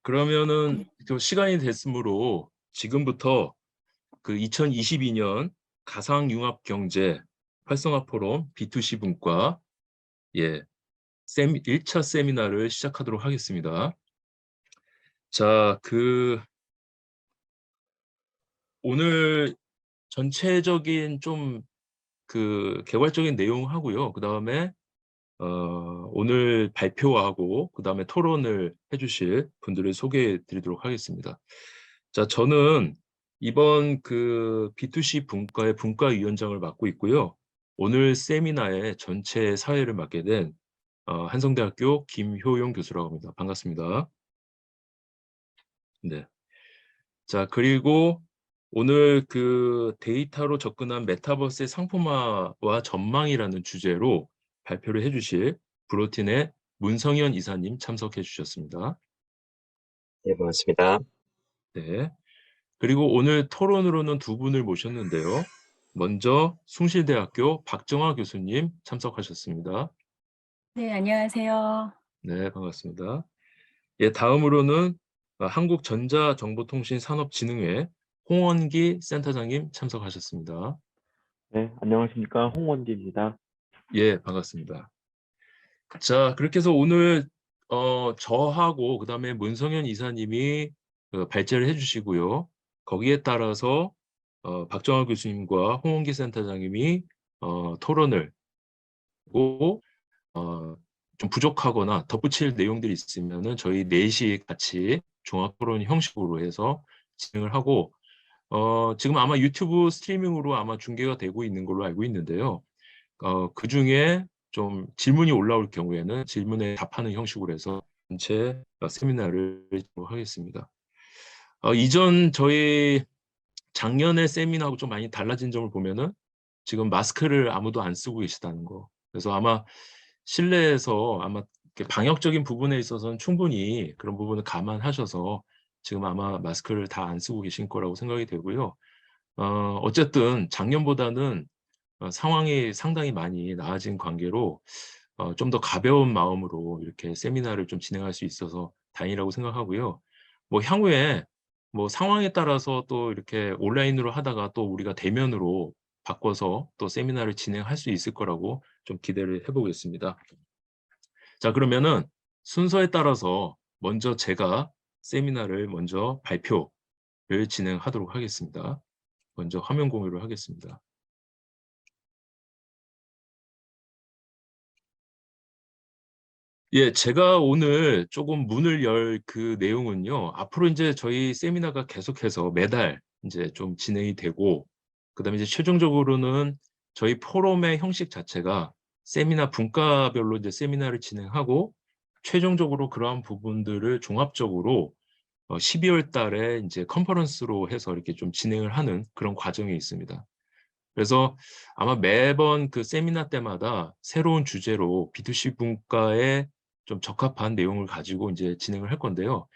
그러면은 또 시간이 됐으므로 지금부터 그 2022년 가상융합경제 활성화 포럼 B2C 분과 1차 세미나를 시작하도록 하겠습니다. 자, 오늘 전체적인 좀 개괄적인 내용 하고요. 그 다음에 오늘 발표하고 그 다음에 토론을 해주실 분들을 소개해 드리도록 하겠습니다. 자, 저는 이번 B2C 분과의 분과위원장을 맡고 있고요. 오늘 세미나의 전체 사회를 맡게 된 한성대학교 김효용 교수라고 합니다. 반갑습니다. 네. 자, 그리고 오늘 데이터로 접근한 메타버스의 상품화와 전망이라는 주제로 발표를 해주실 브로틴의 문성현 이사님 참석해 주셨습니다. 네, 반갑습니다. 네. 그리고 오늘 토론으로는 두 분을 모셨는데요. 먼저 숭실대학교 박정화 교수님 참석하셨습니다. 네, 안녕하세요. 네, 반갑습니다. 다음으로는 한국전자정보통신산업진흥회 홍원기 센터장님 참석하셨습니다. 네, 안녕하십니까. 홍원기입니다. 예, 반갑습니다. 자, 그렇게 해서 오늘 저하고 그다음에 문성현 이사님이 발제를 해주시고요. 거기에 따라서 박정화 교수님과 홍원기 센터장님이 토론을 하고 좀 부족하거나 덧붙일 내용들이 있으면은 저희 넷이 같이 종합 토론 형식으로 해서 진행을 하고 지금 아마 유튜브 스트리밍으로 아마 중계가 되고 있는 걸로 알고 있는데요. 그중에 좀 질문이 올라올 경우에는 질문에 답하는 형식으로 해서 전체 세미나를 하겠습니다. 이전 저희 작년의 세미나하고 좀 많이 달라진 점을 보면은 지금 마스크를 아무도 안 쓰고 계시다는 거. 그래서 아마 실내에서 아마 방역적인 부분에 있어서는 충분히 그런 부분을 감안하셔서 지금 아마 마스크를 다 안 쓰고 계신 거라고 생각이 되고요. 어쨌든 작년보다는 상황이 상당히 많이 나아진 관계로 좀 더 가벼운 마음으로 이렇게 세미나를 좀 진행할 수 있어서 다행이라고 생각하고요. 뭐 향후에 뭐 상황에 따라서 또 이렇게 온라인으로 하다가 또 우리가 대면으로 바꿔서 또 세미나를 진행할 수 있을 거라고 좀 기대를 해보겠습니다. 자, 그러면은 순서에 따라서 먼저 제가 세미나를 먼저 발표를 진행하도록 하겠습니다. 먼저 화면 공유를 하겠습니다. 예, 제가 오늘 조금 문을 열 내용은요. 앞으로 이제 저희 세미나가 계속해서 매달 이제 좀 진행이 되고, 그다음에 이제 최종적으로는 저희 포럼의 형식 자체가 세미나 분과별로 이제 세미나를 진행하고, 최종적으로 그러한 부분들을 종합적으로 12월 달에 이제 컨퍼런스로 해서 이렇게 좀 진행을 하는 그런 과정이 있습니다. 그래서 아마 매번 세미나 때마다 새로운 주제로 B2C 분과에 좀 적합한 내용을 가지고 이제 진행을 할 건데요.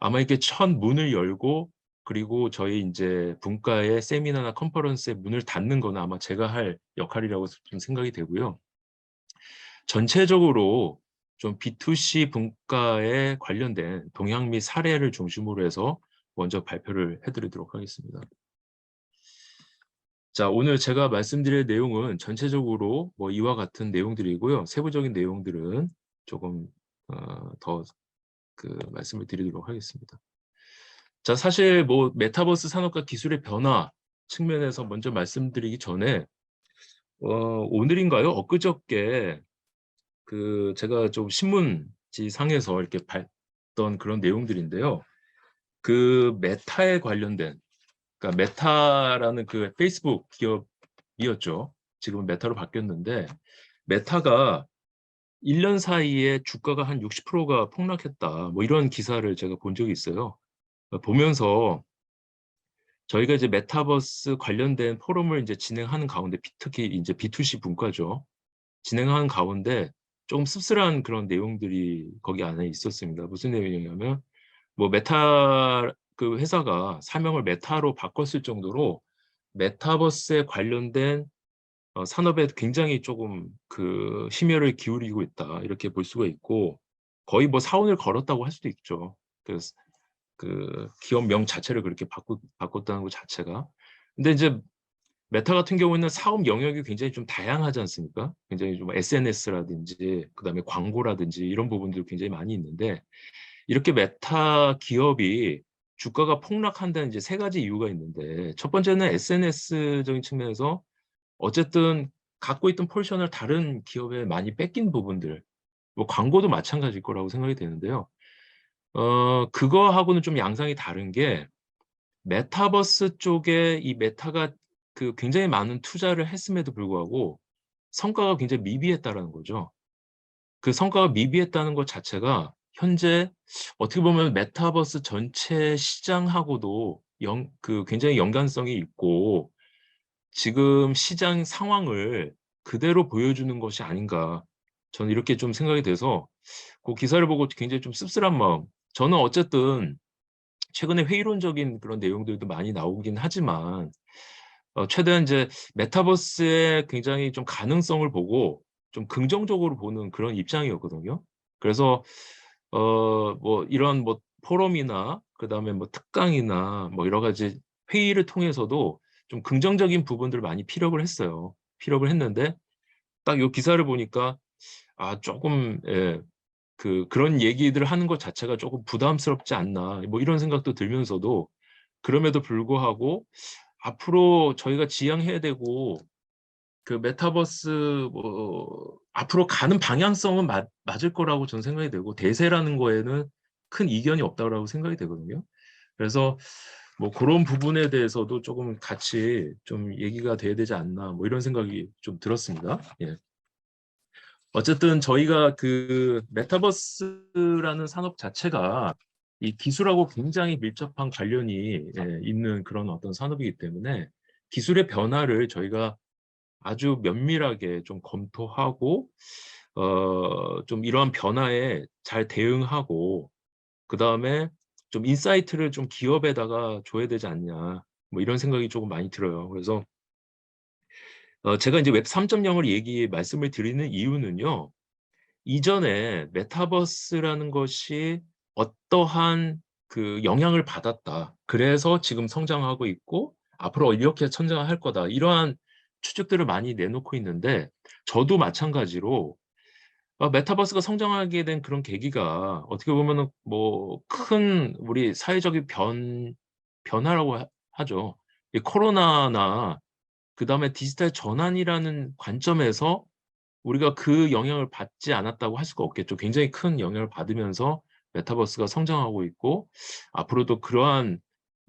아마 이렇게 첫 문을 열고 그리고 저희 이제 분과의 세미나나 컨퍼런스의 문을 닫는 거는 아마 제가 할 역할이라고 좀 생각이 되고요. 전체적으로 좀 B2C 분과에 관련된 동향 및 사례를 중심으로 해서 먼저 발표를 해드리도록 하겠습니다. 자, 오늘 제가 말씀드릴 내용은 전체적으로 뭐 이와 같은 내용들이고요. 세부적인 내용들은 조금 더 말씀을 드리도록 하겠습니다. 자, 사실 뭐 메타버스 산업과 기술의 변화 측면에서 먼저 말씀드리기 전에 오늘인가요? 엊그저께 제가 좀 신문지 상에서 이렇게 봤던 그런 내용들인데요. 메타에 관련된 그러니까 메타라는 페이스북 기업이었죠. 지금은 메타로 바뀌었는데 메타가 1년 사이에 주가가 한 60%가 폭락했다. 뭐 이런 기사를 제가 본 적이 있어요. 보면서 저희가 이제 메타버스 관련된 포럼을 이제 진행하는 가운데 특히 이제 B2C 분과죠. 진행하는 가운데 조금 씁쓸한 그런 내용들이 거기 안에 있었습니다. 무슨 내용이냐면 뭐 메타 회사가 사명을 메타로 바꿨을 정도로 메타버스에 관련된 산업에 굉장히 조금 심혈을 기울이고 있다 이렇게 볼 수가 있고 거의 뭐 사원을 걸었다고 할 수도 있죠. 그래서 그 기업명 자체를 그렇게 바꿨다는 것 자체가. 근데 이제 메타 같은 경우에는 사업 영역이 굉장히 좀 다양하지 않습니까? 굉장히 좀 SNS라든지 그다음에 광고라든지 이런 부분들이 굉장히 많이 있는데 이렇게 메타 기업이 주가가 폭락한다는 이제 세 가지 이유가 있는데 첫 번째는 SNS적인 측면에서 어쨌든 갖고 있던 포지션을 다른 기업에 많이 뺏긴 부분들, 뭐 광고도 마찬가지일 거라고 생각이 되는데요. 그거하고는 좀 양상이 다른 게 메타버스 쪽에 이 메타가 그 굉장히 많은 투자를 했음에도 불구하고 성과가 굉장히 미비했다라는 거죠. 그 성과가 미비했다는 것 자체가 현재 어떻게 보면 메타버스 전체 시장하고도 굉장히 연관성이 있고 지금 시장 상황을 그대로 보여주는 것이 아닌가. 저는 이렇게 좀 생각이 돼서 그 기사를 보고 굉장히 좀 씁쓸한 마음. 저는 어쨌든 최근에 회의론적인 그런 내용들도 많이 나오긴 하지만 최대한 이제 메타버스의 굉장히 좀 가능성을 보고 좀 긍정적으로 보는 그런 입장이었거든요. 그래서 뭐 이런 뭐 포럼이나 그다음에 뭐 특강이나 뭐 여러 가지 회의를 통해서도 좀 긍정적인 부분들을 많이 피력을 했어요. 피력을 했는데 딱 요 기사를 보니까 조금 그런 얘기들을 하는 것 자체가 조금 부담스럽지 않나 뭐 이런 생각도 들면서도 그럼에도 불구하고 앞으로 저희가 지향해야 되고 그 메타버스 뭐 앞으로 가는 방향성은 맞을 거라고 저는 생각이 되고 대세라는 거에는 큰 이견이 없다고 생각이 되거든요. 그래서 뭐 그런 부분에 대해서도 조금 같이 좀 얘기가 돼야 되지 않나 뭐 이런 생각이 좀 들었습니다. 예. 어쨌든 저희가 그 메타버스라는 산업 자체가 이 기술하고 굉장히 밀접한 관련이 있는 그런 어떤 산업이기 때문에 기술의 변화를 저희가 아주 면밀하게 좀 검토하고 좀 이러한 변화에 잘 대응하고 그다음에 좀 인사이트를 좀 기업에다가 줘야 되지 않냐 뭐 이런 생각이 조금 많이 들어요. 그래서 제가 이제 웹 3.0을 말씀을 드리는 이유는요. 이전에 메타버스라는 것이 어떠한 그 영향을 받았다. 그래서 지금 성장하고 있고 앞으로 이렇게 성장할 거다. 이러한 추측들을 많이 내놓고 있는데 저도 마찬가지로 메타버스가 성장하게 된 그런 계기가 어떻게 보면은 뭐 큰 우리 사회적인 변화라고 하죠. 이 코로나나 그다음에 디지털 전환이라는 관점에서 우리가 그 영향을 받지 않았다고 할 수가 없겠죠. 굉장히 큰 영향을 받으면서 메타버스가 성장하고 있고 앞으로도 그러한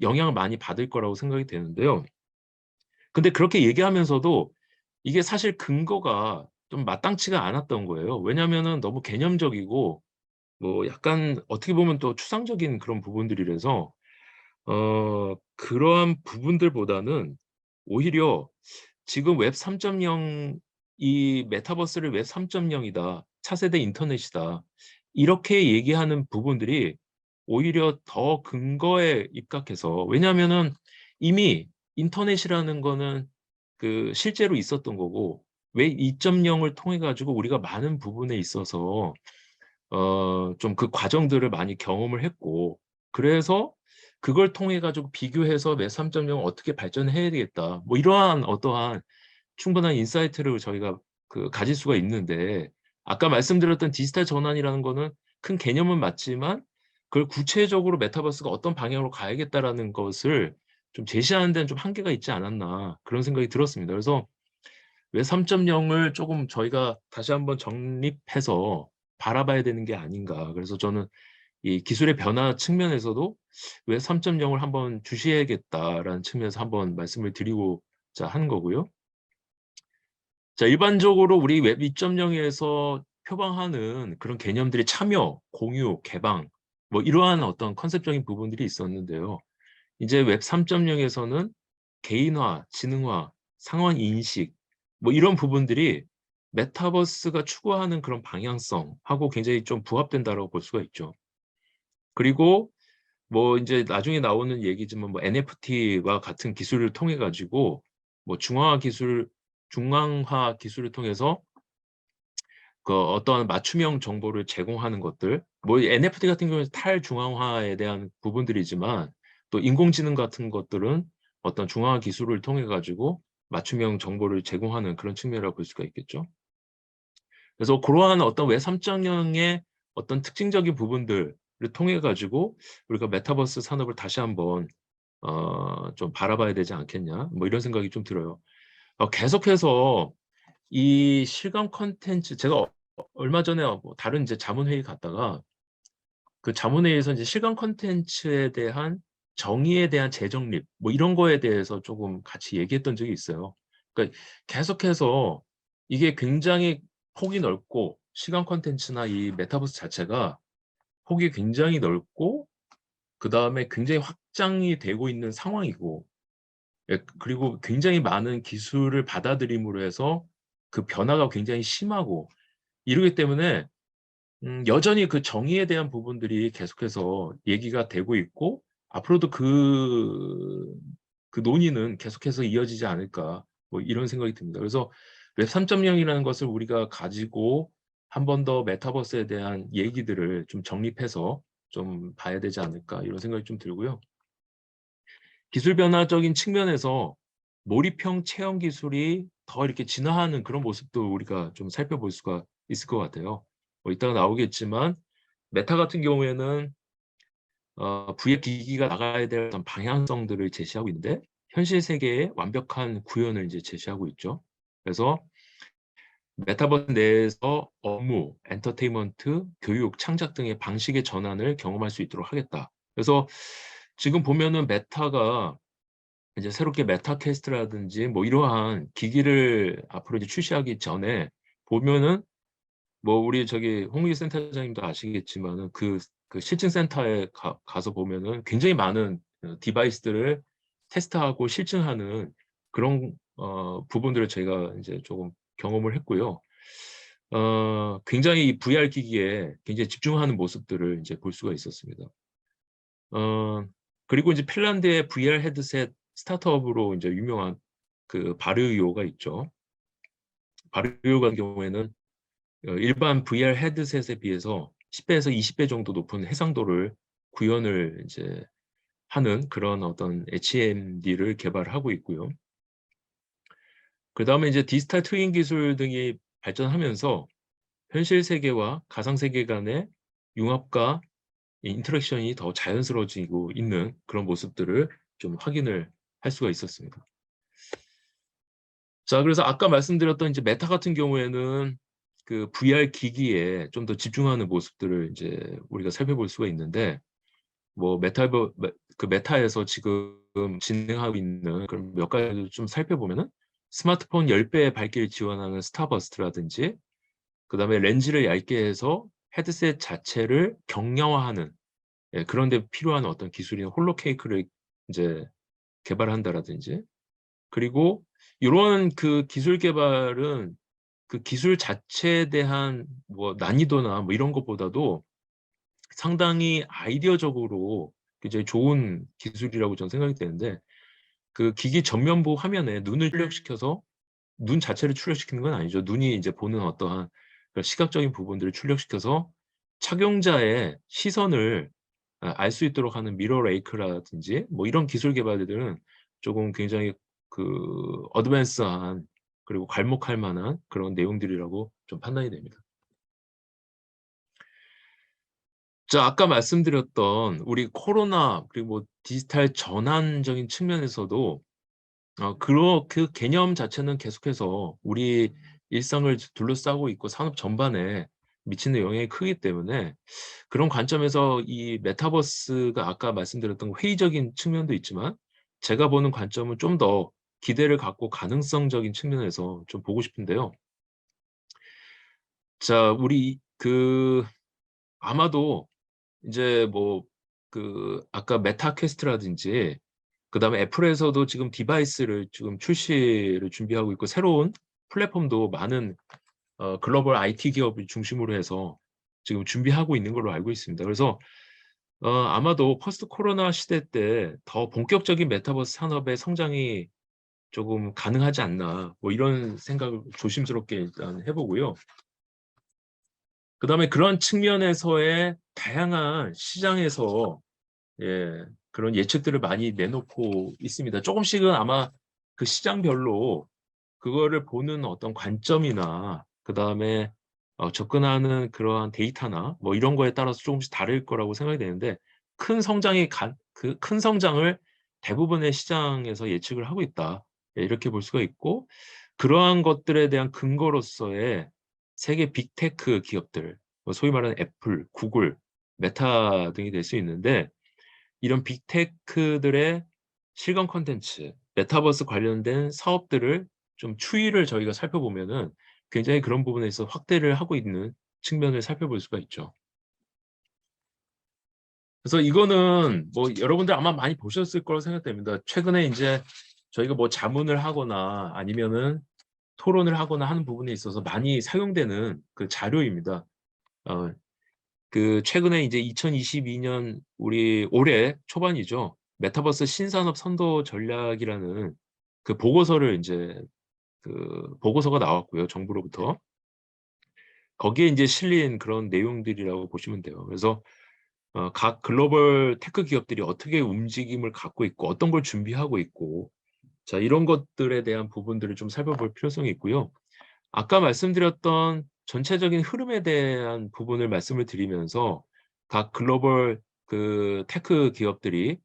영향을 많이 받을 거라고 생각이 되는데요. 근데 그렇게 얘기하면서도 이게 사실 근거가 좀 마땅치가 않았던 거예요. 왜냐하면은 너무 개념적이고 뭐 약간 어떻게 보면 또 추상적인 그런 부분들이라서 그러한 부분들보다는 오히려 지금 웹 3.0 이 메타버스를 웹 3.0이다. 차세대 인터넷이다. 이렇게 얘기하는 부분들이 오히려 더 근거에 입각해서 왜냐하면은 이미 인터넷이라는 거는 그 실제로 있었던 거고 웹 2.0을 통해 가지고 우리가 많은 부분에 있어서 좀 그 과정들을 많이 경험을 했고 그래서 그걸 통해 가지고 비교해서 웹 3.0을 어떻게 발전해야 되겠다. 뭐 이러한 어떠한 충분한 인사이트를 저희가 가질 수가 있는데 아까 말씀드렸던 디지털 전환이라는 거는 큰 개념은 맞지만 그걸 구체적으로 메타버스가 어떤 방향으로 가야겠다라는 것을 좀 제시하는 데는 좀 한계가 있지 않았나 그런 생각이 들었습니다. 그래서 웹 3.0을 조금 저희가 다시 한번 정립해서 바라봐야 되는 게 아닌가. 그래서 저는 이 기술의 변화 측면에서도 웹 3.0을 한번 주시해야겠다라는 측면에서 한번 말씀을 드리고자 하는 거고요. 자, 일반적으로 우리 웹 2.0에서 표방하는 그런 개념들이 참여, 공유, 개방, 뭐 이러한 어떤 컨셉적인 부분들이 있었는데요. 이제 웹 3.0에서는 개인화, 지능화, 상황 인식, 뭐 이런 부분들이 메타버스가 추구하는 그런 방향성하고 굉장히 좀 부합된다라고 볼 수가 있죠. 그리고 뭐 이제 나중에 나오는 얘기지만 뭐 NFT와 같은 기술을 통해 가지고 뭐 중앙화 기술을 통해서 그 어떠한 맞춤형 정보를 제공하는 것들 뭐 NFT 같은 경우는 탈중앙화에 대한 부분들이지만 또 인공지능 같은 것들은 어떤 중앙화 기술을 통해 가지고 맞춤형 정보를 제공하는 그런 측면이라고 볼 수가 있겠죠. 그래서 그러한 어떤 웹 3.0의 어떤 특징적인 부분들을 통해 가지고 우리가 메타버스 산업을 다시 한번 좀 바라봐야 되지 않겠냐, 뭐 이런 생각이 좀 들어요. 계속해서 이 실감 콘텐츠, 제가 얼마 전에 뭐 다른 이제 자문회의 갔다가 그 자문회의에서 이제 실감 콘텐츠에 대한 정의에 대한 재정립 뭐 이런 거에 대해서 조금 같이 얘기했던 적이 있어요. 그러니까 계속해서 이게 굉장히 폭이 넓고 실감 콘텐츠나 이 메타버스 자체가 폭이 굉장히 넓고 그다음에 굉장히 확장이 되고 있는 상황이고, 예, 그리고 굉장히 많은 기술을 받아들임으로 해서 그 변화가 굉장히 심하고 이러기 때문에 여전히 그 정의에 대한 부분들이 계속해서 얘기가 되고 있고 앞으로도 그 논의는 계속해서 이어지지 않을까, 뭐 이런 생각이 듭니다. 그래서 웹 3.0이라는 것을 우리가 가지고 한 번 더 메타버스에 대한 얘기들을 좀 정립해서 좀 봐야 되지 않을까, 이런 생각이 좀 들고요. 기술 변화적인 측면에서 몰입형 체험 기술이 더 이렇게 진화하는 그런 모습도 우리가 좀 살펴볼 수가 있을 것 같아요. 뭐 이따가 나오겠지만 메타 같은 경우에는 VR 기기가 나가야 될 어떤 방향성들을 제시하고 있는데 현실 세계의 완벽한 구현을 이제 제시하고 있죠. 그래서 메타버스 내에서 업무, 엔터테인먼트, 교육, 창작 등의 방식의 전환을 경험할 수 있도록 하겠다. 그래서 지금 보면은 메타가 이제 새롭게 메타캐스트라든지 뭐 이러한 기기를 앞으로 이제 출시하기 전에 보면은 뭐 우리 저기 홍익 센터장님도 아시겠지만은 그 실증 센터에 가서 보면은 굉장히 많은 디바이스들을 테스트하고 실증하는 그런 부분들을 제가 이제 조금 경험을 했고요. 굉장히 이 VR 기기에 굉장히 집중하는 모습들을 이제 볼 수가 있었습니다. 그리고 이제 핀란드의 VR 헤드셋 스타트업으로 이제 유명한 그 바르요가 있죠. 바르요 같은 경우에는 일반 VR 헤드셋에 비해서 10배에서 20배 정도 높은 해상도를 구현을 이제 하는 그런 어떤 HMD를 개발하고 있고요. 그다음에 이제 디지털 트윈 기술 등이 발전하면서 현실 세계와 가상 세계 간의 융합과 인터랙션이 더 자연스러워지고 있는 그런 모습들을 좀 확인을 할 수가 있었습니다. 자, 그래서 아까 말씀드렸던 이제 메타 같은 경우에는 그 VR 기기에 좀 더 집중하는 모습들을 이제 우리가 살펴볼 수가 있는데, 뭐 그 메타에서 지금 진행하고 있는 그런 몇 가지 좀 살펴보면은 스마트폰 10배의 밝기를 지원하는 스타버스트라든지, 그다음에 렌즈를 얇게 해서 헤드셋 자체를 경량화하는, 예, 그런 데 필요한 어떤 기술인 홀로케이크를 이제 개발한다라든지, 그리고 이런 그 기술 개발은 그 기술 자체에 대한 뭐 난이도나 뭐 이런 것보다도 상당히 아이디어적으로 굉장히 좋은 기술이라고 저는 생각이 되는데, 그 기기 전면부 화면에 눈을 출력시켜서 눈 자체를 출력시키는 건 아니죠. 눈이 이제 보는 어떠한 시각적인 부분들을 출력시켜서 착용자의 시선을 알 수 있도록 하는 미러 레이크라든지 뭐 이런 기술 개발들은 조금 굉장히 그 어드밴스한 그리고 괄목할 만한 그런 내용들이라고 좀 판단이 됩니다. 자, 아까 말씀드렸던 우리 코로나 그리고 뭐 디지털 전환적인 측면에서도 그 개념 자체는 계속해서 우리 일상을 둘러싸고 있고 산업 전반에 미치는 영향이 크기 때문에 그런 관점에서 이 메타버스가 아까 말씀드렸던 회의적인 측면도 있지만 제가 보는 관점은 좀 더 기대를 갖고 가능성적인 측면에서 좀 보고 싶은데요. 자, 우리 아마도 이제 뭐 아까 메타퀘스트라든지 그다음에 애플에서도 지금 디바이스를 지금 출시를 준비하고 있고 새로운 플랫폼도 많은 글로벌 IT 기업을 중심으로 해서 지금 준비하고 있는 걸로 알고 있습니다. 그래서 아마도 포스트 코로나 시대 때 더 본격적인 메타버스 산업의 성장이 조금 가능하지 않나, 뭐 이런 생각을 조심스럽게 일단 해보고요. 그다음에 그런 측면에서의 다양한 시장에서 그런 예측들을 많이 내놓고 있습니다. 조금씩은 아마 그 시장별로 그거를 보는 어떤 관점이나 그다음에 접근하는 그러한 데이터나 뭐 이런 거에 따라서 조금씩 다를 거라고 생각이 되는데 그 큰 성장을 대부분의 시장에서 예측을 하고 있다. 이렇게 볼 수가 있고 그러한 것들에 대한 근거로서의 세계 빅테크 기업들, 뭐 소위 말하는 애플, 구글, 메타 등이 될 수 있는데 이런 빅테크들의 실검 콘텐츠, 메타버스 관련된 사업들을 좀 추이를 저희가 살펴보면은 굉장히 그런 부분에서 확대를 하고 있는 측면을 살펴볼 수가 있죠. 그래서 이거는 뭐 여러분들 아마 많이 보셨을 거라고 생각됩니다. 최근에 이제 저희가 뭐 자문을 하거나 아니면은 토론을 하거나 하는 부분에 있어서 많이 사용되는 그 자료입니다. 어, 그 최근에 이제 2022년 우리 올해 초반이죠. 메타버스 신산업 선도 전략이라는 그 보고서를 이제 그 보고서가 나왔고요. 정부로부터. 거기에 이제 실린 그런 내용들이라고 보시면 돼요. 그래서 각 글로벌 테크 기업들이 어떻게 움직임을 갖고 있고 어떤 걸 준비하고 있고 자, 이런 것들에 대한 부분들을 좀 살펴볼 필요성이 있고요. 아까 말씀드렸던 전체적인 흐름에 대한 부분을 말씀을 드리면서 각 글로벌 그 테크 기업들의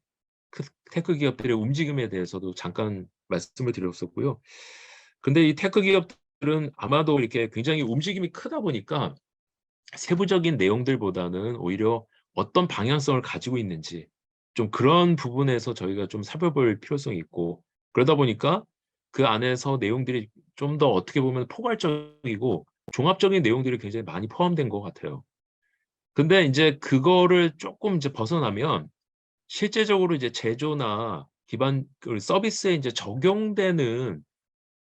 움직임에 대해서도 잠깐 말씀을 드렸었고요. 근데 이 테크 기업들은 아마도 이렇게 굉장히 움직임이 크다 보니까 세부적인 내용들보다는 오히려 어떤 방향성을 가지고 있는지 좀 그런 부분에서 저희가 좀 살펴볼 필요성이 있고 그러다 보니까 그 안에서 내용들이 좀 더 어떻게 보면 포괄적이고 종합적인 내용들이 굉장히 많이 포함된 것 같아요. 근데 이제 그거를 조금 이제 벗어나면 실제적으로 이제 제조나 기반 그 서비스에 이제 적용되는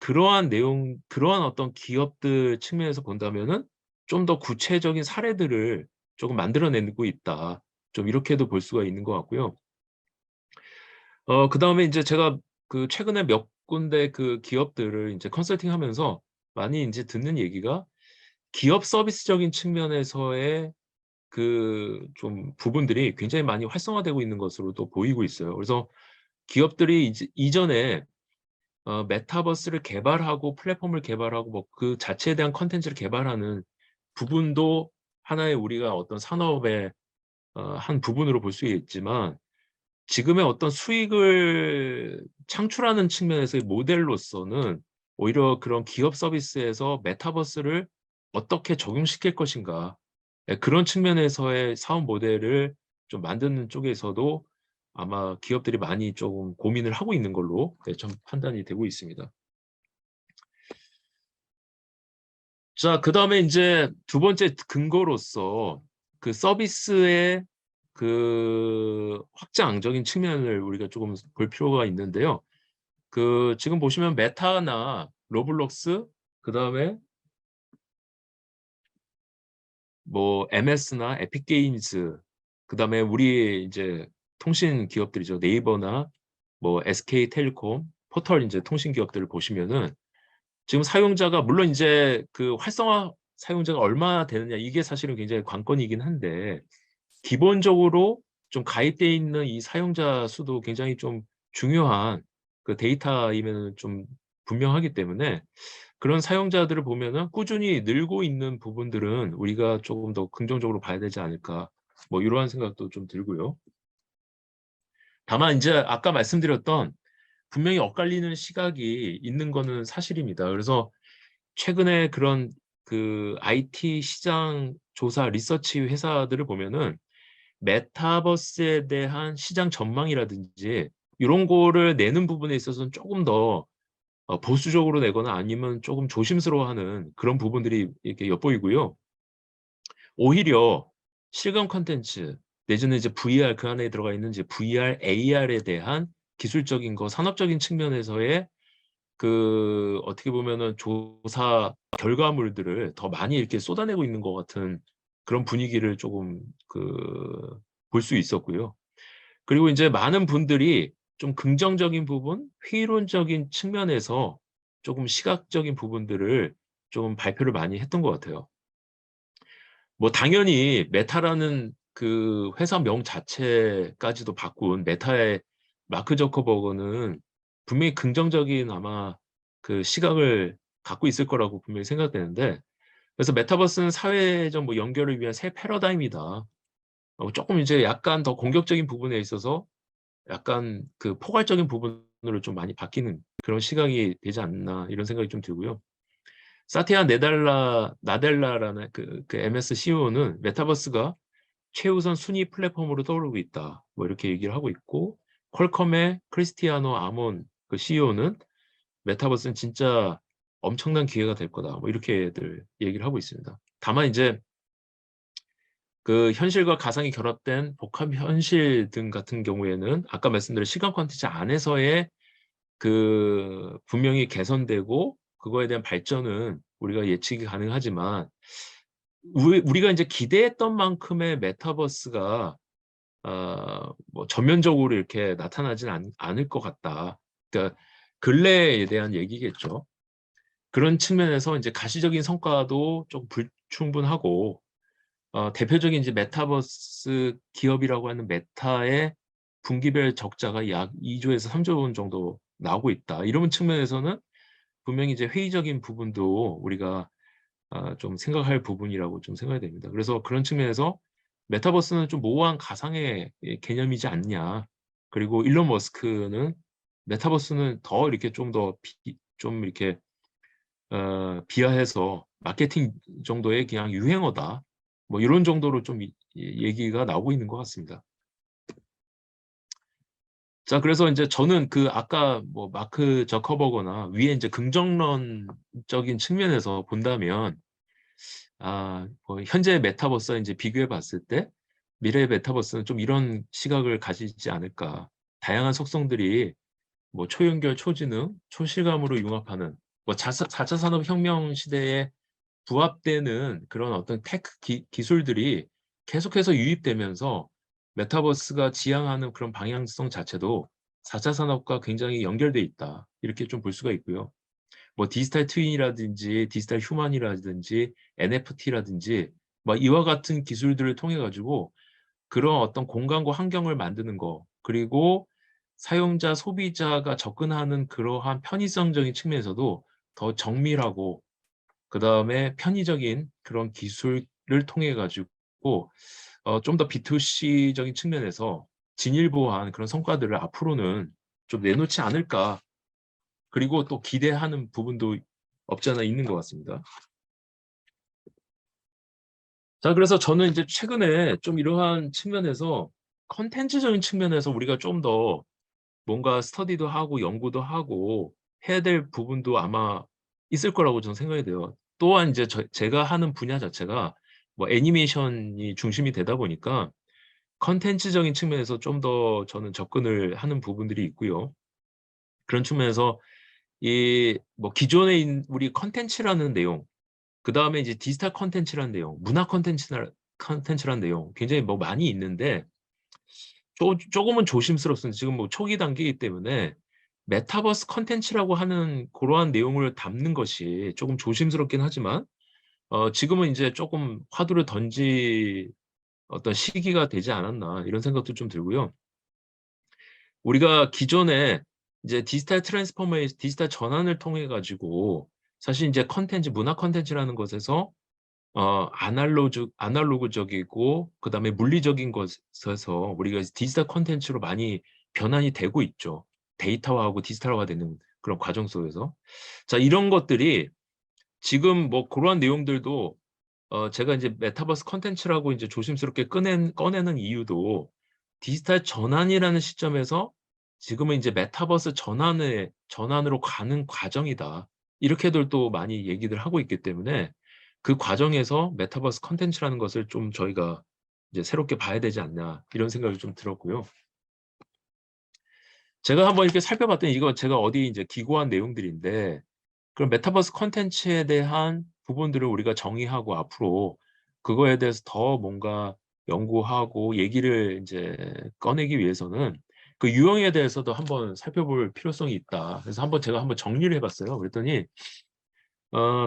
그러한 내용, 그러한 어떤 기업들 측면에서 본다면은 좀 더 구체적인 사례들을 조금 만들어내고 있다. 좀 이렇게도 볼 수가 있는 것 같고요. 그다음에 이제 제가 그 최근에 몇 군데 그 기업들을 이제 컨설팅하면서 많이 이제 듣는 얘기가 기업 서비스적인 측면에서의 그 좀 부분들이 굉장히 많이 활성화되고 있는 것으로도 보이고 있어요. 그래서 기업들이 이제 이전에 메타버스를 개발하고 플랫폼을 개발하고 뭐 그 자체에 대한 콘텐츠를 개발하는 부분도 하나의 우리가 어떤 산업의 한 부분으로 볼 수 있지만 지금의 어떤 수익을 창출하는 측면에서의 모델로서는 오히려 그런 기업 서비스에서 메타버스를 어떻게 적용시킬 것인가 그런 측면에서의 사업 모델을 좀 만드는 쪽에서도 아마 기업들이 많이 조금 고민을 하고 있는 걸로 좀 판단이 되고 있습니다. 자, 그다음에 이제 두 번째 근거로서 그 서비스의 그 확장적인 측면을 우리가 조금 볼 필요가 있는데요. 그 지금 보시면 메타나 로블록스 그다음에 뭐 MS나 에픽 게임즈 그다음에 우리 이제 통신 기업들이죠. 네이버나 뭐 SK텔레콤 포털 이제 통신 기업들을 보시면은 지금 사용자가 물론 이제 그 활성화 사용자가 얼마나 되느냐 이게 사실은 굉장히 관건이긴 한데 기본적으로 좀 가입되어 있는 이 사용자 수도 굉장히 좀 중요한 그 데이터이면 좀 분명하기 때문에 그런 사용자들을 보면은 꾸준히 늘고 있는 부분들은 우리가 조금 더 긍정적으로 봐야 되지 않을까 뭐 이러한 생각도 좀 들고요. 다만 이제 아까 말씀드렸던 분명히 엇갈리는 시각이 있는 거는 사실입니다. 그래서 최근에 그런 그 IT 시장 조사 리서치 회사들을 보면은 메타버스에 대한 시장 전망이라든지 이런 거를 내는 부분에 있어서는 조금 더 보수적으로 내거나 아니면 조금 조심스러워하는 그런 부분들이 이렇게 엿보이고요. 오히려 실감 콘텐츠 내지는 이제 VR 그 안에 들어가 있는 이제 VR, AR에 대한 기술적인 거, 산업적인 측면에서의 그 어떻게 보면은 조사 결과물들을 더 많이 이렇게 쏟아내고 있는 것 같은 그런 분위기를 조금 그 볼 수 있었고요. 그리고 이제 많은 분들이 좀 긍정적인 부분, 회의론적인 측면에서 조금 시각적인 부분들을 좀 발표를 많이 했던 것 같아요. 뭐 당연히 메타라는 그 회사명 자체까지도 바꾼 메타의 마크 저커버그는 분명히 긍정적인 아마 그 시각을 갖고 있을 거라고 분명히 생각되는데, 그래서 메타버스는 사회적 뭐 연결을 위한 새 패러다임이다. 조금 이제 약간 더 공격적인 부분에 있어서 약간 그 포괄적인 부분으로 좀 많이 바뀌는 그런 시각이 되지 않나 이런 생각이 좀 들고요. 사티아 나델라라는 그 MS CEO는 메타버스가 최우선 순위 플랫폼으로 떠오르고 있다. 뭐 이렇게 얘기를 하고 있고, 퀄컴의 크리스티아노 아몬 그 CEO는 메타버스는 진짜 엄청난 기회가 될 거다. 뭐 이렇게들 얘기를 하고 있습니다. 다만 이제 그 현실과 가상이 결합된 복합 현실 등 같은 경우에는 아까 말씀드린 시간 콘텐츠 안에서의 그 분명히 개선되고 그거에 대한 발전은 우리가 예측이 가능하지만 우리가 이제 기대했던 만큼의 메타버스가 뭐 전면적으로 이렇게 나타나진 않을 것 같다. 그러니까 근래에 대한 얘기겠죠. 그런 측면에서 이제 가시적인 성과도 좀 불충분하고 대표적인 이제 메타버스 기업이라고 하는 메타의 분기별 적자가 약 2조에서 3조 원 정도 나오고 있다. 이런 측면에서는 분명히 이제 회의적인 부분도 우리가 좀 생각할 부분이라고 좀 생각이 됩니다. 그래서 그런 측면에서 메타버스는 좀 모호한 가상의 개념이지 않냐. 그리고 일론 머스크는 메타버스는 더 이렇게 좀 이렇게 비하해서 마케팅 정도의 그냥 유행어다. 뭐 이런 정도로 좀 얘기가 나오고 있는 것 같습니다. 자, 그래서 이제 저는 그 아까 뭐 마크 저커버거나 위에 이제 긍정론적인 측면에서 본다면 뭐 현재 메타버스와 이제 비교해 봤을 때 미래의 메타버스는 좀 이런 시각을 가지지 않을까. 다양한 속성들이 뭐 초연결, 초지능, 초실감으로 융합하는 뭐 4차 산업혁명 시대에 부합되는 그런 어떤 테크 기술들이 계속해서 유입되면서 메타버스가 지향하는 그런 방향성 자체도 4차 산업과 굉장히 연결돼 있다. 이렇게 좀 볼 수가 있고요. 뭐 디지털 트윈이라든지 디지털 휴먼이라든지 NFT라든지 뭐 이와 같은 기술들을 통해 가지고 그런 어떤 공간과 환경을 만드는 거, 그리고 사용자, 소비자가 접근하는 그러한 편의성적인 측면에서도 더 정밀하고 그다음에 편의적인 그런 기술을 통해 가지고 좀 더 B2C적인 측면에서 진일보한 그런 성과들을 앞으로는 좀 내놓지 않을까. 그리고 또 기대하는 부분도 없지 않아 있는 것 같습니다. 자, 그래서 저는 이제 최근에 좀 이러한 측면에서 컨텐츠적인 측면에서 우리가 좀 더 뭔가 스터디도 하고 연구도 하고 해야 될 부분도 아마 있을 거라고 저는 생각이 돼요. 또한 이제 제가 하는 분야 자체가 뭐 애니메이션이 중심이 되다 보니까 컨텐츠적인 측면에서 좀 더 저는 접근을 하는 부분들이 있고요. 그런 측면에서 이 뭐 기존에 우리 컨텐츠라는 내용, 그 다음에 이제 디지털 컨텐츠라는 내용, 문화 컨텐츠라는 내용 굉장히 뭐 많이 있는데 조금은 조심스럽습니다. 지금 뭐 초기 단계이기 때문에 메타버스 컨텐츠라고 하는 그러한 내용을 담는 것이 조금 조심스럽긴 하지만 지금은 이제 조금 화두를 던지 어떤 시기가 되지 않았나 이런 생각도 좀 들고요. 우리가 기존에 이제 디지털 트랜스포머에이션, 디지털 전환을 통해 가지고 사실 이제 문화 컨텐츠라는 것에서 아날로그적이고 그다음에 물리적인 것에서 우리가 디지털 콘텐츠로 많이 변환이 되고 있죠. 데이터화하고 디지털화가 되는 그런 과정 속에서. 자, 이런 것들이 지금 뭐 그러한 내용들도 제가 이제 메타버스 콘텐츠라고 이제 조심스럽게 꺼내는 이유도 디지털 전환이라는 시점에서 지금은 이제 메타버스 전환으로 가는 과정이다. 이렇게들 또 많이 얘기들 하고 있기 때문에 그 과정에서 메타버스 컨텐츠라는 것을 좀 저희가 이제 새롭게 봐야 되지 않나 이런 생각이 좀 들었고요. 제가 한번 이렇게 살펴봤더니 이거 제가 어디 이제 기고한 내용들인데 그럼 메타버스 컨텐츠에 대한 부분들을 우리가 정의하고 앞으로 그거에 대해서 더 뭔가 연구하고 얘기를 이제 꺼내기 위해서는 그 유형에 대해서도 한번 살펴볼 필요성이 있다. 그래서 제가 한번 정리를 해봤어요. 그랬더니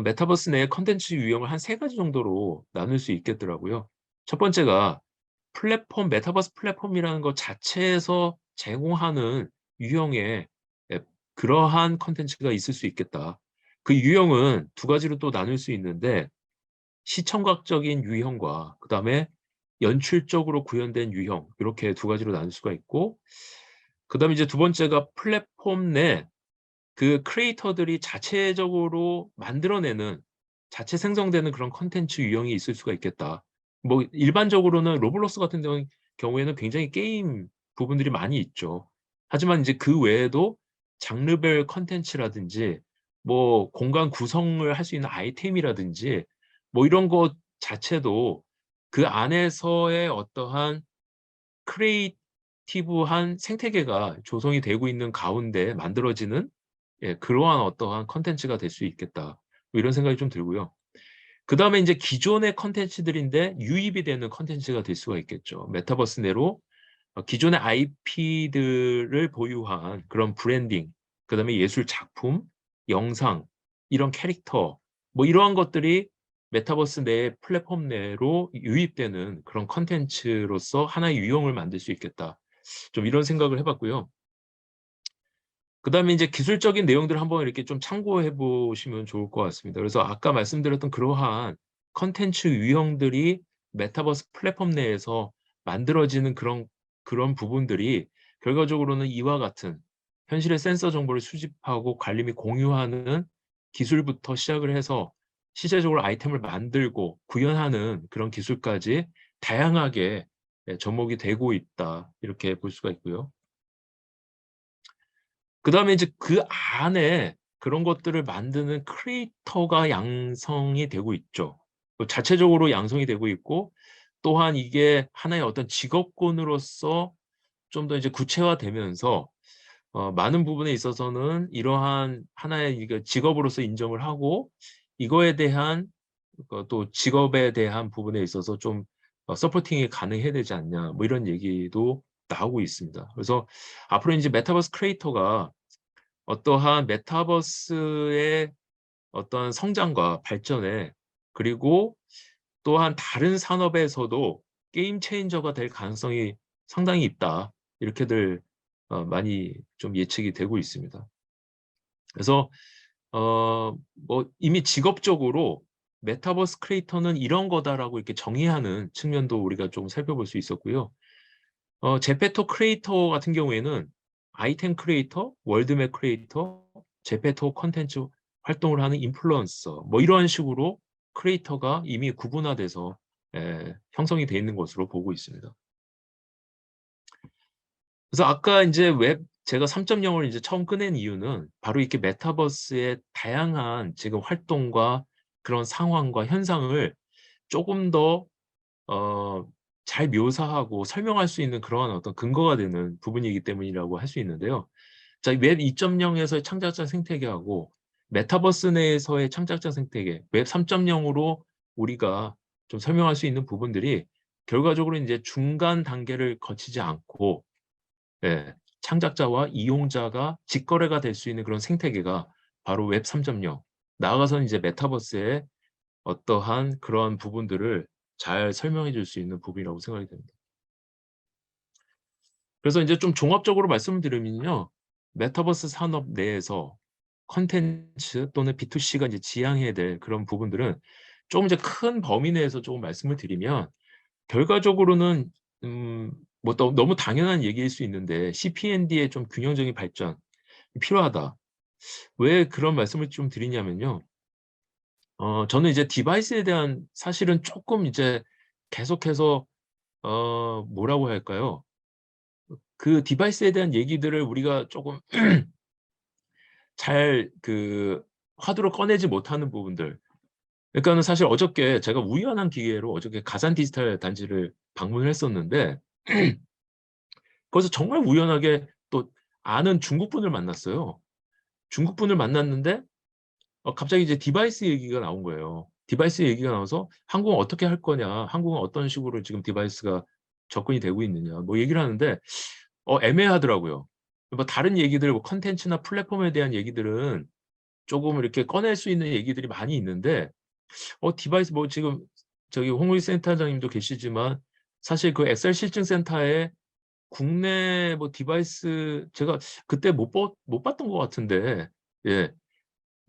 메타버스 내 컨텐츠 유형을 한 3가지 정도로 나눌 수 있겠더라고요. 첫 번째가 메타버스 플랫폼이라는 것 자체에서 제공하는 유형의 그러한 컨텐츠가 있을 수 있겠다. 그 유형은 2가지로 또 나눌 수 있는데 시청각적인 유형과 그다음에 연출적으로 구현된 유형 이렇게 2가지로 나눌 수가 있고 그다음에 이제 2번째가 플랫폼 내 그 크리에이터들이 자체적으로 만들어내는 자체 생성되는 그런 컨텐츠 유형이 있을 수가 있겠다. 뭐 일반적으로는 로블록스 같은 경우에는 굉장히 게임 부분들이 많이 있죠. 하지만 이제 그 외에도 장르별 컨텐츠라든지 뭐 공간 구성을 할 수 있는 아이템이라든지 뭐 이런 것 자체도 그 안에서의 어떠한 크리에이티브한 생태계가 조성이 되고 있는 가운데 만들어지는 그러한 어떠한 컨텐츠가 될 수 있겠다. 뭐 이런 생각이 좀 들고요. 그다음에 이제 기존의 컨텐츠들인데 유입이 되는 컨텐츠가 될 수가 있겠죠. 메타버스 내로 기존의 IP들을 보유한 그런 브랜딩, 그다음에 예술 작품, 영상, 이런 캐릭터 뭐 이러한 것들이 메타버스 내 플랫폼 내로 유입되는 그런 컨텐츠로서 하나의 유형을 만들 수 있겠다. 좀 이런 생각을 해 봤고요. 그다음에 이제 기술적인 내용들을 한번 이렇게 좀 참고해 보시면 좋을 것 같습니다. 그래서 아까 말씀드렸던 그러한 컨텐츠 유형들이 메타버스 플랫폼 내에서 만들어지는 그런 부분들이 결과적으로는 이와 같은 현실의 센서 정보를 수집하고 관리 및 공유하는 기술부터 시작을 해서 실제적으로 아이템을 만들고 구현하는 그런 기술까지 다양하게 접목이 되고 있다. 이렇게 볼 수가 있고요. 그다음에 이제 그 안에 그런 것들을 만드는 크리에이터가 양성이 되고 있죠. 자체적으로 양성이 되고 있고 또한 이게 하나의 어떤 직업군으로서 좀 더 이제 구체화되면서 많은 부분에 있어서는 이러한 하나의 이게 직업으로서 인정을 하고 이거에 대한 또 직업에 대한 부분에 있어서 좀 서포팅이 가능해야 되지 않냐 뭐 이런 얘기도 나오고 있습니다. 그래서 앞으로 이제 메타버스 크리에이터가 어떠한 메타버스의 어떠한 성장과 발전에 그리고 또한 다른 산업에서도 게임 체인저가 될 가능성이 상당히 있다. 이렇게들 많이 좀 예측이 되고 있습니다. 그래서 뭐 이미 직업적으로 메타버스 크리에이터는 이런 거다라고 이렇게 정의하는 측면도 우리가 좀 살펴볼 수 있었고요. 제페토 크리에이터 같은 경우에는 아이템 크리에이터, 월드맵 크리에이터, 제페토 컨텐츠 활동을 하는 인플루언서 뭐 이런 식으로 크리에이터가 이미 구분화돼서 형성이 돼 있는 것으로 보고 있습니다. 그래서 아까 이제 제가 3.0을 이제 처음 꺼낸 이유는 바로 이렇게 메타버스의 다양한 지금 활동과 그런 상황과 현상을 조금 더 잘 묘사하고 설명할 수 있는 그러한 어떤 근거가 되는 부분이기 때문이라고 할 수 있는데요. 자, 웹 2.0에서의 창작자 생태계하고 메타버스 내에서의 창작자 생태계, 웹 3.0으로 우리가 좀 설명할 수 있는 부분들이 결과적으로 이제 중간 단계를 거치지 않고 창작자와 이용자가 직거래가 될 수 있는 그런 생태계가 바로 웹 3.0, 나아가서는 이제 메타버스의 어떠한 그러한 부분들을 잘 설명해 줄 수 있는 부분이라고 생각이 됩니다. 그래서 이제 좀 종합적으로 말씀을 드리면요. 메타버스 산업 내에서 컨텐츠 또는 B2C가 이제 지향해야 될 그런 부분들은 조금 이제 큰 범위 내에서 조금 말씀을 드리면 결과적으로는 뭐 너무 당연한 얘기일 수 있는데 CPND의 좀 균형적인 발전 필요하다. 왜 그런 말씀을 좀 드리냐면요. 저는 이제 디바이스에 대한 사실은 조금 이제 계속해서 뭐라고 할까요? 그 디바이스에 대한 얘기들을 우리가 조금 잘 화두로 꺼내지 못하는 부분들. 그러니까는 사실 어저께 제가 우연한 기회로 어저께 가산 디지털 단지를 방문을 했었는데 거기서 정말 우연하게 또 아는 중국 분을 만났어요. 중국 분을 만났는데 갑자기 이제 디바이스 얘기가 나온 거예요. 디바이스 얘기가 나와서 한국은 어떻게 할 거냐, 한국은 어떤 식으로 지금 디바이스가 접근이 되고 있느냐, 뭐 얘기를 하는데 애매하더라고요. 뭐 다른 얘기들, 뭐 컨텐츠나 플랫폼에 대한 얘기들은 조금 이렇게 꺼낼 수 있는 얘기들이 많이 있는데 디바이스 뭐 지금 저기 홍의 센터장님도 계시지만 사실 그 엑셀 실증 센터에 국내 뭐 디바이스 제가 그때 못 봤던 것 같은데 예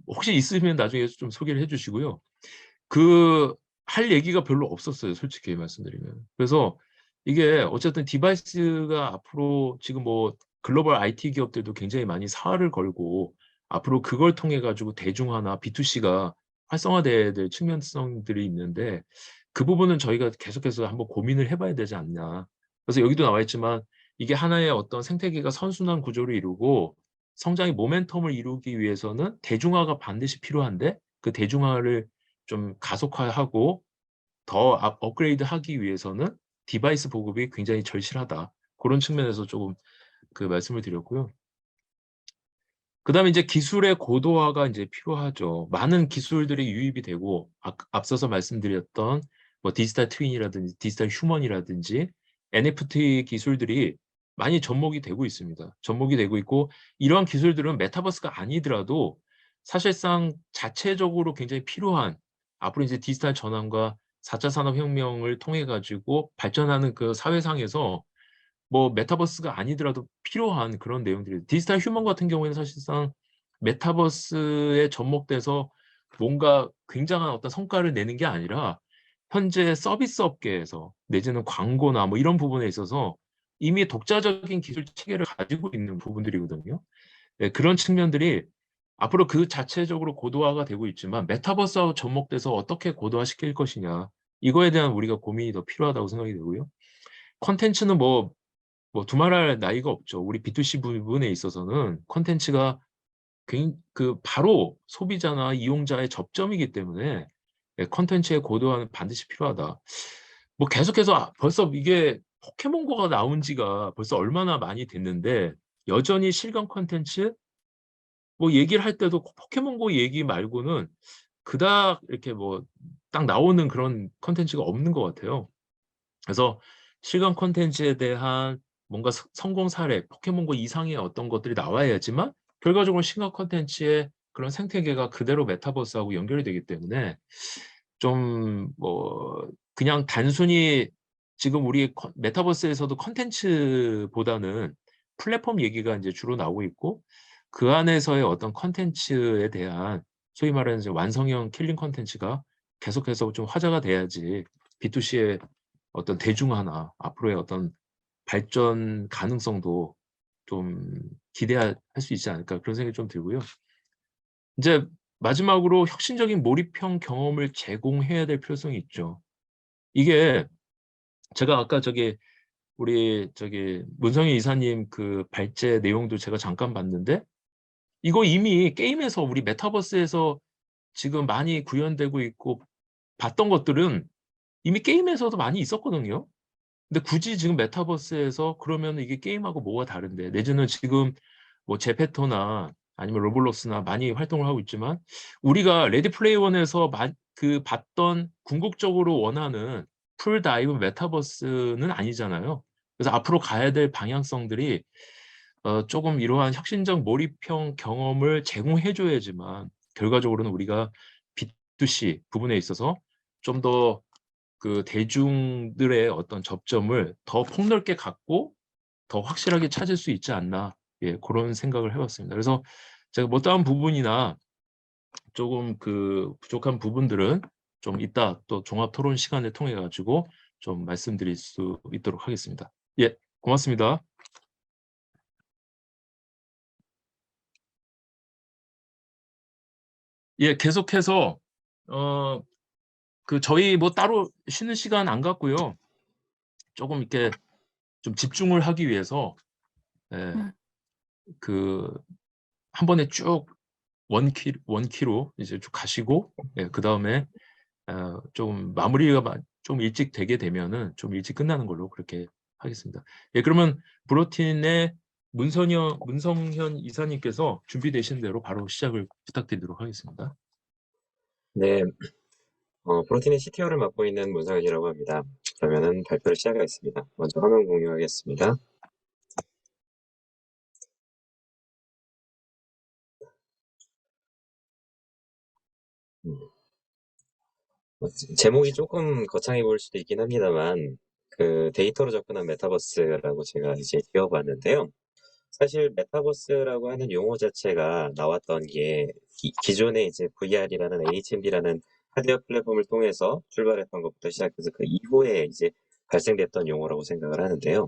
혹시 있으면 나중에 좀 소개를 해주시고요. 그 할 얘기가 별로 없었어요, 솔직히 말씀드리면. 그래서 이게 어쨌든 디바이스가 앞으로 지금 뭐 글로벌 IT 기업들도 굉장히 많이 사활을 걸고 앞으로 그걸 통해 가지고 대중화나 B2C가 활성화돼야 될 측면성들이 있는데 그 부분은 저희가 계속해서 한번 고민을 해봐야 되지 않나. 그래서 여기도 나와 있지만 이게 하나의 어떤 생태계가 선순환 구조를 이루고 성장의 모멘텀을 이루기 위해서는 대중화가 반드시 필요한데 그 대중화를 좀 가속화하고 더 업그레이드하기 위해서는 디바이스 보급이 굉장히 절실하다. 그런 측면에서 조금 그 말씀을 드렸고요. 그다음에 이제 기술의 고도화가 이제 필요하죠. 많은 기술들이 유입이 되고 앞서서 말씀드렸던 뭐 디지털 트윈이라든지 디지털 휴먼이라든지 NFT 기술들이 많이 접목이 되고 있습니다. 접목이 되고 있고 이러한 기술들은 메타버스가 아니더라도 사실상 자체적으로 굉장히 필요한 앞으로 이제 디지털 전환과 4차 산업혁명을 통해 가지고 발전하는 그 사회상에서 뭐 메타버스가 아니더라도 필요한 그런 내용들이 디지털 휴먼 같은 경우에는 사실상 메타버스에 접목돼서 뭔가 굉장한 어떤 성과를 내는 게 아니라 현재 서비스 업계에서 내지는 광고나 뭐 이런 부분에 있어서 이미 독자적인 기술 체계를 가지고 있는 부분들이거든요. 네, 그런 측면들이 앞으로 그 자체적으로 고도화가 되고 있지만 메타버스하고 접목돼서 어떻게 고도화시킬 것이냐 이거에 대한 우리가 고민이 더 필요하다고 생각이 되고요. 콘텐츠는 뭐 두말할 나위가 없죠. 우리 B2C 부분에 있어서는 콘텐츠가 그 바로 소비자나 이용자의 접점이기 때문에 콘텐츠의 고도화는 반드시 필요하다. 뭐 계속해서 벌써 이게 포켓몬고가 나온 지가 벌써 얼마나 많이 됐는데 여전히 실감 콘텐츠 뭐 얘기를 할 때도 포켓몬고 얘기 말고는 그닥 이렇게 뭐 딱 나오는 그런 콘텐츠가 없는 것 같아요. 그래서 실감 콘텐츠에 대한 뭔가 성공 사례, 포켓몬고 이상의 어떤 것들이 나와야지만 결과적으로 실감 콘텐츠의 그런 생태계가 그대로 메타버스하고 연결이 되기 때문에 좀 뭐 그냥 단순히 지금 우리 메타버스에서도 콘텐츠보다는 플랫폼 얘기가 이제 주로 나오고 있고 그 안에서의 어떤 콘텐츠에 대한 소위 말하는 이제 완성형 킬링 콘텐츠가 계속해서 좀 화제가 돼야지 B2C의 어떤 대중화나 앞으로의 어떤 발전 가능성도 좀 기대할 수 있지 않을까 그런 생각이 좀 들고요. 이제 마지막으로 혁신적인 몰입형 경험을 제공해야 될 필요성이 있죠. 이게 제가 아까 우리 문성희 이사님 그 발제 내용도 제가 잠깐 봤는데 이거 이미 게임에서 우리 메타버스에서 지금 많이 구현되고 있고 봤던 것들은 이미 게임에서도 많이 있었거든요. 근데 굳이 지금 메타버스에서 그러면 이게 게임하고 뭐가 다른데 내지는 지금 뭐 제페토나 아니면 로블록스나 많이 활동을 하고 있지만 우리가 레디 플레이 원에서 그 봤던 궁극적으로 원하는 풀 다이브 메타버스는 아니잖아요. 그래서 앞으로 가야 될 방향성들이 조금 이러한 혁신적 몰입형 경험을 제공해 줘야지만 결과적으로는 우리가 B2C 부분에 있어서 좀더 그 대중들의 어떤 접점을 더 폭넓게 갖고 더 확실하게 찾을 수 있지 않나 그런 생각을 해봤습니다. 그래서 제가 못다한 부분이나 조금 그 부족한 부분들은 좀 이따 또 종합 토론 시간을 통해 가지고 좀 말씀드릴 수 있도록 하겠습니다. 예, 고맙습니다. 예, 계속해서 저희 뭐 따로 쉬는 시간 안 갖고요. 조금 이렇게 좀 집중을 하기 위해서 예, 한 번에 쭉 원키로 이제 쭉 가시고 그다음에 좀 마무리가 좀 일찍 되게 되면은 좀 일찍 끝나는 걸로 그렇게 하겠습니다. 예, 그러면 브로틴의 문성현 이사님께서 준비되신 대로 바로 시작을 부탁드리도록 하겠습니다. 네, 프로틴의 CTO를 맡고 있는 문상현이라고 합니다. 그러면은 발표를 시작하겠습니다. 먼저 화면 공유하겠습니다. 제목이 조금 거창해 보일 수도 있긴 합니다만, 그 데이터로 접근한 메타버스라고 제가 이제 지어봤는데요. 사실 메타버스라고 하는 용어 자체가 나왔던 게 기존에 이제 VR이라는 HMD라는 하드웨어 플랫폼을 통해서 출발했던 것부터 시작해서 그 이후에 이제 발생됐던 용어라고 생각을 하는데요.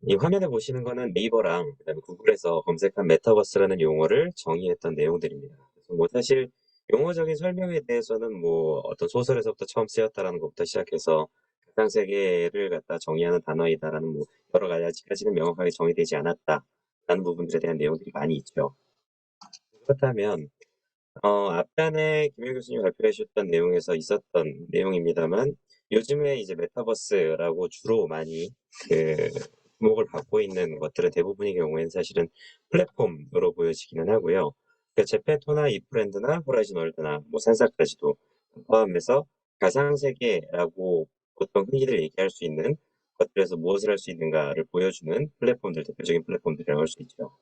이 화면에 보시는 거는 네이버랑 그다음에 구글에서 검색한 메타버스라는 용어를 정의했던 내용들입니다. 그래서 뭐 사실 용어적인 설명에 대해서는 뭐 어떤 소설에서부터 처음 쓰였다라는 것부터 시작해서 가상 세계를 갖다 정의하는 단어이다라는 뭐 여러 가지 아직까지는 명확하게 정의되지 않았다라는 부분들에 대한 내용들이 많이 있죠. 그렇다면 앞단에 김현 교수님 발표해 주셨던 내용에서 있었던 내용입니다만 요즘에 이제 메타버스라고 주로 많이 그 주목을 받고 있는 것들은 대부분의 경우에는 사실은 플랫폼으로 보여지기는 하고요. 그 제페토나 이프랜드나 호라이즌 월드나 뭐 산사까지도 포함해서 가상세계라고 보통 흔히들 얘기할 수 있는 것들에서 무엇을 할 수 있는가를 보여주는 플랫폼들, 대표적인 플랫폼들이라고 할 수 있죠.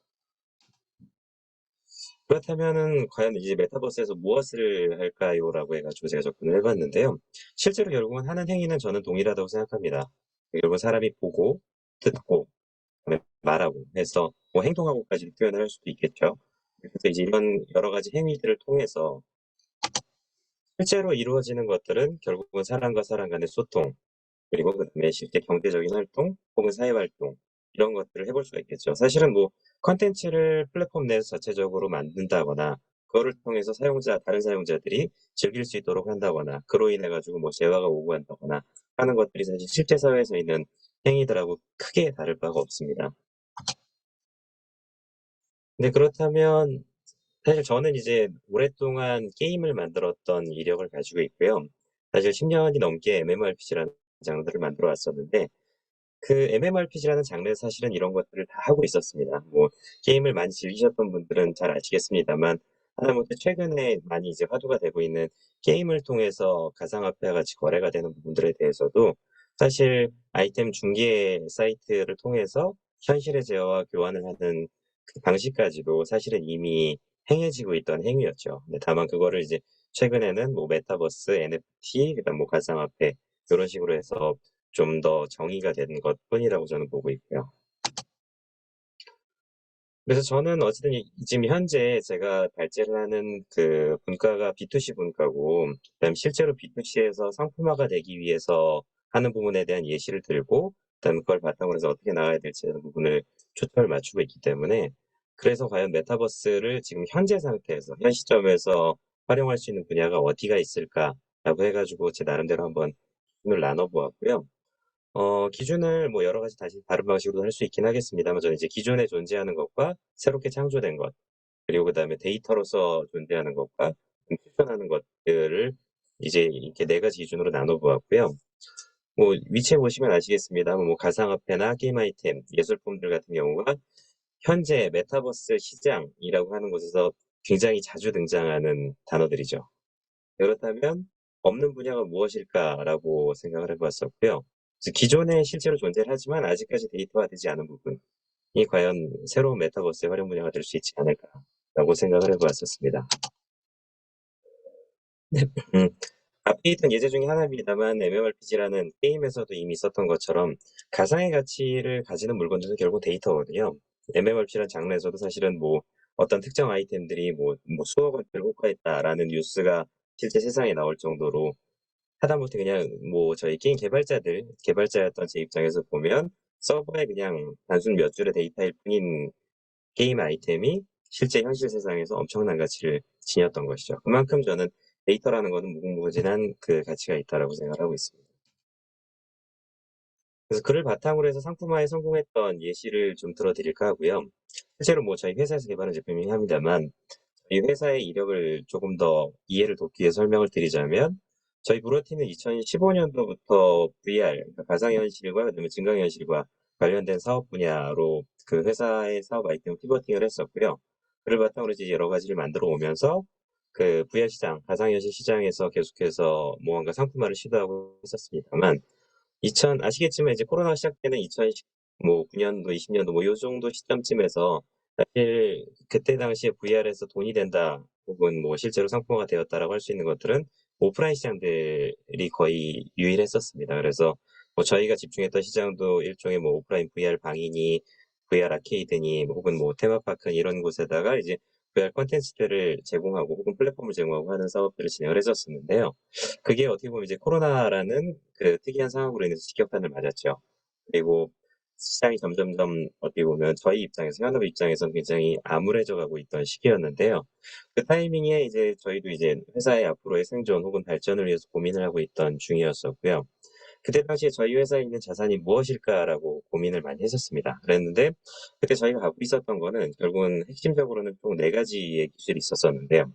그렇다면은 과연 이제 메타버스에서 무엇을 할까요?라고 해가지고 제가 접근을 해봤는데요. 실제로 결국은 하는 행위는 저는 동일하다고 생각합니다. 결국은 사람이 보고, 듣고, 그다음에 말하고 해서 뭐 행동하고까지 표현을 할 수도 있겠죠. 그래서 이제 이런 여러 가지 행위들을 통해서 실제로 이루어지는 것들은 결국은 사람과 사람 간의 소통, 그리고 그다음에 실제 경제적인 활동 혹은 사회 활동 이런 것들을 해볼 수가 있겠죠. 사실은 뭐 컨텐츠를 플랫폼 내에서 자체적으로 만든다거나 그거를 통해서 다른 사용자들이 즐길 수 있도록 한다거나 그로 인해 가지고 뭐 재화가 오고 간다거나 하는 것들이 사실 실제 사회에서 있는 행위들하고 크게 다를 바가 없습니다. 근데 그렇다면 사실 저는 이제 오랫동안 게임을 만들었던 이력을 가지고 있고요. 사실 10년이 넘게 MMORPG라는 장르를 만들어 왔었는데 그 MMORPG라는 장르에서 사실은 이런 것들을 다 하고 있었습니다. 뭐 게임을 많이 즐기셨던 분들은 잘 아시겠습니다만 하다못해 최근에 많이 이제 화두가 되고 있는 게임을 통해서 가상화폐와 같이 거래가 되는 부분들에 대해서도 사실 아이템 중개 사이트를 통해서 현실의 재화와 교환을 하는 그 방식까지도 사실은 이미 행해지고 있던 행위였죠. 근데 다만 그거를 이제 최근에는 뭐 메타버스, NFT, 그다음 뭐 가상화폐 이런 식으로 해서 좀 더 정의가 되는 것뿐이라고 저는 보고 있고요. 그래서 저는 어쨌든 지금 현재 제가 발제를 하는 그 분과가 B2C 분과고, 그다음 실제로 B2C에서 상품화가 되기 위해서 하는 부분에 대한 예시를 들고, 그다음 그걸 바탕으로 해서 어떻게 나가야 될지 하는 부분을 초점을 맞추고 있기 때문에, 그래서 과연 메타버스를 지금 현재 상태에서, 현 시점에서 활용할 수 있는 분야가 어디가 있을까라고 해가지고 제 나름대로 한번 기준을 나눠보았고요. 기준을 뭐 여러 가지 다시 다른 방식으로 할 수 있긴 하겠습니다만 저는 이제 기존에 존재하는 것과 새롭게 창조된 것, 그리고 그다음에 데이터로서 존재하는 것과 실현하는 것들을 이제 이렇게 네 가지 기준으로 나눠 보았고요. 뭐 위치에 보시면 아시겠습니다만 뭐 가상화폐나 게임 아이템, 예술품들 같은 경우가 현재 메타버스 시장이라고 하는 곳에서 굉장히 자주 등장하는 단어들이죠. 그렇다면 없는 분야가 무엇일까라고 생각을 해봤었고요. 그래서 기존에 실제로 존재를 하지만 아직까지 데이터화되지 않은 부분이 과연 새로운 메타버스의 활용 분야가 될 수 있지 않을까라고 생각을 해보았었습니다. 음, 앞에 있던 예제 중에 하나입니다만 MMORPG라는 게임에서도 이미 있었던 것처럼 가상의 가치를 가지는 물건들은 결국 데이터거든요. MMORPG라는 장르에서도 사실은 뭐 어떤 특정 아이템들이 뭐 수억 원대를 호가했다라는 뉴스가 실제 세상에 나올 정도로 하다못해 그냥 뭐 저희 게임 개발자였던 제 입장에서 보면 서버에 그냥 단순 몇 줄의 데이터일 뿐인 게임 아이템이 실제 현실 세상에서 엄청난 가치를 지녔던 것이죠. 그만큼 저는 데이터라는 것은 무궁무진한 그 가치가 있다라고 생각을 하고 있습니다. 그래서 그를 바탕으로 해서 상품화에 성공했던 예시를 좀 들어드릴까 하고요. 실제로 뭐 저희 회사에서 개발한 제품이긴 합니다만 이 회사의 이력을 조금 더 이해를 돕기 위해 설명을 드리자면 저희 브로티는 2015년도부터 VR, 그러니까 가상현실과 그다음에 증강현실과 관련된 사업 분야로 그 회사의 사업 아이템 피버팅을 했었고요. 그를 바탕으로 이제 여러 가지를 만들어 오면서 그 VR 시장, 가상현실 시장에서 계속해서 무언가 상품화를 시도하고 있었습니다만 아시겠지만 이제 코로나가 시작되는 뭐 9년도, 20년도 뭐 요 정도 시점쯤에서 사실 그때 당시에 VR에서 돈이 된다 혹은 뭐 실제로 상품화가 되었다라고 할 수 있는 것들은 오프라인 시장들이 거의 유일했었습니다. 그래서 뭐 저희가 집중했던 시장도 일종의 뭐 오프라인 VR 방이니 VR 아케이드니 혹은 뭐 테마파크 이런 곳에다가 이제 VR 콘텐츠들을 제공하고 혹은 플랫폼을 제공하고 하는 사업들을 진행을 했었었는데요. 그게 어떻게 보면 이제 코로나라는 그 특이한 상황으로 인해서 직격탄을 맞았죠. 그리고 시장이 점점점 어떻게 보면 저희 입장에서 현업 입장에서는 굉장히 암울해져 가고 있던 시기였는데요. 그 타이밍에 이제 저희도 이제 회사의 앞으로의 생존 혹은 발전을 위해서 고민을 하고 있던 중이었었고요. 그때 당시에 저희 회사에 있는 자산이 무엇일까라고 고민을 많이 했었습니다. 그랬는데 그때 저희가 갖고 있었던 거는 결국은 핵심적으로는 총 네 가지의 기술이 있었었는데요.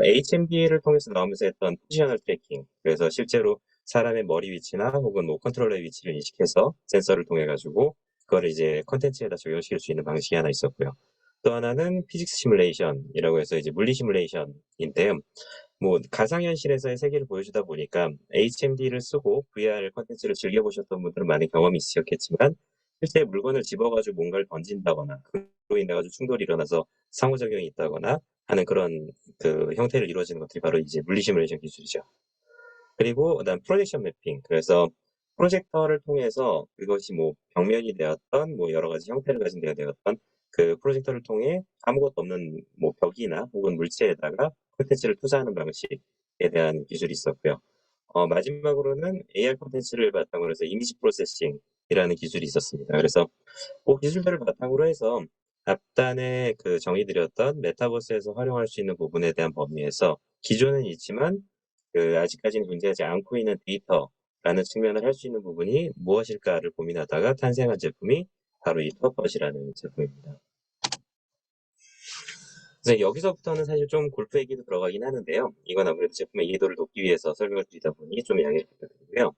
HMD를 통해서 나오면서 했던 포지셔널 트래킹. 그래서 실제로 사람의 머리 위치나 혹은 뭐 컨트롤러의 위치를 인식해서 센서를 통해 가지고 그거를 이제 콘텐츠에다 적용시킬 수 있는 방식이 하나 있었고요. 또 하나는 피직스 시뮬레이션이라고 해서 이제 물리 시뮬레이션인데요. 뭐 가상현실에서의 세계를 보여주다 보니까 HMD를 쓰고 VR 콘텐츠를 즐겨보셨던 분들은 많은 경험이 있으셨겠지만 실제 물건을 집어가지고 뭔가를 던진다거나 그로 인해 가지고 충돌이 일어나서 상호작용이 있다거나 하는 그런 그 형태를 이루어지는 것들이 바로 이제 물리 시뮬레이션 기술이죠. 그리고 그다음 프로젝션 매핑. 그래서 프로젝터를 통해서 그것이 뭐 벽면이 되었던 뭐 여러 가지 형태를 가진 데가 되었던 그 프로젝터를 통해 아무것도 없는 뭐 벽이나 혹은 물체에다가 콘텐츠를 투사하는 방식에 대한 기술이 있었고요. 마지막으로는 AR 콘텐츠를 바탕으로 해서 이미지 프로세싱이라는 기술이 있었습니다. 그래서 그 기술들을 바탕으로 해서 앞단에 그 정의드렸던 메타버스에서 활용할 수 있는 부분에 대한 범위에서 기존은 있지만 그 아직까지는 존재하지 않고 있는 데이터라는 측면을 할 수 있는 부분이 무엇일까를 고민하다가 탄생한 제품이 바로 이 터펫이라는 제품입니다. 그래서 여기서부터는 사실 좀 골프 얘기도 들어가긴 하는데요. 이건 아무래도 제품의 이해도를 높기 위해서 설명을 드리다 보니 좀 양해를 부탁드리고요.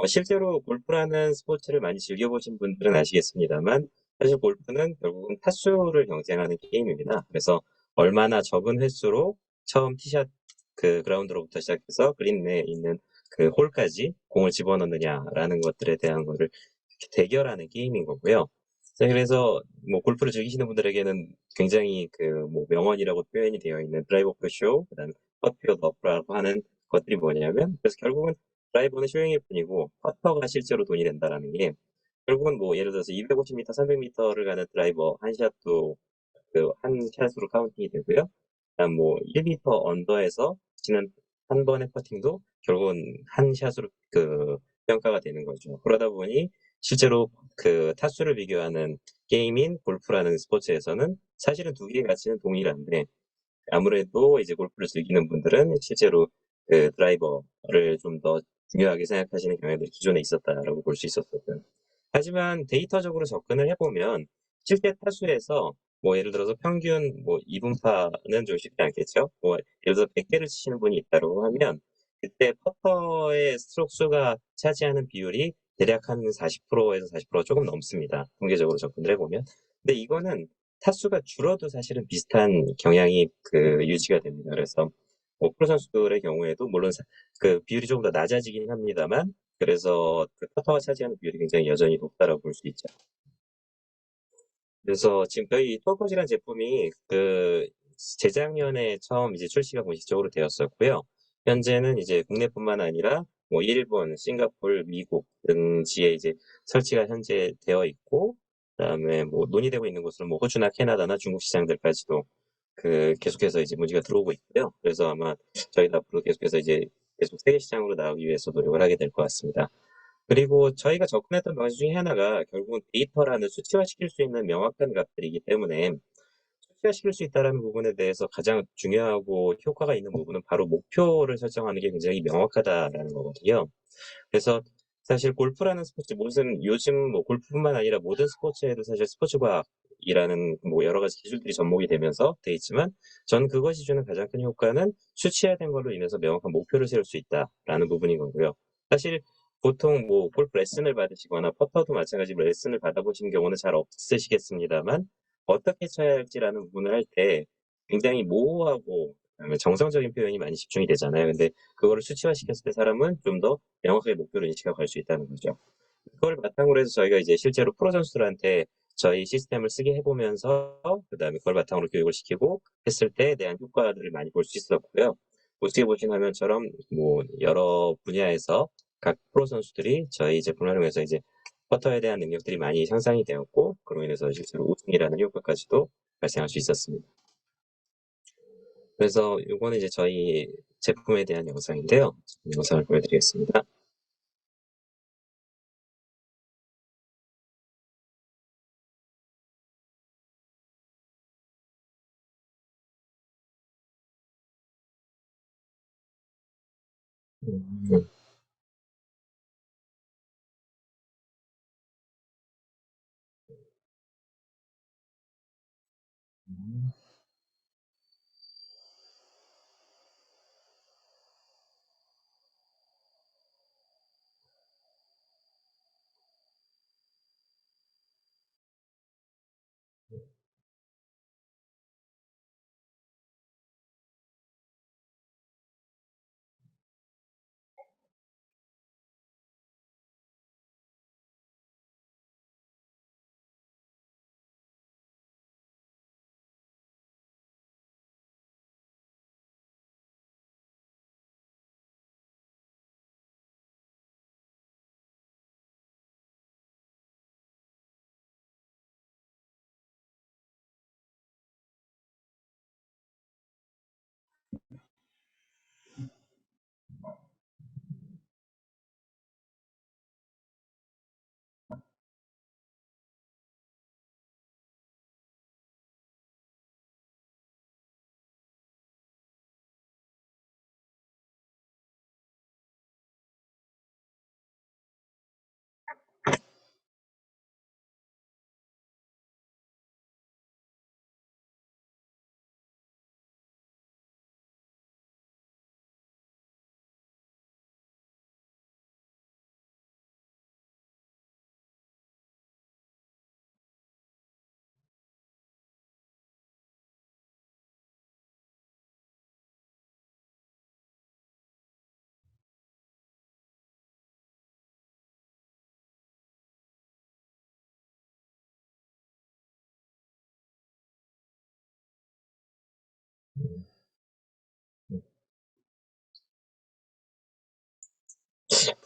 실제로 골프라는 스포츠를 많이 즐겨보신 분들은 아시겠습니다만 사실 골프는 결국은 타수를 경쟁하는 게임입니다. 그래서 얼마나 적은 횟수로 처음 티샷 그 그라운드로부터 시작해서 그린 내에 있는 그 홀까지 공을 집어넣느냐라는 것들에 대한 거를 대결하는 게임인 거고요. 자, 그래서 뭐 골프를 즐기시는 분들에게는 굉장히 그 뭐 명언이라고 표현이 되어 있는 드라이버 표 쇼, 그다음 퍼트 더프라고 하는 것들이 뭐냐면 그래서 결국은 드라이버는 쇼잉일 뿐이고 퍼터가 실제로 돈이 된다라는 게 결국은 뭐 예를 들어서 250m, 300m를 가는 드라이버 한 샷도 그 한 샷으로 카운팅이 되고요. 그다음 뭐 1m 언더에서 치는 한 번의 퍼팅도 결국은 한 샷으로 그 평가가 되는 거죠. 그러다 보니 실제로 그 타수를 비교하는 게임인 골프라는 스포츠에서는 사실은 두 개의 가치는 동일한데 아무래도 이제 골프를 즐기는 분들은 실제로 그 드라이버를 좀 더 중요하게 생각하시는 경향들이 기존에 있었다라고 볼 수 있었거든요. 하지만 데이터적으로 접근을 해보면 실제 타수에서 뭐 예를 들어서 평균 뭐 2분파는 좀 쉽지 않겠죠. 뭐 예를 들어서 100개를 치시는 분이 있다고 하면 그때 퍼터의 스트로크 수가 차지하는 비율이 대략 한 40%에서 40% 조금 넘습니다. 통계적으로 접근을 해보면. 근데 이거는 타수가 줄어도 사실은 비슷한 경향이 그 유지가 됩니다. 그래서 뭐 프로 선수들의 경우에도 물론 그 비율이 조금 더 낮아지긴 합니다만 그래서 그 퍼터가 차지하는 비율이 굉장히 여전히 높다라고 볼 수 있죠. 그래서 지금 저희 투어컷이라는 제품이 그 재작년에 처음 이제 출시가 공식적으로 되었었고요. 현재는 이제 국내뿐만 아니라 뭐 일본, 싱가포르, 미국 등지에 이제 설치가 현재 되어 있고, 그다음에 뭐 논의되고 있는 곳으로 뭐 호주나 캐나다나 중국 시장들까지도 그 계속해서 이제 문제가 들어오고 있고요. 그래서 아마 저희도 앞으로 계속해서 이제 계속 세계 시장으로 나가기 위해서 노력을 하게 될 것 같습니다. 그리고 저희가 접근했던 방식 중에 하나가 결국은 데이터라는 수치화시킬 수 있는 명확한 값들이기 때문에 수치화시킬 수 있다는 부분에 대해서 가장 중요하고 효과가 있는 부분은 바로 목표를 설정하는 게 굉장히 명확하다라는 거거든요. 그래서 사실 골프라는 스포츠, 무슨 요즘 뭐 골프뿐만 아니라 모든 스포츠에도 사실 스포츠 과학이라는 뭐 여러 가지 기술들이 접목이 되면서 돼 있지만 저는 그것이 주는 가장 큰 효과는 수치화된 걸로 인해서 명확한 목표를 세울 수 있다라는 부분인 거고요. 사실 보통 뭐 골프 레슨을 받으시거나 퍼터도 마찬가지로 레슨을 받아보신 경우는 잘 없으시겠습니다만 어떻게 쳐야 할지라는 부분을 할 때 굉장히 모호하고 그다음에 정성적인 표현이 많이 집중이 되잖아요. 근데 그거를 수치화시켰을 때 사람은 좀 더 명확하게 목표를 인식하고 갈 수 있다는 거죠. 그걸 바탕으로 해서 저희가 이제 실제로 프로 선수들한테 저희 시스템을 쓰게 해보면서 그다음에 그걸 바탕으로 교육을 시키고 했을 때에 대한 효과들을 많이 볼 수 있었고요. 우스에 보신 화면처럼 뭐 여러 분야에서 각 프로 선수들이 저희 제품을 활용해서 이제 퍼터에 대한 능력들이 많이 향상이 되었고 그로 인해서 실제로 우승이라는 효과까지도 발생할 수 있었습니다. 그래서 요거는 이제 저희 제품에 대한 영상인데요. 영상을 보여드리겠습니다. 음.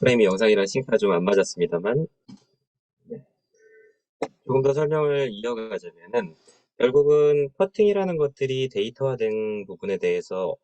프레임이 영상이랑 싱크가 좀 안 맞았습니다만 조금 더 설명을 이어가자면은 결국은 퍼팅이라는 것들이 데이터화된 부분에 대해서는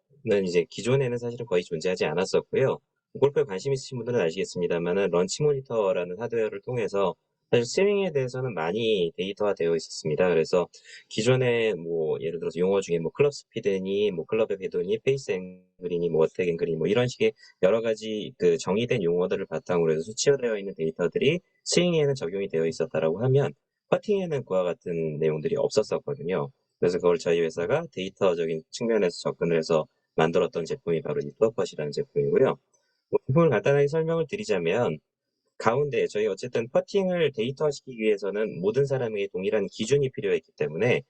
이제 기존에는 사실은 거의 존재하지 않았었고요. 골프에 관심 있으신 분들은 아시겠습니다만은 런치 모니터라는 하드웨어를 통해서 사실 스윙에 대해서는 많이 데이터화되어 있었습니다. 그래서 기존에 뭐 예를 들어서 용어 중에 뭐 클럽 스피드니 뭐 클럽의 궤도니 페이스 앵글이니 뭐 어택 앵글이니 뭐 이런 식의 여러 가지 그 정의된 용어들을 바탕으로 해서 수치화되어 있는 데이터들이 스윙에는 적용이 되어 있었다라고 하면 퍼팅에는 그와 같은 내용들이 없었었거든요. 그래서 그걸 저희 회사가 데이터적인 측면에서 접근을 해서 만들었던 제품이 바로 이 투어펫이라는 제품이고요. 뭐 제품을 간단하게 설명을 드리자면 가운데 저희 어쨌든 퍼팅을 데이터화시키기 위해서는 모든 사람에게 동일한 기준이 필요했기 때문에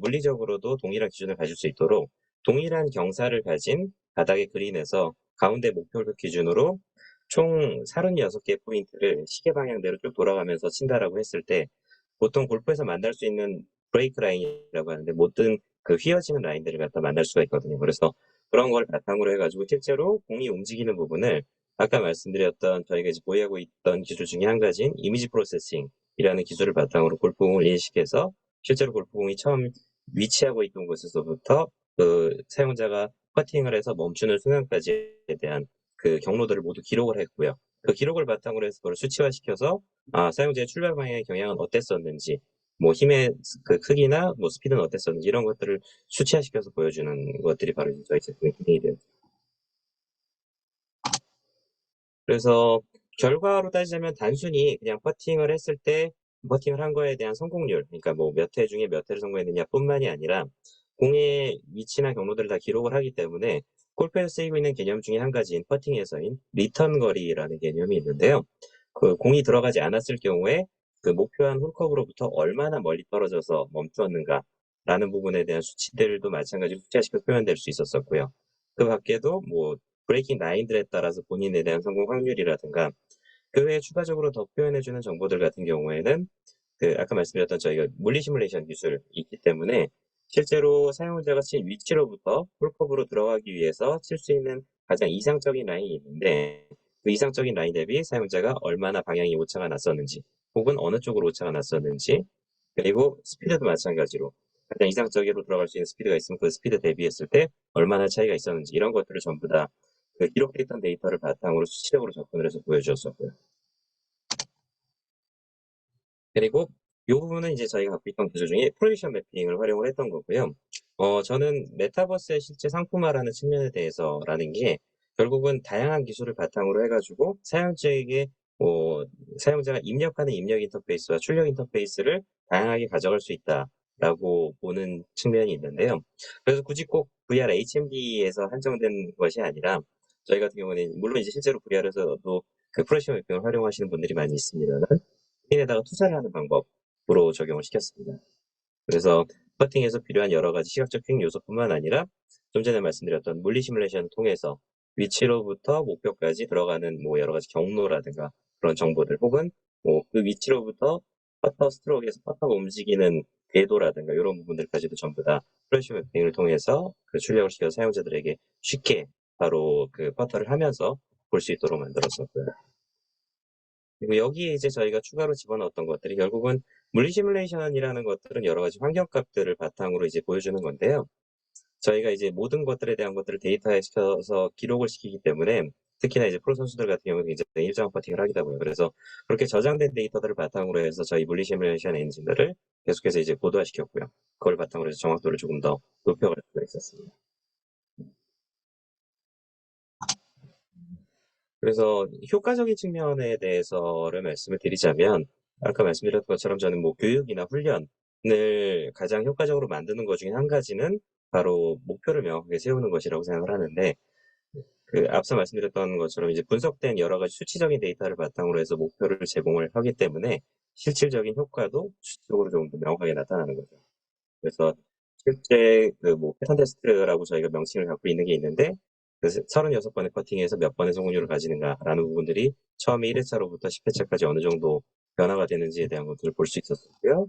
물리적으로도 동일한 기준을 가질 수 있도록 동일한 경사를 가진 바닥의 그린에서 가운데 목표를 기준으로 총 36개 포인트를 시계 방향대로 쭉 돌아가면서 친다라고 했을 때 보통 골프에서 만날 수 있는 브레이크 라인이라고 하는데 모든 그 휘어지는 라인들을 갖다 만날 수가 있거든요. 그래서 그런 걸 바탕으로 해가지고 실제로 공이 움직이는 부분을 아까 말씀드렸던 저희가 이제 보유하고 있던 기술 중에 한 가지인 이미지 프로세싱이라는 기술을 바탕으로 골프공을 인식해서 실제로 골프공이 처음 위치하고 있던 곳에서부터 그 사용자가 퍼팅을 해서 멈추는 순간까지에 대한 그 경로들을 모두 기록을 했고요. 그 기록을 바탕으로 해서 그걸 수치화시켜서 사용자의 출발 방향의 경향은 어땠었는지, 뭐 힘의 그 크기나 뭐 스피드는 어땠었는지 이런 것들을 수치화시켜서 보여주는 것들이 바로 저희 제품의 기능이 돼요. 그래서 결과로 따지자면 단순히 그냥 퍼팅을 했을 때 퍼팅을 한 거에 대한 성공률, 그러니까 뭐 몇 회 중에 몇 회를 성공했느냐뿐만이 아니라 공의 위치나 경로들을 다 기록을 하기 때문에 골프에서 쓰이고 있는 개념 중에 한 가지인 퍼팅에서인 리턴 거리라는 개념이 있는데요. 그 공이 들어가지 않았을 경우에 그 목표한 홀컵으로부터 얼마나 멀리 떨어져서 멈추었는가라는 부분에 대한 수치들도 마찬가지로 숫자식으로 표현될 수 있었었고요. 그 밖에도 뭐 브레이킹 라인들에 따라서 본인에 대한 성공 확률이라든가 그 외에 추가적으로 더 표현해주는 정보들 같은 경우에는 아까 말씀드렸던 저희가 물리 시뮬레이션 기술이 있기 때문에 실제로 사용자가 친 위치로부터 홀컵으로 들어가기 위해서 칠 수 있는 가장 이상적인 라인이 있는데 그 이상적인 라인 대비 사용자가 얼마나 방향이 오차가 났었는지 혹은 어느 쪽으로 오차가 났었는지 그리고 스피드도 마찬가지로 가장 이상적으로 들어갈 수 있는 스피드가 있으면 그 스피드 대비했을 때 얼마나 차이가 있었는지 이런 것들을 전부 다 그 기록됐던 데이터를 바탕으로 수치적으로 접근을 해서 보여주었었고요. 그리고 이 부분은 이제 저희가 갖고 있던 기술 중에 프로젝션 매핑을 활용을 했던 거고요. 저는 메타버스의 실제 상품화라는 측면에 대해서라는 게 결국은 다양한 기술을 바탕으로 해가지고 사용자에게 사용자가 입력하는 입력 인터페이스와 출력 인터페이스를 다양하게 가져갈 수 있다라고 보는 측면이 있는데요. 그래서 굳이 꼭 VR HMD에서 한정된 것이 아니라 저희 같은 경우는 물론 이제 실제로 VR에서도 그 프로젝션 매핑을 활용하시는 분들이 많이 있습니다만 에다가 투자를 하는 방법으로 적용을 시켰습니다. 그래서 퍼팅에서 필요한 여러 가지 시각적 획 요소뿐만 아니라 좀 전에 말씀드렸던 물리 시뮬레이션을 통해서 위치로부터 목표까지 들어가는 여러 가지 경로라든가 그런 정보들 혹은 그 위치로부터 퍼터 스트로크에서 퍼터가 움직이는 궤도라든가 이런 부분들까지도 전부 다 프레시 매핑을 통해서 그 출력을 시켜서 사용자들에게 쉽게 바로 그 퍼터를 하면서 볼 수 있도록 만들었었고요. 그리고 여기에 이제 저희가 추가로 집어넣었던 것들이 결국은 물리 시뮬레이션이라는 것들은 여러 가지 환경값들을 바탕으로 이제 보여주는 건데요. 저희가 이제 모든 것들에 대한 것들을 데이터에 시켜서 기록을 시키기 때문에 특히나 이제 프로 선수들 같은 경우는 굉장히 일정한 퍼팅을 하기도 하고요. 그래서 그렇게 저장된 데이터들을 바탕으로 해서 저희 물리 시뮬레이션 엔진들을 계속해서 이제 고도화시켰고요. 그걸 바탕으로 해서 정확도를 조금 더 높여갈 수가 있었습니다. 그래서 효과적인 측면에 대해서를 말씀을 드리자면 아까 말씀드렸던 것처럼 저는 교육이나 훈련을 가장 효과적으로 만드는 것 중에 한 가지는 바로 목표를 명확하게 세우는 것이라고 생각을 하는데 앞서 말씀드렸던 것처럼 이제 분석된 여러 가지 수치적인 데이터를 바탕으로 해서 목표를 제공을 하기 때문에 실질적인 효과도 수치적으로 조금 더 명확하게 나타나는 거죠. 그래서 실제 패턴 테스트라고 저희가 명칭을 갖고 있는 게 있는데 36번의 퍼팅에서 몇 번의 성공률을 가지는가라는 부분들이 처음에 1회차로부터 10회차까지 어느 정도 변화가 되는지에 대한 것들을 볼 수 있었고요.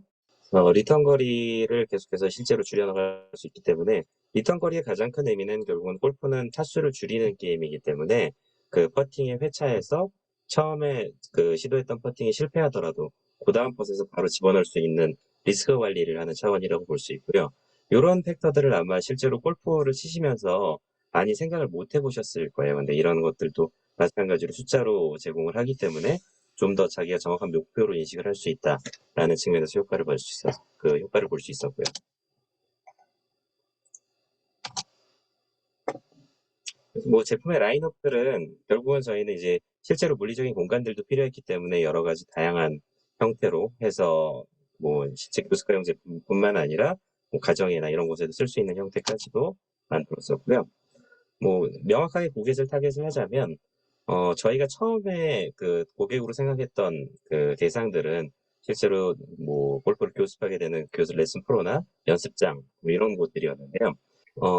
리턴 거리를 계속해서 실제로 줄여나갈 수 있기 때문에 리턴 거리의 가장 큰 의미는 결국은 골프는 타수를 줄이는 게임이기 때문에 그 퍼팅의 회차에서 처음에 시도했던 퍼팅이 실패하더라도 그 다음 퍼에서 바로 집어넣을 수 있는 리스크 관리를 하는 차원이라고 볼 수 있고요. 이런 팩터들을 아마 실제로 골프를 치시면서 많이 생각을 못 해보셨을 거예요. 근데 이런 것들도 마찬가지로 숫자로 제공을 하기 때문에 좀 더 자기가 정확한 목표로 인식을 할 수 있다라는 측면에서 효과를 볼 수 있었고요. 그래서 제품의 라인업들은 결국은 저희는 이제 실제로 물리적인 공간들도 필요했기 때문에 여러 가지 다양한 형태로 해서 실제 교습가용 제품뿐만 아니라 가정이나 이런 곳에도 쓸 수 있는 형태까지도 만들었었고요. 명확하게 고객을 타겟을 하자면 저희가 처음에 고객으로 생각했던 대상들은 실제로 골프를 교습하게 되는 교습 레슨 프로나 연습장 이런 곳들이었는데요.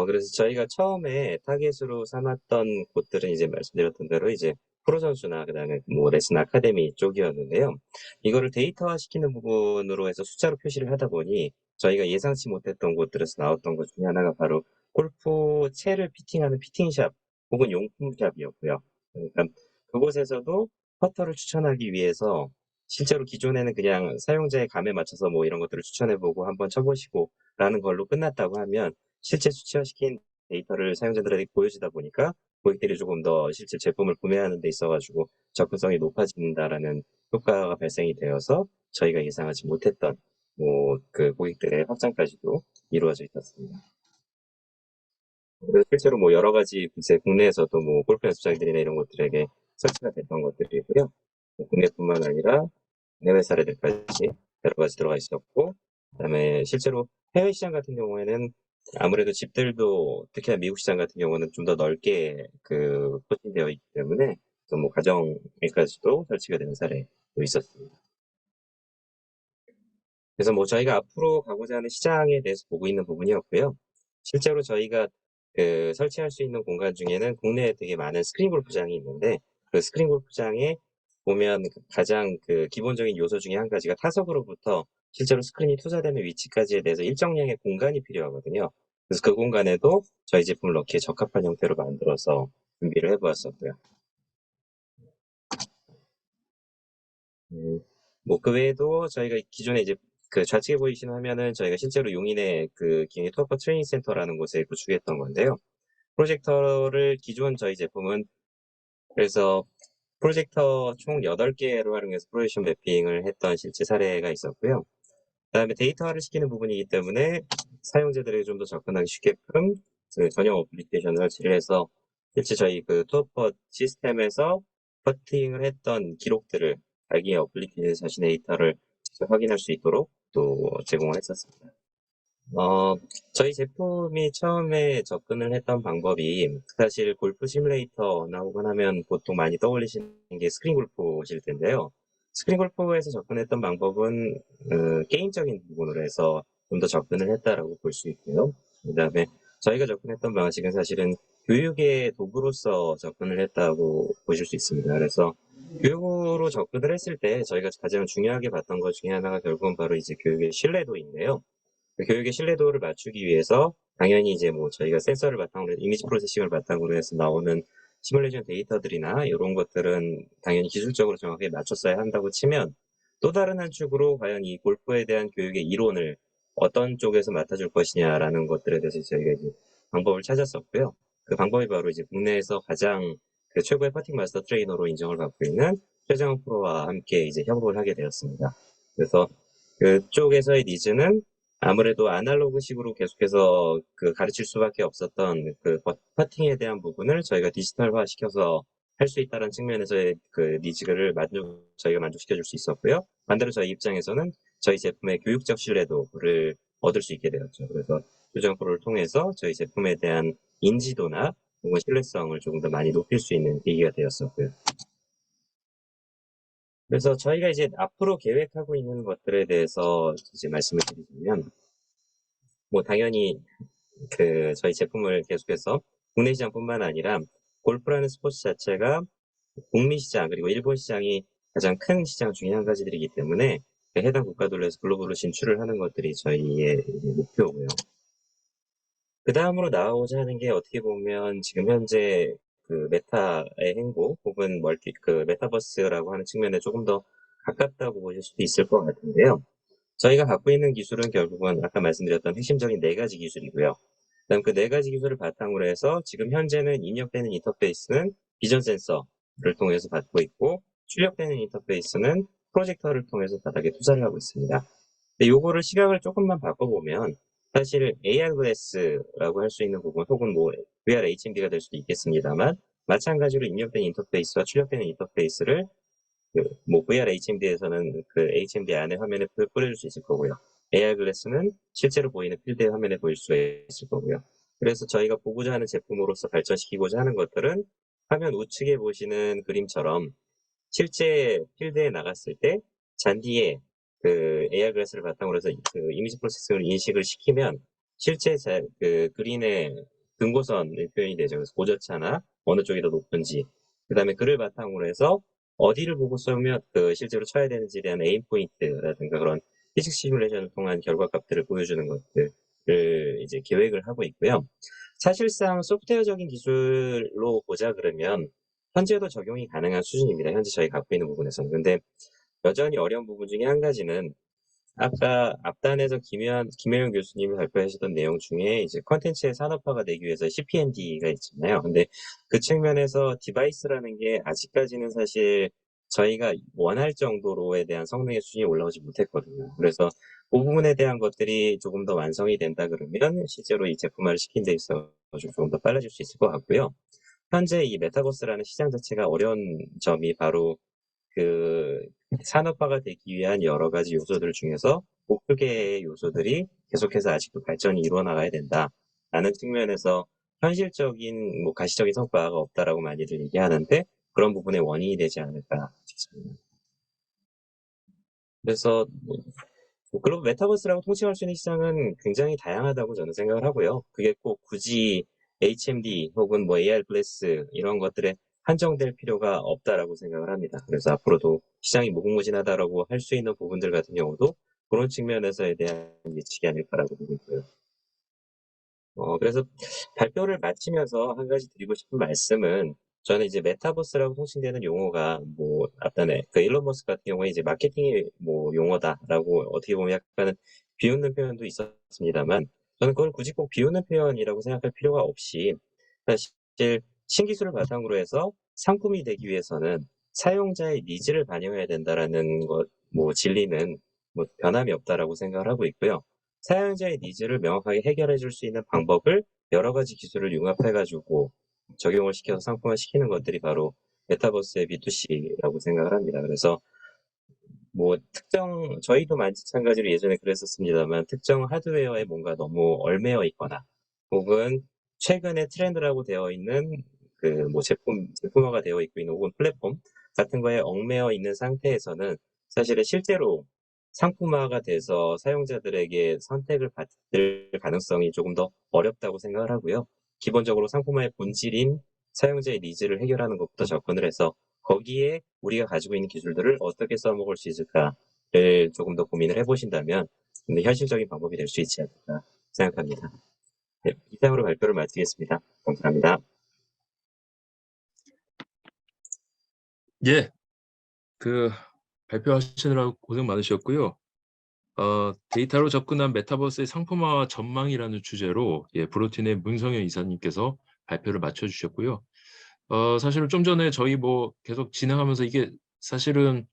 그래서 저희가 처음에 타겟으로 삼았던 곳들은 이제 말씀드렸던 대로 이제 프로 선수나 그다음에 레슨 아카데미 쪽이었는데요. 이거를 데이터화 시키는 부분으로 해서 숫자로 표시를 하다 보니 저희가 예상치 못했던 곳들에서 나왔던 것 중에 하나가 바로 골프 채를 피팅하는 피팅샵 혹은 용품샵이었고요. 그러니까 그곳에서도 퍼터를 추천하기 위해서 실제로 기존에는 그냥 사용자의 감에 맞춰서 이런 것들을 추천해보고 한번 쳐보시고 라는 걸로 끝났다고 하면 실제 수치화시킨 데이터를 사용자들에게 보여주다 보니까 고객들이 조금 더 실제 제품을 구매하는 데 있어가지고 접근성이 높아진다라는 효과가 발생이 되어서 저희가 예상하지 못했던 고객들의 확장까지도 이루어져 있었습니다. 그래서 실제로 여러 가지 국내에서도 골프 연습장들이나 이런 것들에게 설치가 됐던 것들이고요. 국내뿐만 아니라 해외 사례들까지 여러 가지 들어가 있었고, 그다음에 실제로 해외 시장 같은 경우에는 아무래도 집들도 특히나 미국 시장 같은 경우는 좀 더 넓게 포진되어 있기 때문에 가정에까지도 설치가 되는 사례도 있었습니다. 그래서 저희가 앞으로 가고자 하는 시장에 대해서 보고 있는 부분이었고요. 실제로 저희가 설치할 수 있는 공간 중에는 국내에 되게 많은 스크린 골프장이 있는데 그 스크린 골프장에 보면 가장 그 기본적인 요소 중에 한 가지가 타석으로부터 실제로 스크린이 투자되는 위치까지에 대해서 일정량의 공간이 필요하거든요. 그래서 그 공간에도 저희 제품을 넣기에 적합한 형태로 만들어서 준비를 해보았었고요. 뭐 그 외에도 저희가 기존에 이제 그 좌측에 보이시는 화면은 저희가 실제로 용인의 그 기계 투어퍼 트레이닝 센터라는 곳에 구축했던 건데요. 프로젝터를 기존 저희 제품은 그래서 프로젝터 총 8개를 활용해서 프로젝션 매핑을 했던 실제 사례가 있었고요. 그다음에 데이터화를 시키는 부분이기 때문에 사용자들에게 좀 더 접근하기 쉽게끔 그 전용 어플리케이션을 설치를 해서 실제 저희 그 투어퍼 시스템에서 퍼팅을 했던 기록들을 자기의 어플리케이션 자신의 데이터를 직접 확인할 수 있도록 또 제공을 했었습니다. 저희 제품이 처음에 접근을 했던 방법이 사실 골프 시뮬레이터 나오곤 하면 보통 많이 떠올리시는 게 스크린 골프실 텐데요. 스크린 골프에서 접근했던 방법은 게임적인 부분으로 해서 좀 더 접근을 했다라고 볼 수 있고요. 그다음에 저희가 접근했던 방식은 사실은 교육의 도구로서 접근을 했다고 보실 수 있습니다. 그래서 교육으로 접근을 했을 때 저희가 가장 중요하게 봤던 것 중에 하나가 결국은 바로 이제 교육의 신뢰도인데요. 그 교육의 신뢰도를 맞추기 위해서 당연히 이제 뭐 저희가 센서를 바탕으로 이미지 프로세싱을 바탕으로 해서 나오는 시뮬레이션 데이터들이나 이런 것들은 당연히 기술적으로 정확하게 맞췄어야 한다고 치면 또 다른 한 축으로 과연 이 골프에 대한 교육의 이론을 어떤 쪽에서 맡아줄 것이냐라는 것들에 대해서 저희가 이제 방법을 찾았었고요. 그 방법이 바로 이제 국내에서 가장 그 최고의 퍼팅 마스터 트레이너로 인정을 받고 있는 최정원 프로와 함께 이제 협업을 하게 되었습니다. 그래서 그쪽에서의 니즈는 아무래도 아날로그식으로 계속해서 그 가르칠 수밖에 없었던 그 퍼팅에 대한 부분을 저희가 디지털화 시켜서 할 수 있다는 측면에서의 그 니즈를 저희가 만족시켜 줄 수 있었고요. 반대로 저희 입장에서는 저희 제품의 교육적 신뢰도를 얻을 수 있게 되었죠. 그래서 조정 프로를 통해서 저희 제품에 대한 인지도나 혹은 신뢰성을 조금 더 많이 높일 수 있는 계기가 되었었고요. 그래서 저희가 이제 앞으로 계획하고 있는 것들에 대해서 이제 말씀을 드리자면, 뭐 당연히 그 저희 제품을 계속해서 국내 시장뿐만 아니라 골프라는 스포츠 자체가 북미 시장 그리고 일본 시장이 가장 큰 시장 중에 한 가지들이기 때문에 그 해당 국가들로 해서 글로벌로 진출을 하는 것들이 저희의 목표고요. 그 다음으로 나아오자 하는 게 어떻게 보면 지금 현재 그 메타의 행보 혹은 그 메타버스라고 하는 측면에 조금 더 가깝다고 보실 수도 있을 것 같은데요. 저희가 갖고 있는 기술은 결국은 아까 말씀드렸던 핵심적인 4가지 기술이고요. 그다음 그 4가지 기술을 바탕으로 해서 지금 현재는 입력되는 인터페이스는 비전 센서를 통해서 받고 있고 출력되는 인터페이스는 프로젝터를 통해서 바닥에 투자를 하고 있습니다. 근데 요거를 시각을 조금만 바꿔보면 사실 AR 글래스라고 할 수 있는 부분 혹은 뭐 VR HMD가 될 수도 있겠습니다만 마찬가지로 입력된 인터페이스와 출력되는 인터페이스를 뭐 VR HMD에서는 그 HMD 안에 화면에 뿌려줄 수 있을 거고요. AR 글래스는 실제로 보이는 필드의 화면에 보일 수 있을 거고요. 그래서 저희가 보고자 하는 제품으로서 발전시키고자 하는 것들은 화면 우측에 보시는 그림처럼 실제 필드에 나갔을 때 잔디에 그 AR 글래스를 바탕으로 해서 그 이미지 프로세싱을 인식을 시키면 실제 그 그린의 등고선이 표현이 되죠. 그래서 고저차나 어느 쪽이 더 높은지, 그 다음에 그를 바탕으로 해서 어디를 보고 쏘면 그 실제로 쳐야 되는지에 대한 에임 포인트라든가 그런 피직스 시뮬레이션을 통한 결과값들을 보여주는 것들을 이제 계획을 하고 있고요. 사실상 소프트웨어적인 기술로 보자 그러면 현재도 적용이 가능한 수준입니다. 현재 저희 갖고 있는 부분에서는. 근데 여전히 어려운 부분 중에 한 가지는 아까 앞단에서 김혜영 교수님이 발표하셨던 내용 중에 이제 컨텐츠의 산업화가 되기 위해서 CPMD가 있잖아요. 근데 그 측면에서 디바이스라는 게 아직까지는 사실 저희가 원할 정도로에 대한 성능의 수준이 올라오지 못했거든요. 그래서 그 부분에 대한 것들이 조금 더 완성이 된다 그러면 실제로 이 제품화를 시킨 데 있어서 조금 더 빨라질 수 있을 것 같고요. 현재 이 메타버스라는 시장 자체가 어려운 점이 바로 그 산업화가 되기 위한 여러 가지 요소들 중에서 목표계의 요소들이 계속해서 아직도 발전이 이루어 나가야 된다라는 측면에서 현실적인 뭐 가시적인 성과가 없다라고 많이들 얘기하는데 그런 부분의 원인이 되지 않을까 싶습니다. 그래서 글로벌 메타버스라고 통칭할 수 있는 시장은 굉장히 다양하다고 저는 생각을 하고요. 그게 꼭 굳이 HMD 혹은 뭐 AR 글래스 이런 것들에 한정될 필요가 없다라고 생각을 합니다. 그래서 앞으로도 시장이 무궁무진하다라고 할 수 있는 부분들 같은 경우도 그런 측면에서에 대한 예측이 아닐까라고 보고 있고요. 그래서 발표를 마치면서 한 가지 드리고 싶은 말씀은 저는 이제 메타버스라고 통칭되는 용어가 뭐 앞단에 그 일론 머스크 같은 경우에 이제 마케팅의 뭐 용어다라고 어떻게 보면 약간은 비웃는 표현도 있었습니다만 저는 그걸 굳이 꼭 비웃는 표현이라고 생각할 필요가 없이 사실 신기술을 바탕으로 해서 상품이 되기 위해서는 사용자의 니즈를 반영해야 된다라는 것, 뭐 진리는 뭐 변함이 없다라고 생각을 하고 있고요. 사용자의 니즈를 명확하게 해결해 줄 수 있는 방법을 여러 가지 기술을 융합해 가지고 적용을 시켜서 상품화시키는 것들이 바로 메타버스의 B2C라고 생각을 합니다. 그래서 뭐 특정 저희도 마찬가지로 예전에 그랬었습니다만 특정 하드웨어에 뭔가 너무 얽매여 있거나 혹은 최근에 트렌드라고 되어 있는 그 뭐 제품화가 되어 있고 있는 혹은 플랫폼 같은 거에 얽매여 있는 상태에서는 사실은 실제로 상품화가 돼서 사용자들에게 선택을 받을 가능성이 조금 더 어렵다고 생각을 하고요. 기본적으로 상품화의 본질인 사용자의 니즈를 해결하는 것부터 접근을 해서 거기에 우리가 가지고 있는 기술들을 어떻게 써먹을 수 있을까를 조금 더 고민을 해보신다면 현실적인 방법이 될 수 있지 않을까 생각합니다. 네, 이상으로 발표를 마치겠습니다. 감사합니다. 예, 그 발표하시느라고 고생 많으셨고요. 데이터로 접근한 메타버스의 상품화 전망이라는 주제로 브로틴의 문성현 이사님께서 발표를 마쳐주셨고요. 사실은 좀 전에 저희 뭐 계속 진행하면서 이게 사실은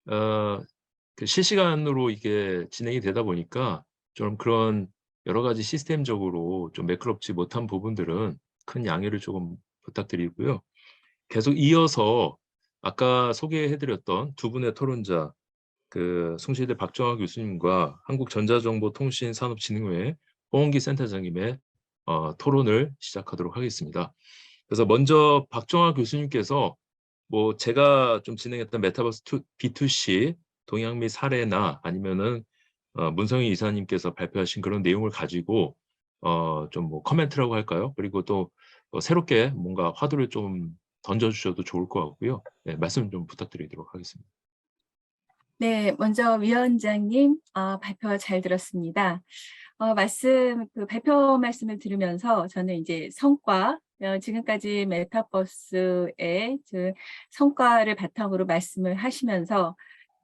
그 실시간으로 이게 진행이 되다 보니까 좀 그런 여러 가지 시스템적으로 좀 매끄럽지 못한 부분들은 큰 양해를 조금 부탁드리고요. 계속 이어서 아까 소개해드렸던 두 분의 토론자, 그 숭실대 박정화 교수님과 한국전자정보통신산업진흥회 홍원기 센터장님의 토론을 시작하도록 하겠습니다. 그래서 먼저 박정화 교수님께서 뭐 제가 좀 진행했던 메타버스 B2C 동향 및 사례나 아니면은 문성희 이사님께서 발표하신 그런 내용을 가지고 좀 뭐 커멘트라고 할까요? 그리고 또 새롭게 뭔가 화두를 좀 던져주셔도 좋을 것 같고요. 네, 말씀 좀 부탁드리도록 하겠습니다. 네, 먼저 위원장님 발표 잘 들었습니다. 발표 말씀을 들으면서 저는 이제 성과, 지금까지 메타버스의 그 성과를 바탕으로 말씀을 하시면서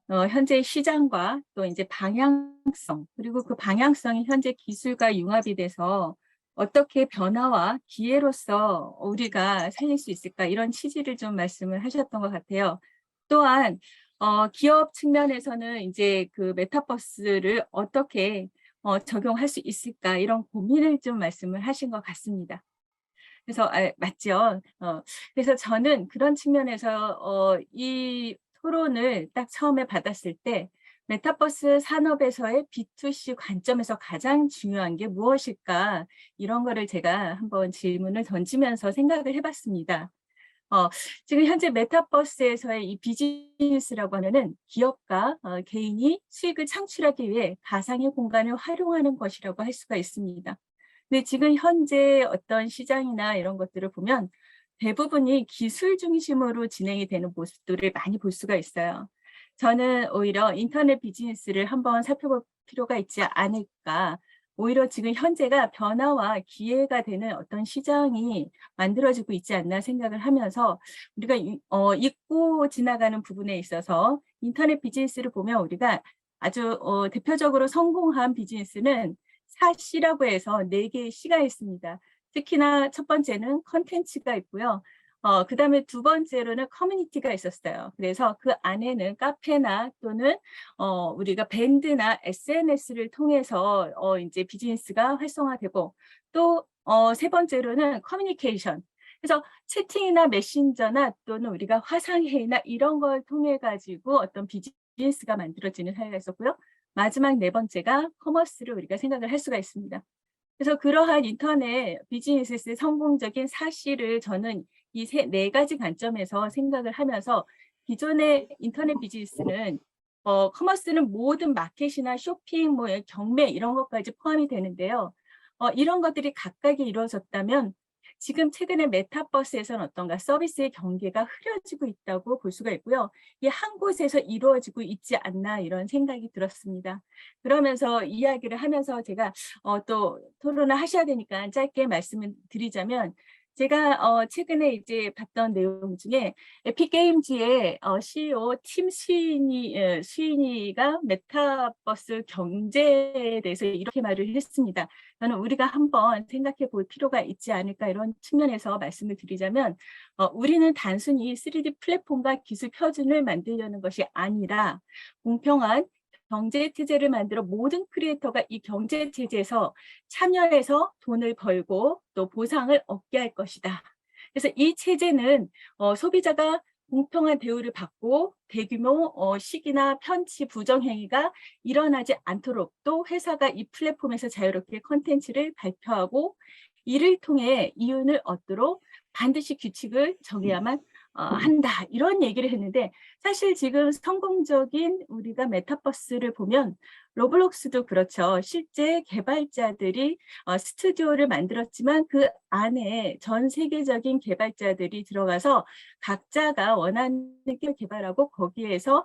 현재 시장과 또 이제 방향성, 그리고 그 방향성이 현재 기술과 융합이 돼서 어떻게 변화와 기회로서 우리가 살릴 수 있을까, 이런 취지를 좀 말씀을 하셨던 것 같아요. 또한 기업 측면에서는 이제 그 메타버스를 어떻게 적용할 수 있을까, 이런 고민을 좀 말씀을 하신 것 같습니다. 그래서 맞죠. 그래서 저는 그런 측면에서 이 토론을 딱 처음에 받았을 때 메타버스 산업에서의 B2C 관점에서 가장 중요한 게 무엇일까, 이런 거를 제가 한번 질문을 던지면서 생각을 해봤습니다. 지금 현재 메타버스에서의 이 비즈니스라고 하면은 기업과 개인이 수익을 창출하기 위해 가상의 공간을 활용하는 것이라고 할 수가 있습니다. 근데 지금 현재 어떤 시장이나 이런 것들을 보면 대부분이 기술 중심으로 진행이 되는 모습들을 많이 볼 수가 있어요. 저는 오히려 인터넷 비즈니스를 한번 살펴볼 필요가 있지 않을까. 오히려 지금 현재가 변화와 기회가 되는 어떤 시장이 만들어지고 있지 않나 생각을 하면서 우리가 잊고 지나가는 부분에 있어서 인터넷 비즈니스를 보면 우리가 아주 대표적으로 성공한 비즈니스는 4C라고 해서 4개의 C가 있습니다. 특히나 첫 번째는 컨텐츠가 있고요. 그다음에 두 번째로는 커뮤니티가 있었어요. 그래서 그 안에는 카페나 또는 우리가 밴드나 SNS를 통해서 이제 비즈니스가 활성화되고, 또 세 번째로는 커뮤니케이션. 그래서 채팅이나 메신저나 또는 우리가 화상회의나 이런 걸 통해 가지고 어떤 비즈니스가 만들어지는 사례가 있었고요. 마지막 네 번째가 커머스를 우리가 생각을 할 수가 있습니다. 그래서 그러한 인터넷 비즈니스의 성공적인 사실을 저는 이 네 가지 관점에서 생각을 하면서 기존의 인터넷 비즈니스는 커머스는 모든 마켓이나 쇼핑, 뭐 경매 이런 것까지 포함이 되는데요. 이런 것들이 각각이 이루어졌다면 지금 최근에 메타버스에서는 어떤가 서비스의 경계가 흐려지고 있다고 볼 수가 있고요. 이게 한 곳에서 이루어지고 있지 않나 이런 생각이 들었습니다. 그러면서 이야기를 하면서 제가 또 토론을 하셔야 되니까 짧게 말씀을 드리자면 제가 최근에 이제 봤던 내용 중에 에픽게임즈의 CEO 팀 스위니가 메타버스 경제에 대해서 이렇게 말을 했습니다. 저는 우리가 한번 생각해 볼 필요가 있지 않을까 이런 측면에서 말씀을 드리자면 우리는 단순히 3D 플랫폼과 기술 표준을 만들려는 것이 아니라 공평한 경제 체제를 만들어 모든 크리에이터가 이 경제 체제에서 참여해서 돈을 벌고 또 보상을 얻게 할 것이다. 그래서 이 체제는 소비자가 공평한 대우를 받고 대규모 시기나 편취 부정행위가 일어나지 않도록 또 회사가 이 플랫폼에서 자유롭게 콘텐츠를 발표하고 이를 통해 이윤을 얻도록 반드시 규칙을 정해야만 한다. 이런 얘기를 했는데 사실 지금 성공적인 우리가 메타버스를 보면 로블록스도 그렇죠. 실제 개발자들이 스튜디오를 만들었지만 그 안에 전 세계적인 개발자들이 들어가서 각자가 원하는 게임을 개발하고 거기에서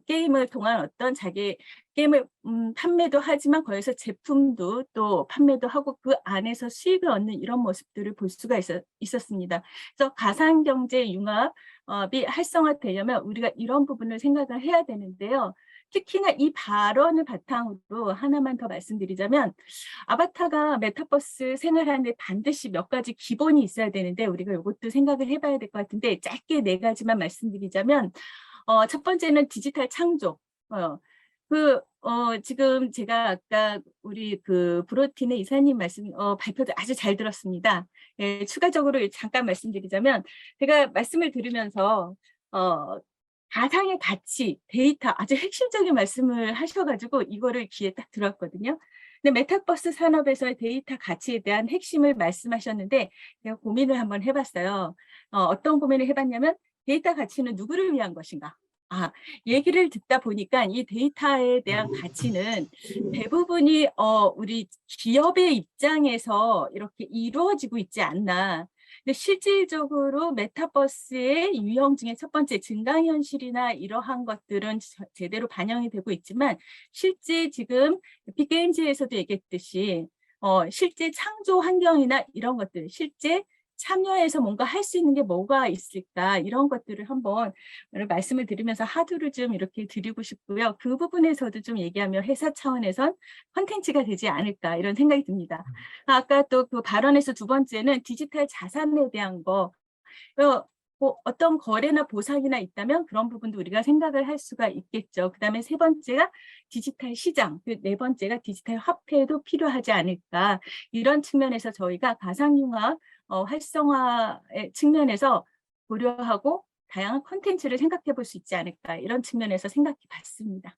게임을 통한 어떤 자기 게임을 판매도 하지만 거기서 제품도 또 판매도 하고 그 안에서 수익을 얻는 이런 모습들을 볼 수가 있었습니다. 그래서 가상경제 융합이 활성화되려면 우리가 이런 부분을 생각을 해야 되는데요. 특히나 이 발언을 바탕으로 하나만 더 말씀드리자면 아바타가 메타버스 생활하는데 반드시 몇 가지 기본이 있어야 되는데 우리가 이것도 생각을 해봐야 될 것 같은데 짧게 네 가지만 말씀드리자면 첫 번째는 디지털 창조. 지금 제가 아까 우리 그 브로틴의 이사님 말씀 발표도 아주 잘 들었습니다. 예, 추가적으로 잠깐 말씀드리자면 제가 말씀을 들으면서 가상의 가치, 데이터 아주 핵심적인 말씀을 하셔가지고 이거를 귀에 딱 들었거든요. 근데 메타버스 산업에서의 데이터 가치에 대한 핵심을 말씀하셨는데 제가 고민을 한번 해봤어요. 어떤 고민을 해봤냐면 데이터 가치는 누구를 위한 것인가? 얘기를 듣다 보니까 이 데이터에 대한 가치는 대부분이 우리 기업의 입장에서 이렇게 이루어지고 있지 않나. 근데 실질적으로 메타버스의 유형 중에 첫 번째 증강현실이나 이러한 것들은 제대로 반영이 되고 있지만 실제 지금 에픽게임즈에서도 얘기했듯이 실제 창조 환경이나 이런 것들, 실제 참여해서 뭔가 할 수 있는 게 뭐가 있을까 이런 것들을 한번 말씀을 드리면서 하두를 좀 이렇게 드리고 싶고요. 그 부분에서도 좀 얘기하면 회사 차원에선 콘텐츠가 되지 않을까 이런 생각이 듭니다. 아까 또 그 발언에서 두 번째는 디지털 자산에 대한 거. 뭐 어떤 거래나 보상이나 있다면 그런 부분도 우리가 생각을 할 수가 있겠죠. 그다음에 세 번째가 디지털 시장, 네 번째가 디지털 화폐도 필요하지 않을까. 이런 측면에서 저희가 가상융합 활성화의 측면에서 고려하고 다양한 콘텐츠를 생각해 볼 수 있지 않을까. 이런 측면에서 생각해 봤습니다.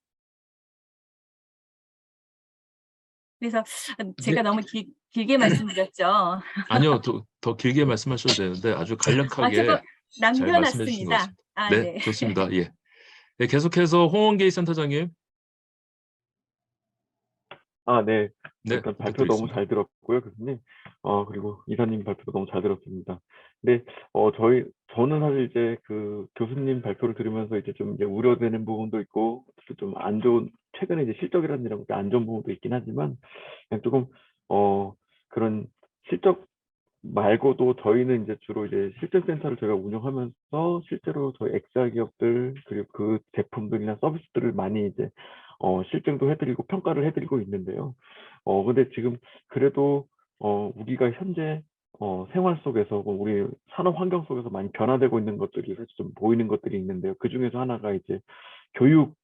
그래서 제가 네. 너무 길게 말씀드렸죠. 아니요, 더 길게 말씀하셔도 되는데 아주 간략하게 조금 잘 말씀해 주신 것 남겨놨습니다. 같습니다. 네, 네. 좋습니다. 예. 네, 계속해서 홍원기 센터장님. 네. 네, 일단 발표 너무 부탁드리겠습니다. 잘 들었고요, 교수님. 그리고 이사님 발표도 너무 잘 들었습니다. 근데 저는 사실 이제 그 교수님 발표를 들으면서 이제 좀 이제 우려되는 부분도 있고 좀 안 좋은 최근에 이제 실적이라는 이런 게 안 좋은 부분도 있긴 하지만 그냥 조금 그런 실적 말고도 저희는 이제 주로 이제 실증센터를 저희가 운영하면서 실제로 저희 XR 기업들 그리고 그 제품들이나 서비스들을 많이 이제 실증도 해드리고 평가를 해드리고 있는데요. 근데 지금 그래도 우리가 현재 생활 속에서 우리 산업 환경 속에서 많이 변화되고 있는 것들이 사실 좀 보이는 것들이 있는데요. 그 중에서 하나가 이제 교육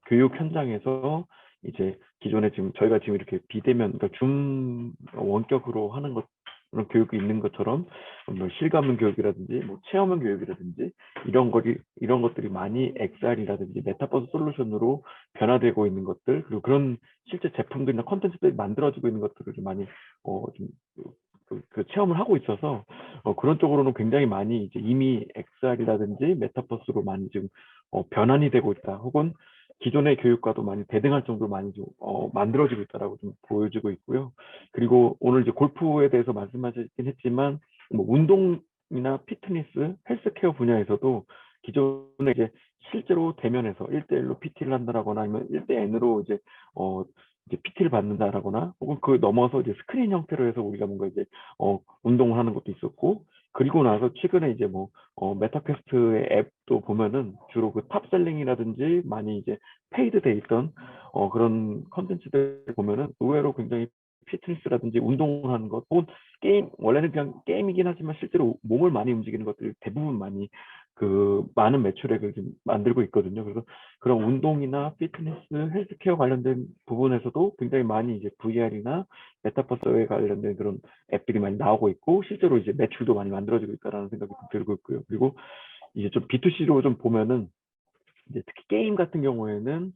현장에서 이제 기존에 지금 저희가 지금 이렇게 비대면, 그러니까 줌 원격으로 하는 것 그런 교육이 있는 것처럼 뭐 실감형 교육이라든지 뭐 체험형 교육이라든지 이런 것들이 많이 XR이라든지 메타버스 솔루션으로 변화되고 있는 것들 그리고 그런 실제 제품들이나 콘텐츠들이 만들어지고 있는 것들을 좀 많이 그 체험을 하고 있어서 그런 쪽으로는 굉장히 많이 이제 이미 XR이라든지 메타버스로 많이 지금 변환이 되고 있다. 혹은 기존의 교육과도 많이 대등할 정도로 많이 좀 만들어지고 있다라고 좀 보여지고 있고요. 그리고 오늘 이제 골프에 대해서 말씀하셨긴 했지만 뭐 운동이나 피트니스, 헬스케어 분야에서도 기존에 이제 실제로 대면에서 1대1로 PT를 한다라거나 아니면 1대 N으로 이제 PT를 받는다라거나 혹은 그 넘어서 이제 스크린 형태로 해서 우리가 뭔가 이제 운동을 하는 것도 있었고, 그리고 나서 최근에 이제 뭐 메타퀘스트의 앱도 보면은 주로 그 탑셀링이라든지 많이 이제 페이드 돼 있던 그런 컨텐츠들 보면은 의외로 굉장히 피트니스라든지 운동을 하는 것 혹은 게임, 원래는 그냥 게임이긴 하지만 실제로 몸을 많이 움직이는 것들 대부분 많이 그 많은 매출액을 좀 만들고 있거든요. 그래서 그런 운동이나 피트니스, 헬스케어 관련된 부분에서도 굉장히 많이 이제 VR이나 메타버스에 관련된 그런 앱들이 많이 나오고 있고, 실제로 이제 매출도 많이 만들어지고 있다라는 생각이 좀 들고 있고요. 그리고 이제 좀 B2C로 좀 보면은 이제 특히 게임 같은 경우에는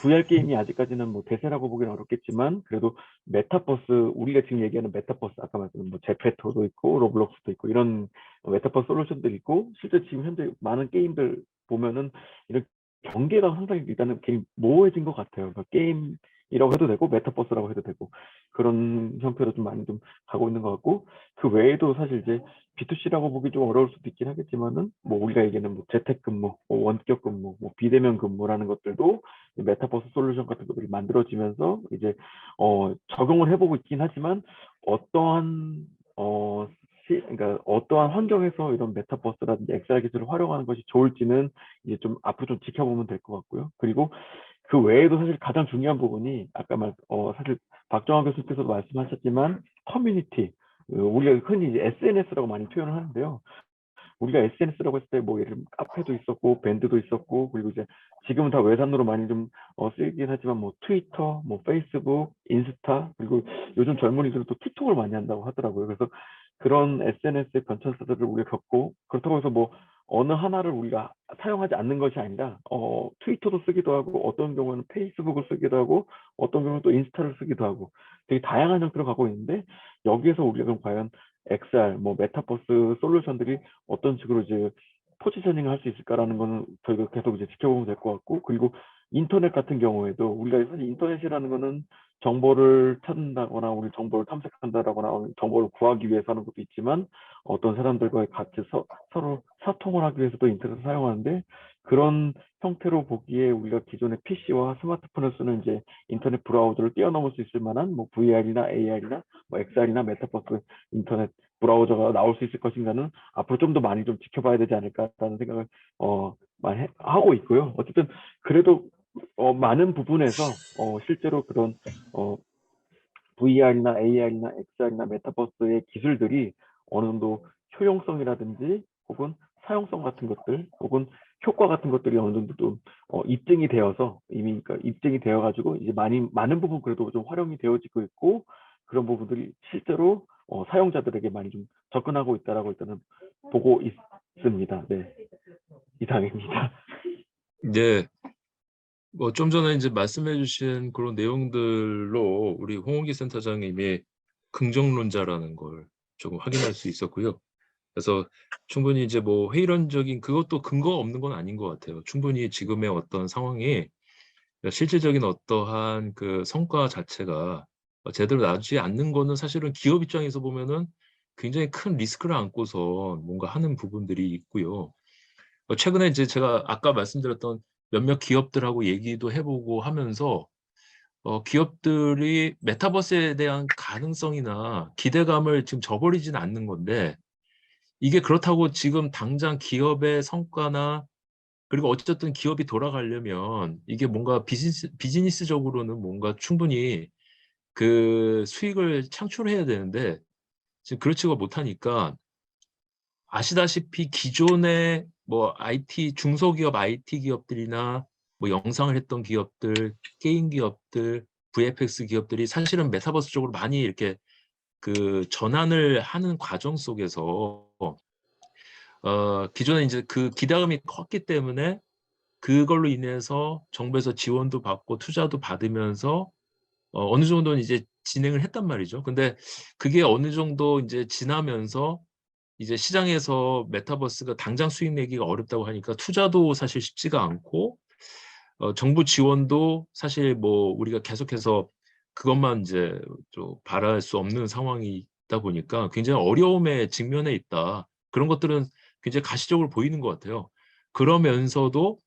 VR 게임이 아직까지는 뭐 대세라고 보기는 어렵겠지만, 그래도 메타버스, 우리가 지금 얘기하는 메타버스, 아까 말씀드린 뭐 제페토도 있고 로블록스도 있고 이런 메타버스 솔루션들이 있고, 실제 지금 현재 많은 게임들 보면은 이런 경계가 상당히 일단은 굉장히 모호해진 것 같아요. 그러니까 게임이라고 해도 되고 메타버스라고 해도 되고 그런 형태로 좀 많이 좀 가고 있는 것 같고, 그 외에도 사실 이제 B2C라고 보기 좀 어려울 수도 있긴 하겠지만은 뭐 우리가 얘기하는 뭐 재택근무, 뭐 원격 근무, 뭐 비대면 근무라는 것들도 메타버스 솔루션 같은 것들이 만들어지면서 이제 적용을 해보고 있긴 하지만 어떠한 그러니까 어떠한 환경에서 이런 메타버스라든지 XR 기술을 활용하는 것이 좋을지는 이제 좀 앞으로 좀 지켜보면 될 것 같고요. 그리고 그 외에도 사실 가장 중요한 부분이 아까 사실 박정환 교수께서도 말씀하셨지만 커뮤니티, 우리가 흔히 이제 SNS라고 많이 표현을 하는데요. 우리가 SNS라고 했을 때 뭐 예를 들면 카페도 있었고 밴드도 있었고, 그리고 이제 지금은 다 외산으로 많이 좀 쓰이긴 하지만 뭐 트위터, 뭐 페이스북, 인스타, 그리고 요즘 젊은이들은 또 틱톡을 많이 한다고 하더라고요. 그래서 그런 SNS의 변천사들을 우리가 겪고, 그렇다고 해서 뭐 어느 하나를 우리가 사용하지 않는 것이 아니라 트위터도 쓰기도 하고 어떤 경우는 페이스북을 쓰기도 하고 어떤 경우는 또 인스타를 쓰기도 하고 되게 다양한 형태로 가고 있는데, 여기에서 우리가 그럼 과연 XR, 뭐 메타버스 솔루션들이 어떤 식으로 이제 포지셔닝을 할 수 있을까라는 거는 저희가 계속 이제 지켜보면 될 것 같고, 그리고 인터넷 같은 경우에도 우리가 사실 인터넷이라는 거는 정보를 찾는다거나 우리 정보를 탐색한다거나 정보를 구하기 위해서 하는 것도 있지만, 어떤 사람들과의 같이 서로 사통을 하기 위해서도 인터넷을 사용하는데, 그런 형태로 보기에 우리가 기존의 PC와 스마트폰을 쓰는 이제 인터넷 브라우저를 뛰어넘을 수 있을 만한 뭐 VR이나 AR이나 뭐 XR이나 메타버스 인터넷 브라우저가 나올 수 있을 것인가는 앞으로 좀 더 많이 좀 지켜봐야 되지 않을까라는 생각을 많이 하고 있고요. 어쨌든 그래도 많은 부분에서 실제로 그런 VR이나 AR이나 XR이나 메타버스의 기술들이 어느 정도 효용성이라든지 혹은 사용성 같은 것들 혹은 효과 같은 것들이 어느 정도 좀 입증이 되어서 이미 그러니까 입증이 되어 가지고 이제 많은 부분 그래도 좀 활용이 되어지고 있고, 그런 부분들이 실제로 사용자들에게 많이 좀 접근하고 있다라고 일단은 보고 있습니다. 네, 이상입니다. 네. 뭐 좀 전에 이제 말씀해 주신 그런 내용들로 우리 홍원기 센터장님이 긍정론자라는 걸 조금 확인할 수 있었고요. 그래서 충분히 이제 뭐 회의론적인 그것도 근거가 없는 건 아닌 것 같아요. 충분히 지금의 어떤 상황이 실질적인 어떠한 그 성과 자체가 제대로 나오지 않는 거는 사실은 기업 입장에서 보면은 굉장히 큰 리스크를 안고서 뭔가 하는 부분들이 있고요. 최근에 이제 제가 아까 말씀드렸던 몇몇 기업들하고 얘기도 해보고 하면서 기업들이 메타버스에 대한 가능성이나 기대감을 지금 저버리지는 않는 건데, 이게 그렇다고 지금 당장 기업의 성과나 그리고 어쨌든 기업이 돌아가려면 이게 뭔가 비즈니스적으로는 뭔가 충분히 그 수익을 창출해야 되는데 지금 그렇지가 못하니까, 아시다시피 기존의 뭐 IT 중소기업 IT 기업들이나 뭐 영상을 했던 기업들, 게임 기업들, VFX 기업들이 사실은 메타버스 쪽으로 많이 이렇게 그 전환을 하는 과정 속에서 기존에 이제 그 기대감이 컸기 때문에 그걸로 인해서 정부에서 지원도 받고 투자도 받으면서 어느 정도는 이제 진행을 했단 말이죠. 근데 그게 어느 정도 이제 지나면서 이제 시장에서 메타버스가 당장 수익 내기가 어렵다고 하니까 투자도 사실 쉽지가 않고, 정부 지원도 사실 뭐 우리가 계속해서 그것만 이제 좀 바랄 수 없는 상황이 있다 보니까 굉장히 어려움에 직면해 있다. 그런 것들은 굉장히 가시적으로 보이는 것 같아요. 그러면서도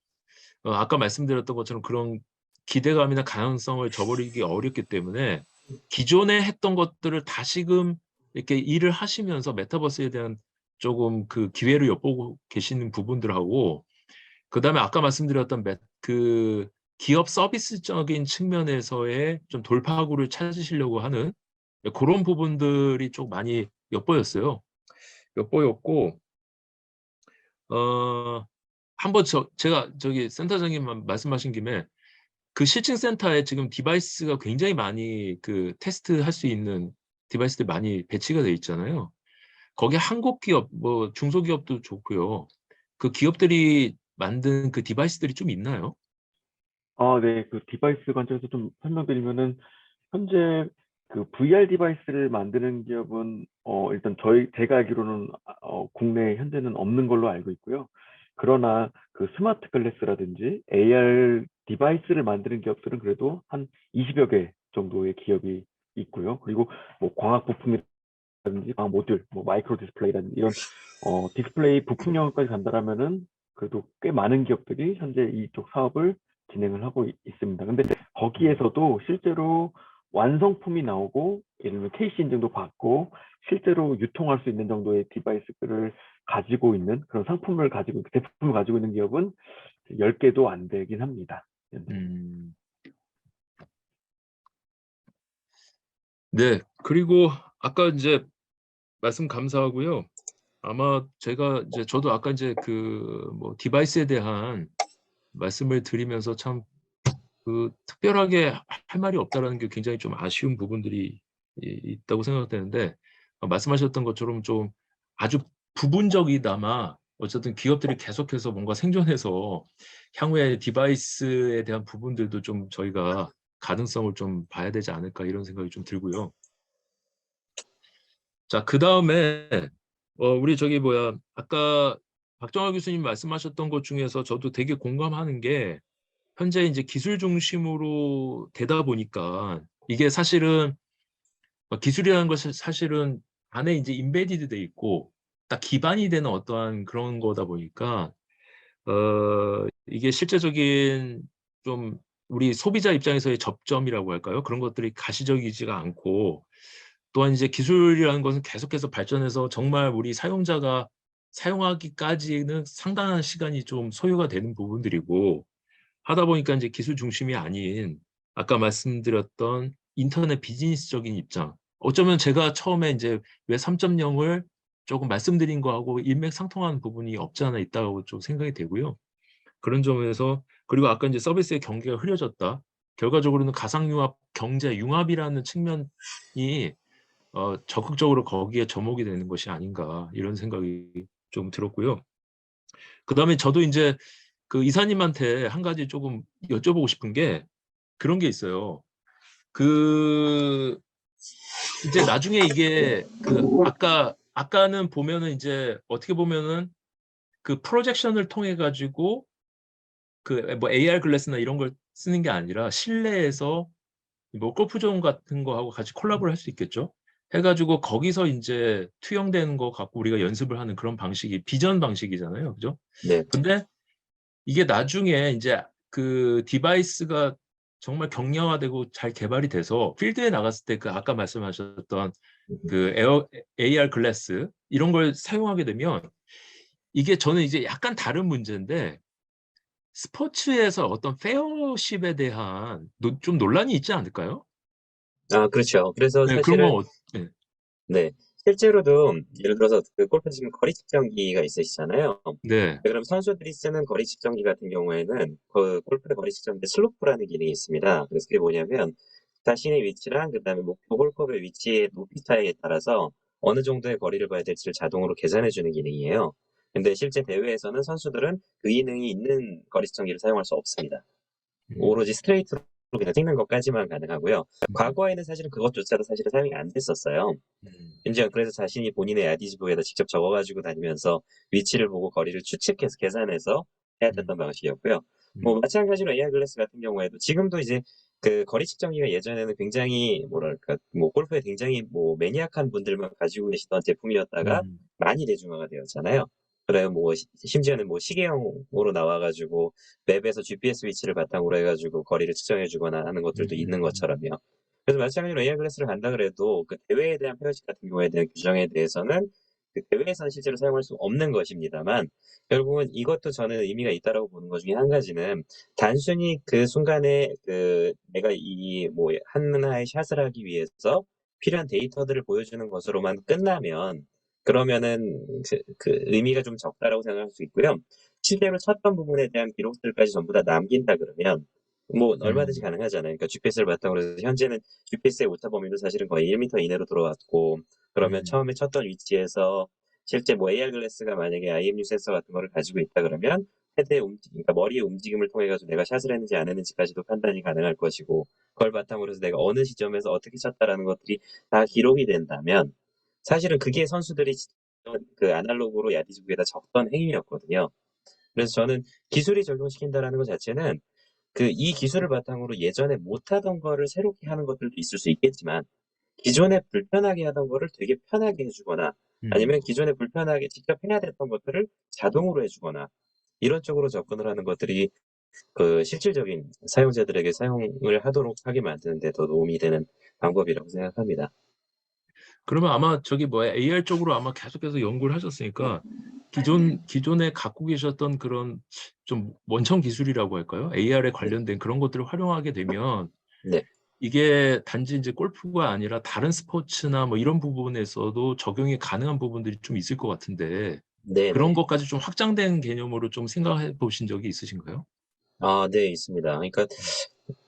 아까 말씀드렸던 것처럼 그런 기대감이나 가능성을 저버리기 어렵기 때문에 기존에 했던 것들을 다시금 이렇게 일을 하시면서 메타버스에 대한 조금 그 기회를 엿보고 계시는 부분들하고, 그다음에 아까 말씀드렸던 그 기업 서비스적인 측면에서의 좀 돌파구를 찾으시려고 하는 그런 부분들이 좀 많이 엿보였어요. 엿보였고, 한번 제가 저기 센터장님 말씀하신 김에 그 실증 센터에 지금 디바이스가 굉장히 많이 그 테스트할 수 있는 디바이스들이 많이 배치가 돼 있잖아요. 거기에 한국 기업, 뭐 중소기업도 좋고요. 그 기업들이 만든 그 디바이스들이 좀 있나요? 네. 그 디바이스 관점에서 좀 설명드리면은 현재 그 VR 디바이스를 만드는 기업은 일단 제가 알기로는 국내에 현재는 없는 걸로 알고 있고요. 그러나 그 스마트 글래스라든지 AR 디바이스를 만드는 기업들은 그래도 한 20여 개 정도의 기업이 있고요. 그리고 뭐 광학 부품이라든지 광학 모듈, 뭐 마이크로 디스플레이라든지 이런 디스플레이 부품 영역까지 간다라면은 그래도 꽤 많은 기업들이 현재 이쪽 사업을 진행을 하고 있습니다. 근데 거기에서도 실제로 완성품이 나오고 예를 들면 KC 인증도 받고 실제로 유통할 수 있는 정도의 디바이스들을 가지고 있는 그런 제품을 가지고 있는 기업은 10개도 안 되긴 합니다. 현재. 네. 그리고 아까 이제 말씀 감사하고요. 아마 제가 이제 저도 아까 이제 그 뭐 디바이스에 대한 말씀을 드리면서 참 그 특별하게 할 말이 없다라는 게 굉장히 좀 아쉬운 부분들이 있다고 생각되는데, 말씀하셨던 것처럼 좀 아주 부분적이나마 어쨌든 기업들이 계속해서 뭔가 생존해서 향후에 디바이스에 대한 부분들도 좀 저희가 가능성을 좀 봐야 되지 않을까 이런 생각이 좀 들고요. 자, 그다음에 우리 저기 뭐야 아까 박정화 교수님 말씀하셨던 것 중에서 저도 되게 공감하는 게, 현재 이제 기술 중심으로 되다 보니까 이게 사실은 기술이라는 것이 사실은 안에 이제 인베디드 돼 있고 딱 기반이 되는 어떠한 그런 거다 보니까 이게 실제적인 좀 우리 소비자 입장에서의 접점이라고 할까요? 그런 것들이 가시적이지가 않고, 또한 이제 기술이라는 것은 계속해서 발전해서 정말 우리 사용자가 사용하기까지는 상당한 시간이 좀 소요가 되는 부분들이고, 하다 보니까 이제 기술 중심이 아닌 아까 말씀드렸던 인터넷 비즈니스적인 입장. 어쩌면 제가 처음에 이제 왜 3.0을 조금 말씀드린 거하고 일맥상통하는 부분이 없지 않아 있다고 좀 생각이 되고요. 그런 점에서, 그리고 아까 이제 서비스의 경계가 흐려졌다. 결과적으로는 가상융합, 경제 융합이라는 측면이 적극적으로 거기에 접목이 되는 것이 아닌가 이런 생각이 좀 들었고요. 그다음에 저도 이제 그 이사님한테 한 가지 조금 여쭤보고 싶은 게 그런 게 있어요. 그 이제 나중에 이게 그 아까는 보면은 이제 어떻게 보면은 그 프로젝션을 통해 가지고 그 뭐 AR 글래스나 이런 걸 쓰는 게 아니라 실내에서 뭐 골프존 같은 거하고 같이 콜라보를 할 수 있겠죠. 해가지고 거기서 이제 투영되는 거 갖고 우리가 연습을 하는 그런 방식이 비전 방식이잖아요, 그죠? 네. 근데 이게 나중에 이제 그 디바이스가 정말 경량화되고 잘 개발이 돼서 필드에 나갔을 때 그 아까 말씀하셨던 그 AR 글래스 이런 걸 사용하게 되면 이게 저는 이제 약간 다른 문제인데, 스포츠에서 어떤 페어십에 대한 좀 논란이 있지 않을까요? 그렇죠. 그래서 네, 그런 건 사실은 네. 네. 실제로도 예를 들어서 그 골프 치면 거리 측정기가 있으시잖아요. 네. 그럼 선수들이 쓰는 거리 측정기 같은 경우에는 그 골프의 거리 측정기 슬로프라는 기능이 있습니다. 그래서 그게 뭐냐면 자신의 위치랑 그다음에 목표 홀컵의 위치의 높이 차이에 따라서 어느 정도의 거리를 봐야 될지를 자동으로 계산해 주는 기능이에요. 근데 실제 대회에서는 선수들은 그 기능이 있는 거리 측정기를 사용할 수 없습니다. 오로지 스트레이트로 그냥 찍는 것까지만 가능하고요. 과거에는 사실은 그것조차도 사실은 사용이 안 됐었어요. 이제 그래서 자신이 본인의 야디지북에다 직접 적어가지고 다니면서 위치를 보고 거리를 추측해서 계산해서 해야 됐던 방식이었고요. 뭐 마찬가지로 AR 글래스 같은 경우에도 지금도 이제 그 거리 측정기가 예전에는 굉장히 뭐랄까 뭐 골프에 굉장히 뭐 매니악한 분들만 가지고 계시던 제품이었다가 음. 많이 대중화가 되었잖아요. 그래요 뭐 심지어는 뭐 시계형으로 나와가지고 맵에서 GPS 위치를 바탕으로 해가지고 거리를 측정해주거나 하는 것들도 있는 것처럼요. 그래서 마찬가지로 AR 글래스를 간다 그래도 그 대회에 대한 페어식 같은 경우에 대한 규정에 대해서는 그 대회에서는 실제로 사용할 수 없는 것입니다만 결국은 이것도 저는 의미가 있다라고 보는 것 중에 한 가지는 단순히 그 순간에 그 내가 이 뭐 하나의 샷을 하기 위해서 필요한 데이터들을 보여주는 것으로만 끝나면 그러면은 그 의미가 좀 적다라고 생각할 수 있고요. 실제로 쳤던 부분에 대한 기록들까지 전부 다 남긴다 그러면 뭐 얼마든지 가능하잖아요. 그러니까 GPS를 바탕으로 해서 현재는 GPS의 오차 범위도 사실은 거의 1m 이내로 들어왔고 그러면 처음에 쳤던 위치에서 실제 뭐 AR 글래스가 만약에 IMU 센서 같은 거를 가지고 있다 그러면 헤드의 그러니까 머리의 움직임을 통해 가지고 내가 샷을 했는지 안 했는지까지도 판단이 가능할 것이고 그걸 바탕으로 해서 내가 어느 시점에서 어떻게 쳤다라는 것들이 다 기록이 된다면 사실은 그게 선수들이 그 아날로그로 야디즈북에다 적던 행위였거든요. 그래서 저는 기술이 적용시킨다라는 것 자체는 그 이 기술을 바탕으로 예전에 못하던 거를 새롭게 하는 것들도 있을 수 있겠지만 기존에 불편하게 하던 거를 되게 편하게 해주거나 아니면 기존에 불편하게 직접 해야 됐던 것들을 자동으로 해주거나 이런 쪽으로 접근을 하는 것들이 그 실질적인 사용자들에게 사용을 하도록 하게 만드는 데 더 도움이 되는 방법이라고 생각합니다. 그러면 아마 저기 뭐야 AR 쪽으로 아마 계속해서 연구를 하셨으니까 기존에 갖고 계셨던 그런 좀 원천 기술이라고 할까요? AR에 관련된 그런 것들을 활용하게 되면 네. 이게 단지 이제 골프가 아니라 다른 스포츠나 뭐 이런 부분에서도 적용이 가능한 부분들이 좀 있을 것 같은데 네네. 그런 것까지 좀 확장된 개념으로 좀 생각해 보신 적이 있으신가요? 아, 네, 있습니다. 그러니까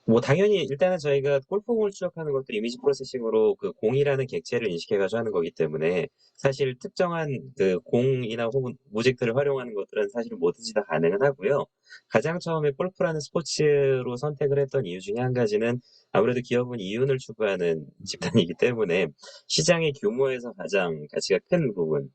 뭐 당연히 일단은 저희가 골프공을 추적하는 것도 이미지 프로세싱으로 그 공이라는 객체를 인식해가지고 하는 거기 때문에 사실 특정한 그 공이나 혹은 모젝트를 활용하는 것들은 사실 뭐든지 다 가능은 하고요. 가장 처음에 골프라는 스포츠로 선택을 했던 이유 중에 한 가지는 아무래도 기업은 이윤을 추구하는 집단이기 때문에 시장의 규모에서 가장 가치가 큰 부분,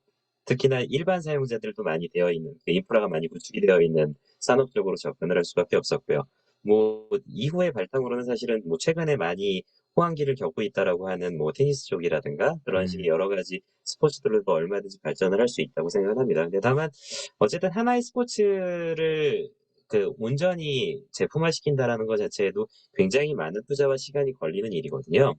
특히나 일반 사용자들도 많이 되어 있는, 그 인프라가 많이 구축이 되어 있는 산업적으로 접근을 할 수밖에 없었고요. 뭐 이후의 발상으로는 사실은 뭐 최근에 많이 호황기를 겪고 있다라고 하는 뭐 테니스 쪽이라든가 그런 식의 여러 가지 스포츠들도 얼마든지 발전을 할 수 있다고 생각을 합니다. 근데 다만 어쨌든 하나의 스포츠를 그 온전히 제품화시킨다라는 것 자체에도 굉장히 많은 투자와 시간이 걸리는 일이거든요.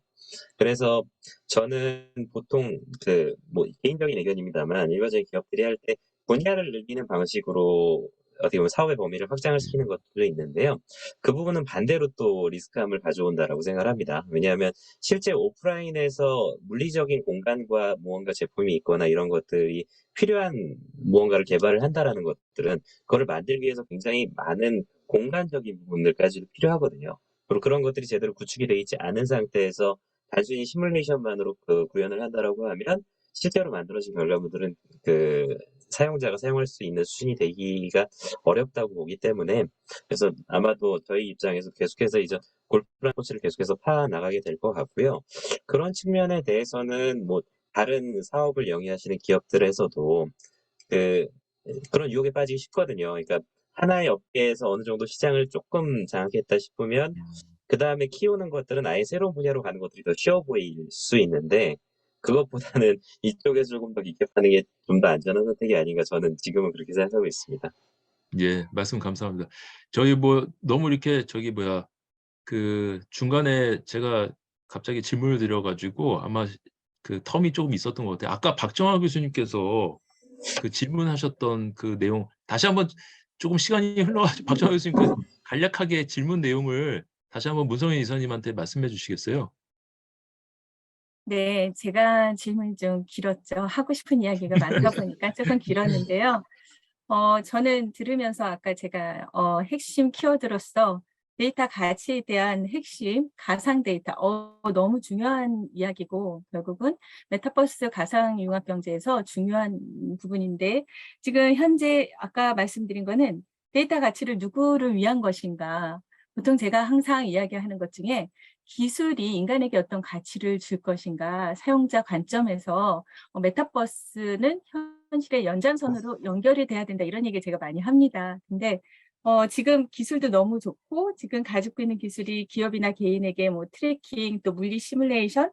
그래서 저는 보통 그 뭐 개인적인 의견입니다만 일반적인 기업들이 할 때 분야를 늘리는 방식으로 어떻게 보면 사업의 범위를 확장을 시키는 것도 있는데요. 그 부분은 반대로 또 리스크함을 가져온다라고 생각을 합니다. 왜냐하면 실제 오프라인에서 물리적인 공간과 무언가 제품이 있거나 이런 것들이 필요한 무언가를 개발을 한다라는 것들은 그거를 만들기 위해서 굉장히 많은 공간적인 부분들까지도 필요하거든요. 그리고 그런 것들이 제대로 구축이 되어 있지 않은 상태에서 단순히 시뮬레이션만으로 그 구현을 한다라고 하면 실제로 만들어진 결과물들은 그 사용자가 사용할 수 있는 수준이 되기가 어렵다고 보기 때문에 그래서 아마도 저희 입장에서 계속해서 이제 골프라는 스포츠를 계속해서 파 나가게 될 것 같고요. 그런 측면에 대해서는 뭐 다른 사업을 영위하시는 기업들에서도 그 그런 유혹에 빠지기 쉽거든요. 그러니까 하나의 업계에서 어느 정도 시장을 조금 장악했다 싶으면 그다음에 키우는 것들은 아예 새로운 분야로 가는 것들이 더 쉬워 보일 수 있는데 그것보다는 이쪽에서 조금 더 깊게 파는 게 좀 더 안전한 선택이 아닌가 저는 지금은 그렇게 생각하고 있습니다. 예. 말씀 감사합니다. 저희 뭐 너무 이렇게 저기 뭐야 그 중간에 제가 갑자기 질문을 드려 가지고 아마 그 텀이 조금 있었던 것 같아요. 아까 박정하 교수님께서 그 질문하셨던 그 내용 다시 한번 조금 시간이 흘러 가지고 박정하 교수님 그 간략하게 질문 내용을 다시 한번 문성현 이사님한테 말씀해 주시겠어요? 네. 제가 질문이 좀 길었죠. 하고 싶은 이야기가 많다 보니까 조금 길었는데요. 저는 들으면서 아까 제가 핵심 키워드로서 데이터 가치에 대한 핵심 가상 데이터 너무 중요한 이야기고 결국은 메타버스 가상융합 경제에서 중요한 부분인데 지금 현재 아까 말씀드린 거는 데이터 가치를 누구를 위한 것인가. 보통 제가 항상 이야기하는 것 중에 기술이 인간에게 어떤 가치를 줄 것인가 사용자 관점에서 메타버스는 현실의 연장선으로 연결이 돼야 된다 이런 얘기 제가 많이 합니다. 근데 지금 기술도 너무 좋고 지금 가지고 있는 기술이 기업이나 개인에게 뭐 트래킹, 또 물리 시뮬레이션,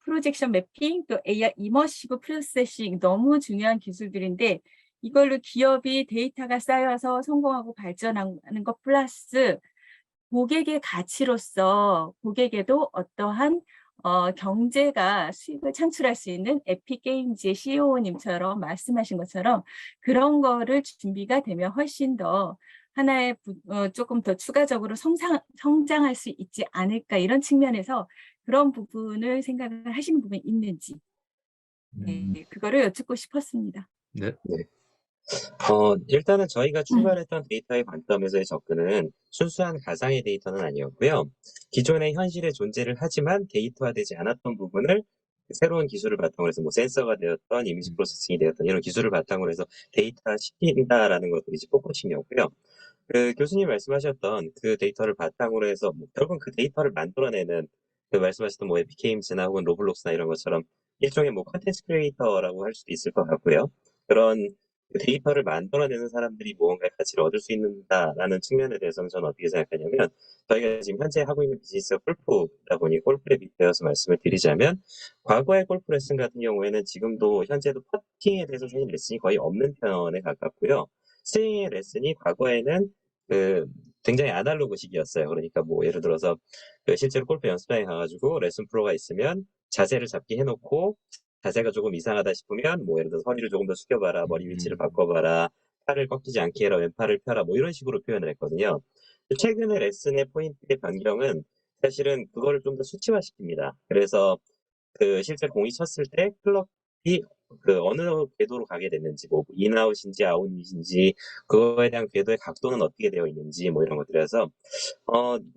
프로젝션 매핑, 또 AI 이머시브 프로세싱 너무 중요한 기술들인데 이걸로 기업이 데이터가 쌓여서 성공하고 발전하는 것 플러스 고객의 가치로서 고객에도 어떠한 경제가 수익을 창출할 수 있는 에픽게임즈의 CEO님처럼 말씀하신 것처럼 그런 거를 준비가 되면 훨씬 더 하나의 조금 더 추가적으로 성장할 수 있지 않을까 이런 측면에서 그런 부분을 생각을 하시는 부분이 있는지 네, 그거를 여쭙고 싶었습니다. 네. 네. 일단은 저희가 출발했던 데이터의 관점에서의 접근은 순수한 가상의 데이터는 아니었고요. 기존의 현실에 존재를 하지만 데이터화되지 않았던 부분을 새로운 기술을 바탕으로 해서 뭐 센서가 되었던 이미지 프로세싱이 되었던 이런 기술을 바탕으로 해서 데이터화 시킨다라는 것들이 이제 포커싱이었고요. 그 교수님 말씀하셨던 그 데이터를 바탕으로 해서 뭐 결국은 그 데이터를 만들어내는 그 말씀하셨던 뭐 에픽게임즈나 혹은 로블록스나 이런 것처럼 일종의 뭐 컨텐츠 크리에이터라고 할 수도 있을 것 같고요. 그런 그 데이터를 만들어내는 사람들이 무언가 가치를 얻을 수 있다라는 측면에 대해서는 저는 어떻게 생각하냐면 저희가 지금 현재 하고 있는 비즈니스가 골프다 보니 골프에 빗대어서 말씀을 드리자면 과거의 골프 레슨 같은 경우에는 지금도 현재도 퍼팅에 대해서 주는 레슨이 거의 없는 편에 가깝고요. 스윙의 레슨이 과거에는 그 굉장히 아날로그식이었어요. 그러니까 뭐 예를 들어서 그 실제로 골프 연습장에 가가지고 레슨 프로가 있으면 자세를 잡게 해놓고 자세가 조금 이상하다 싶으면 뭐 예를 들어서 허리를 조금 더 숙여봐라, 머리 위치를 바꿔봐라, 팔을 꺾이지 않게 해라, 왼팔을 펴라, 뭐 이런 식으로 표현을 했거든요. 최근의 레슨의 포인트의 변경은 사실은 그거를 좀 더 수치화시킵니다. 그래서 그 실제 공이 쳤을 때 클럽이 그 어느 궤도로 가게 됐는지, 뭐 인아웃인지 아웃인지 그거에 대한 궤도의 각도는 어떻게 되어 있는지 뭐 이런 것들에서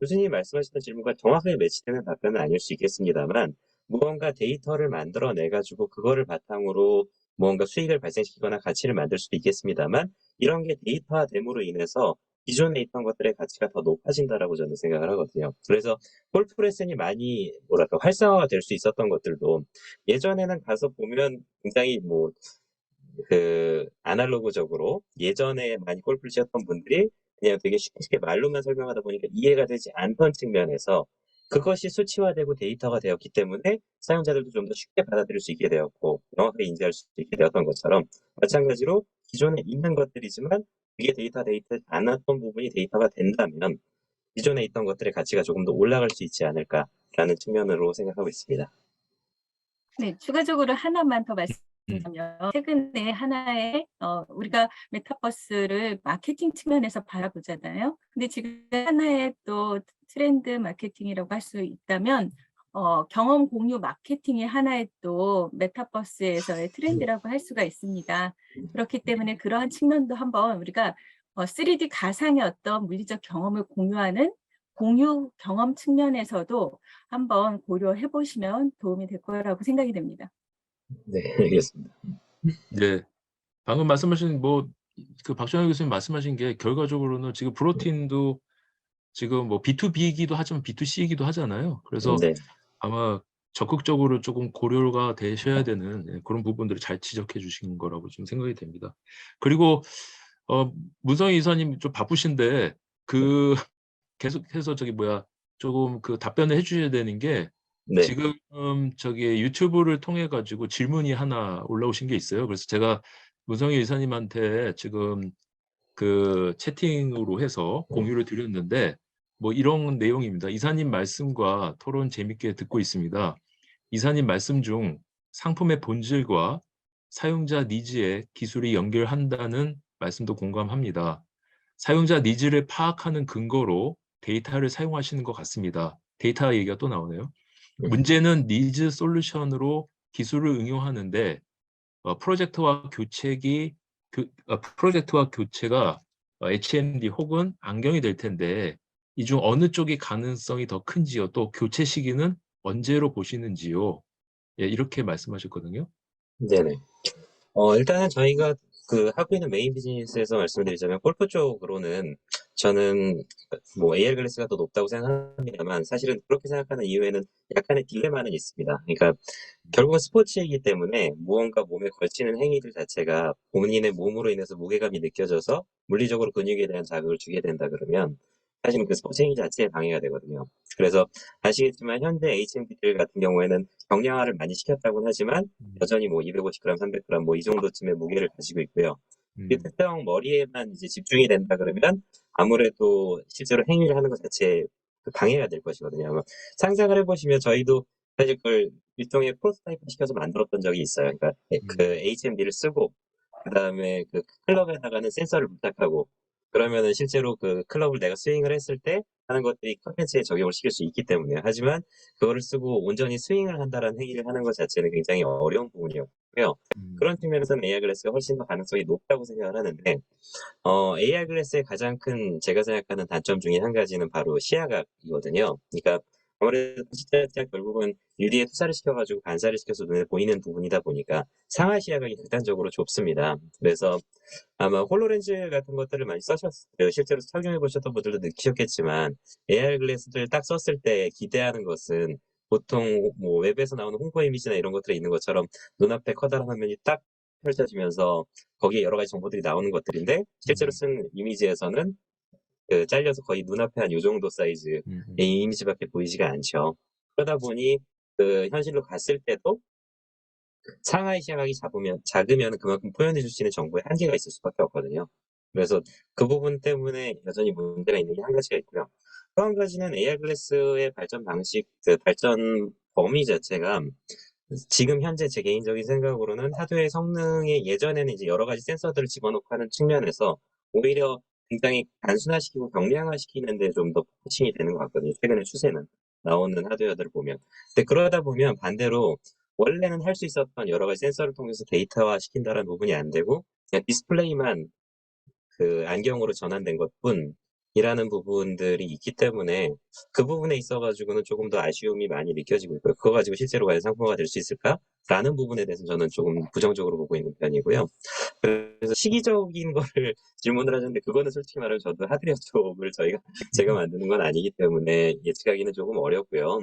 교수님이 말씀하셨던 질문과 정확하게 매치되는 답변은 아닐 수 있겠습니다만 무언가 데이터를 만들어내 가지고 그거를 바탕으로 무언가 수익을 발생시키거나 가치를 만들 수도 있겠습니다만 이런 게 데이터화됨으로 인해서 기존에 있던 것들의 가치가 더 높아진다라고 저는 생각을 하거든요. 그래서 골프 레슨이 많이 뭐랄까 활성화가 될 수 있었던 것들도 예전에는 가서 보면 굉장히 뭐 그 아날로그적으로 예전에 많이 골프를 치셨던 분들이 그냥 되게 쉽게 말로만 설명하다 보니까 이해가 되지 않던 측면에서 그것이 수치화되고 데이터가 되었기 때문에 사용자들도 좀 더 쉽게 받아들일 수 있게 되었고 명확하게 인지할 수 있게 되었던 것처럼 마찬가지로 기존에 있는 것들이지만 이게 데이터되지 않았던 부분이 데이터가 된다면 기존에 있던 것들의 가치가 조금 더 올라갈 수 있지 않을까라는 측면으로 생각하고 있습니다. 네, 추가적으로 하나만 더 음. 말씀드리면 최근에 하나의 우리가 메타버스를 마케팅 측면에서 바라보잖아요. 근데 지금 하나의 또 트렌드 마케팅이라고 할 수 있다면 경험 공유 마케팅이 하나의 또 메타버스에서의 트렌드라고 할 수가 있습니다. 그렇기 때문에 그러한 측면도 한번 우리가 3D 가상의 어떤 물리적 경험을 공유하는 공유 경험 측면에서도 한번 고려해 보시면 도움이 될 거라고 생각이 됩니다. 네, 알겠습니다. 네. 방금 말씀하신 뭐 그 박정희 교수님 말씀하신 게 결과적으로는 지금 프로틴도 지금 뭐 B2B이기도 하지만 B2C이기도 하잖아요. 그래서 네. 아마 적극적으로 조금 고려가 되셔야 되는 그런 부분들을 잘 지적해 주신 거라고 좀 생각이 됩니다. 그리고 문성희 이사님 좀 바쁘신데 그 계속해서 조금 그 답변을 해 주셔야 되는 게 네. 지금 저기 유튜브를 통해 가지고 질문이 하나 올라오신 게 있어요. 그래서 제가 문성희 이사님한테 지금 그 채팅으로 해서 공유를 드렸는데 뭐 이런 내용입니다. 이사님 말씀과 토론 재밌게 듣고 있습니다. 이사님 말씀 중 상품의 본질과 사용자 니즈에 기술이 연결한다는 말씀도 공감합니다. 사용자 니즈를 파악하는 근거로 데이터를 사용하시는 것 같습니다. 데이터 얘기가 또 나오네요. 문제는 니즈 솔루션으로 기술을 응용하는데 프로젝트와 교체가 HMD 혹은 안경이 될 텐데 이 중 어느 쪽이 가능성이 더 큰지요? 또 교체 시기는 언제로 보시는지요? 예, 이렇게 말씀하셨거든요. 네네. 일단은 저희가 그 하고 있는 메인 비즈니스에서 말씀드리자면 골프 쪽으로는 저는 뭐 AR 글래스가 더 높다고 생각합니다만 사실은 그렇게 생각하는 이유에는 약간의 딜레마는 있습니다. 그러니까 결국은 스포츠이기 때문에 무언가 몸에 걸치는 행위들 자체가 본인의 몸으로 인해서 무게감이 느껴져서 물리적으로 근육에 대한 자극을 주게 된다 그러면 사실은 그 스포츠 행위 자체에 방해가 되거든요. 그래서 아시겠지만 현재 HMP들 같은 경우에는 경량화를 많이 시켰다고는 하지만 여전히 뭐 250g, 300g 뭐 이 정도쯤의 무게를 가지고 있고요. 그 음, 특정 머리에만 이제 집중이 된다 그러면 아무래도 실제로 행위를 하는 것 자체에 그 방해가 될 것이거든요. 아마 상상을 해보시면 저희도 사실 그걸 일종의 프로토타입 시켜서 만들었던 적이 있어요. 그러니까 그 HMD를 쓰고 그다음에 그 클럽에다가는 센서를 부착하고 그러면은 실제로 그 클럽을 내가 스윙을 했을 때 하는 것들이 컨텐츠에 적용을 시킬 수 있기 때문에 하지만 그거를 쓰고 온전히 스윙을 한다라는 행위를 하는 것 자체는 굉장히 어려운 부분이었고요. 음, 그런 측면에서는 AR 글래스가 훨씬 더 가능성이 높다고 생각을 하는데 AR 글래스의 가장 큰 제가 생각하는 단점 중에 한 가지는 바로 시야각이거든요. 그러니까 아무래도 진짜 결국은 UD에 투사를 시켜가지고 반사를 시켜서 눈에 보이는 부분이다 보니까 상하 시야각이 극단적으로 좁습니다. 그래서 아마 홀로렌즈 같은 것들을 많이 써셨어요. 실제로 착용해 보셨던 분들도 느끼셨겠지만 AR 글래스를 딱 썼을 때 기대하는 것은 보통 뭐 웹에서 나오는 홍보 이미지나 이런 것들이 있는 것처럼 눈앞에 커다란 화면이 딱 펼쳐지면서 거기에 여러 가지 정보들이 나오는 것들인데 실제로 쓴 이미지에서는 그 잘려서 거의 눈앞에 한 요 정도 사이즈의 음, 음, 이미지밖에 보이지가 않죠. 그러다 보니 그 현실로 갔을 때도 상하이 시야각이 작으면 그만큼 표현해 줄 수 있는 정보에 한계가 있을 수밖에 없거든요. 그래서 그 부분 때문에 여전히 문제가 있는 게 한 가지가 있고요. 또 한 가지는 AR 글래스의 발전 방식, 그 발전 범위 자체가 지금 현재 제 개인적인 생각으로는 하드웨어 성능에 예전에는 이제 여러 가지 센서들을 집어넣고 하는 측면에서 오히려 굉장히 단순화시키고 경량화시키는 데 좀 더 포커싱이 되는 것 같거든요. 최근의 추세는 나오는 하드웨어들을 보면. 근데 그러다 보면 반대로 원래는 할 수 있었던 여러 가지 센서를 통해서 데이터화 시킨다는 부분이 안 되고 그냥 디스플레이만 그 안경으로 전환된 것뿐이라는 부분들이 있기 때문에 그 부분에 있어가지고는 조금 더 아쉬움이 많이 느껴지고 있고요. 그거 가지고 실제로 과연 상품화가 될 수 있을까라는 부분에 대해서는 저는 조금 부정적으로 보고 있는 편이고요. 그래서 시기적인 거를 질문을 하셨는데 그거는 솔직히 말하면 저도 하드웨어 쪽을 제가 만드는 건 아니기 때문에 예측하기는 조금 어렵고요.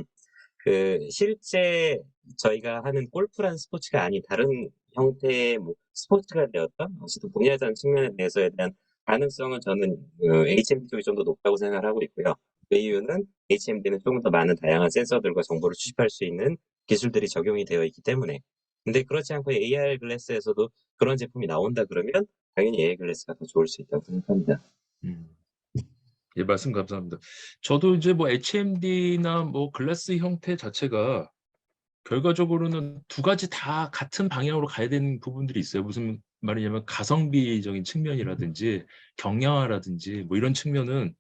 그 실제 저희가 하는 골프라는 스포츠가 아닌 다른 형태의 뭐 스포츠가 되었던 어쨌든 분야자는 측면에 대해서에 대한 가능성은 저는 HMD 쪽이 좀 더 높다고 생각을 하고 있고요. 그 이유는 HMD는 조금 더 많은 다양한 센서들과 정보를 수집할 수 있는 기술들이 적용이 되어 있기 때문에. 근데 그렇지 않고 AR 글래스에서도 그런 제품이 나온다 그러면 당연히 AR 글래스가 더 좋을 수 있다고 생각합니다. 음. 예, 말씀 감사합니다. 저도 이제 뭐 HMD나 뭐 글라스 형태 자체가 결과적으로는 두 가지 다 같은 방향으로 가야 되는 부분들이 있어요. 무슨 말이냐면 가성비적인 측면이라든지 경량화라든지 뭐 이런 측면은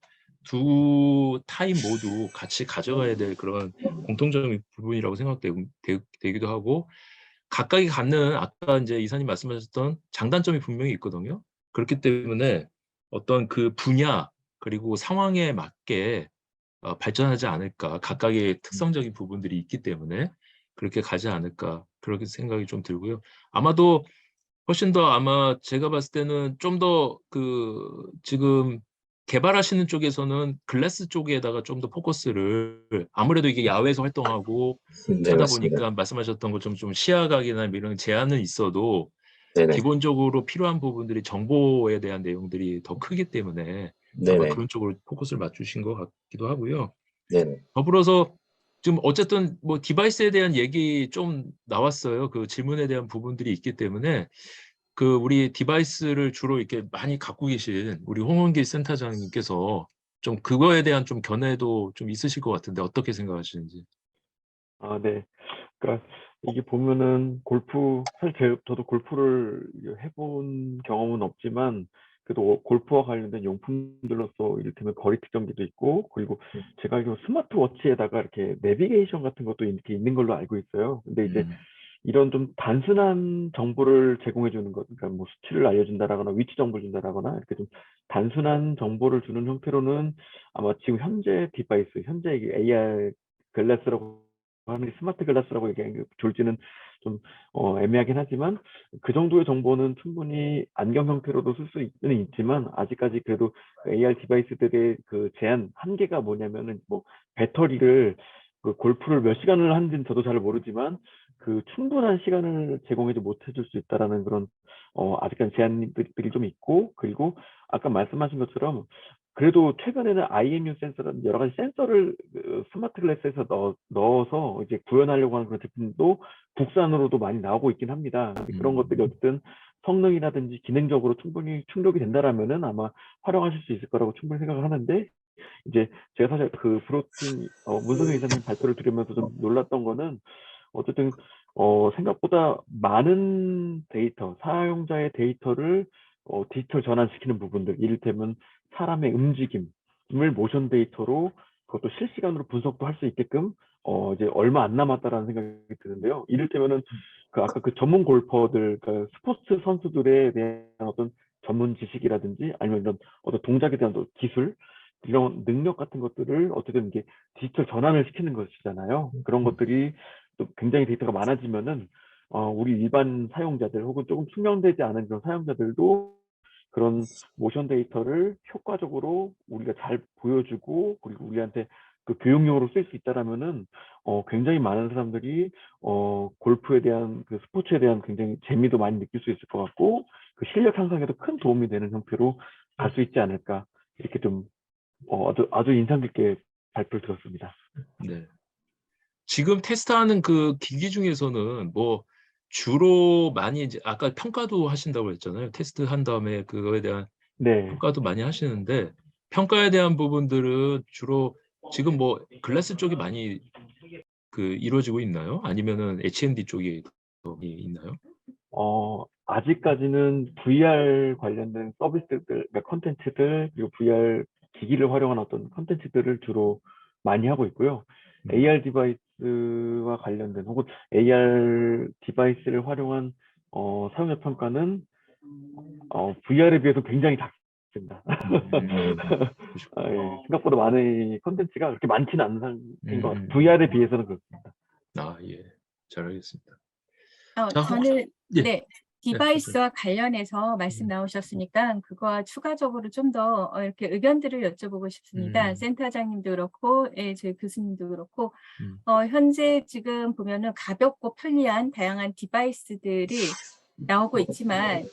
두 타입 모두 같이 가져가야 될 그런 공통적인 부분이라고 생각되기도 하고 각각이 갖는 아까 이제 이사님 말씀하셨던 장단점이 분명히 있거든요. 그렇기 때문에 어떤 그 분야 그리고 상황에 맞게 발전하지 않을까. 각각의 특성적인 부분들이 있기 때문에 그렇게 가지 않을까. 그렇게 생각이 좀 들고요. 아마도 훨씬 더 아마 제가 봤을 때는 좀 더 그 지금 개발하시는 쪽에서는 글래스 쪽에다가 좀 더 포커스를 아무래도 이게 야외에서 활동하고 네, 하다 맞습니다. 보니까 말씀하셨던 것처럼 좀 시야각이나 뭐 이런 제한은 있어도 네네. 기본적으로 필요한 부분들이 정보에 대한 내용들이 더 크기 때문에 아마 네네. 그런 쪽으로 포커스를 맞추신 것 같기도 하고요. 네네. 더불어서 지금 어쨌든 뭐 디바이스에 대한 얘기 좀 나왔어요. 그 질문에 대한 부분들이 있기 때문에 그 우리 디바이스를 주로 이렇게 많이 갖고 계신 우리 홍원기 센터장님께서 좀 그거에 대한 좀 견해도 좀 있으실 것 같은데 어떻게 생각하시는지. 아, 네. 그러니까 이게 보면은 사실 저도 골프를 해본 경험은 없지만 그래도 골프와 관련된 용품들로서 이를테면 거리 측정기도 있고 그리고 제가 알기로 스마트워치에다가 이렇게 내비게이션 같은 것도 이렇게 있는 걸로 알고 있어요. 근데 이제 이런 좀 단순한 정보를 제공해 주는 것, 그러니까 뭐 수치를 알려준다라거나 위치 정보를 준다라거나 이렇게 좀 단순한 정보를 주는 형태로는 아마 지금 현재 디바이스, 현재 이게 AR 글라스라고 하는 게 스마트 글라스라고 얘기하는 게 졸지는 좀 애매하긴 하지만 그 정도의 정보는 충분히 안경 형태로도 쓸 수는 있지만 아직까지 그래도 AR 디바이스들의 그 제한 한계가 뭐냐면은 뭐 배터리를 그 골프를 몇 시간을 하는지는 저도 잘 모르지만 그 충분한 시간을 제공해도 못 해줄 수 있다라는 그런 아직까지 제한들이 좀 있고 그리고 아까 말씀하신 것처럼 그래도 최근에는 IMU 센서라는 여러 가지 센서를 스마트 글래스에서 넣어서 이제 구현하려고 하는 그런 제품도 국산으로도 많이 나오고 있긴 합니다. 그런 것들이 어쨌든 성능이라든지 기능적으로 충분히 충족이 된다라면은 아마 활용하실 수 있을 거라고 충분히 생각을 하는데 이제 제가 사실 그 브로틴 문성현 이사님 발표를 들으면서 좀 놀랐던 거는 어쨌든 생각보다 많은 데이터, 사용자의 데이터를 디지털 전환시키는 부분들, 이를테면 사람의 움직임을 모션 데이터로 그것도 실시간으로 분석도 할 수 있게끔 이제 얼마 안 남았다라는 생각이 드는데요. 이를테면은 그 아까 그 전문 골퍼들, 그 스포츠 선수들에 대한 어떤 전문 지식이라든지 아니면 이런 어떤 동작에 대한 기술 이런 능력 같은 것들을 어쨌든 이게 디지털 전환을 시키는 것이잖아요. 그런 것들이 또 굉장히 데이터가 많아지면은 우리 일반 사용자들 혹은 조금 숙련되지 않은 그런 사용자들도 그런 모션 데이터를 효과적으로 우리가 잘 보여주고 그리고 우리한테 그 교육용으로 쓸 수 있다라면은 굉장히 많은 사람들이 골프에 대한 그 스포츠에 대한 굉장히 재미도 많이 느낄 수 있을 것 같고 그 실력 향상에도 큰 도움이 되는 형태로 갈 수 있지 않을까 이렇게 좀 아주 인상 깊게 발표를 들었습니다. 네. 지금 테스트하는 그 기기 중에서는 뭐 주로 많이 이제 아까 평가도 하신다고 했잖아요. 테스트한 다음에 그거에 대한 네. 평가도 많이 하시는데 평가에 대한 부분들은 주로 지금 뭐 글래스 쪽이 많이 그 이루어지고 있나요? 아니면은 H&D 쪽이 더 있나요? 아직까지는 VR 관련된 서비스들, 그러니까 컨텐츠들, 그리고 VR 기기를 활용한 어떤 컨텐츠들을 주로 많이 하고 있고요. AR 디바이스와 관련된 혹은 AR 디바이스를 활용한 사용자 평가는 VR에 비해서 굉장히 작습니다. 예, 생각보다 많은 컨텐츠가 그렇게 많지는 않은 상태인 것 같아요. VR에 비해서는 그렇습니다. 아, 예. 잘 알겠습니다. 자, 저는 예. 네, 디바이스와 관련해서 말씀 나오셨으니까 그거와 추가적으로 좀 더 이렇게 의견들을 여쭤보고 싶습니다. 센터장님도 그렇고, 예, 저희 교수님도 그렇고, 현재 지금 보면은 가볍고 편리한 다양한 디바이스들이 나오고 있지만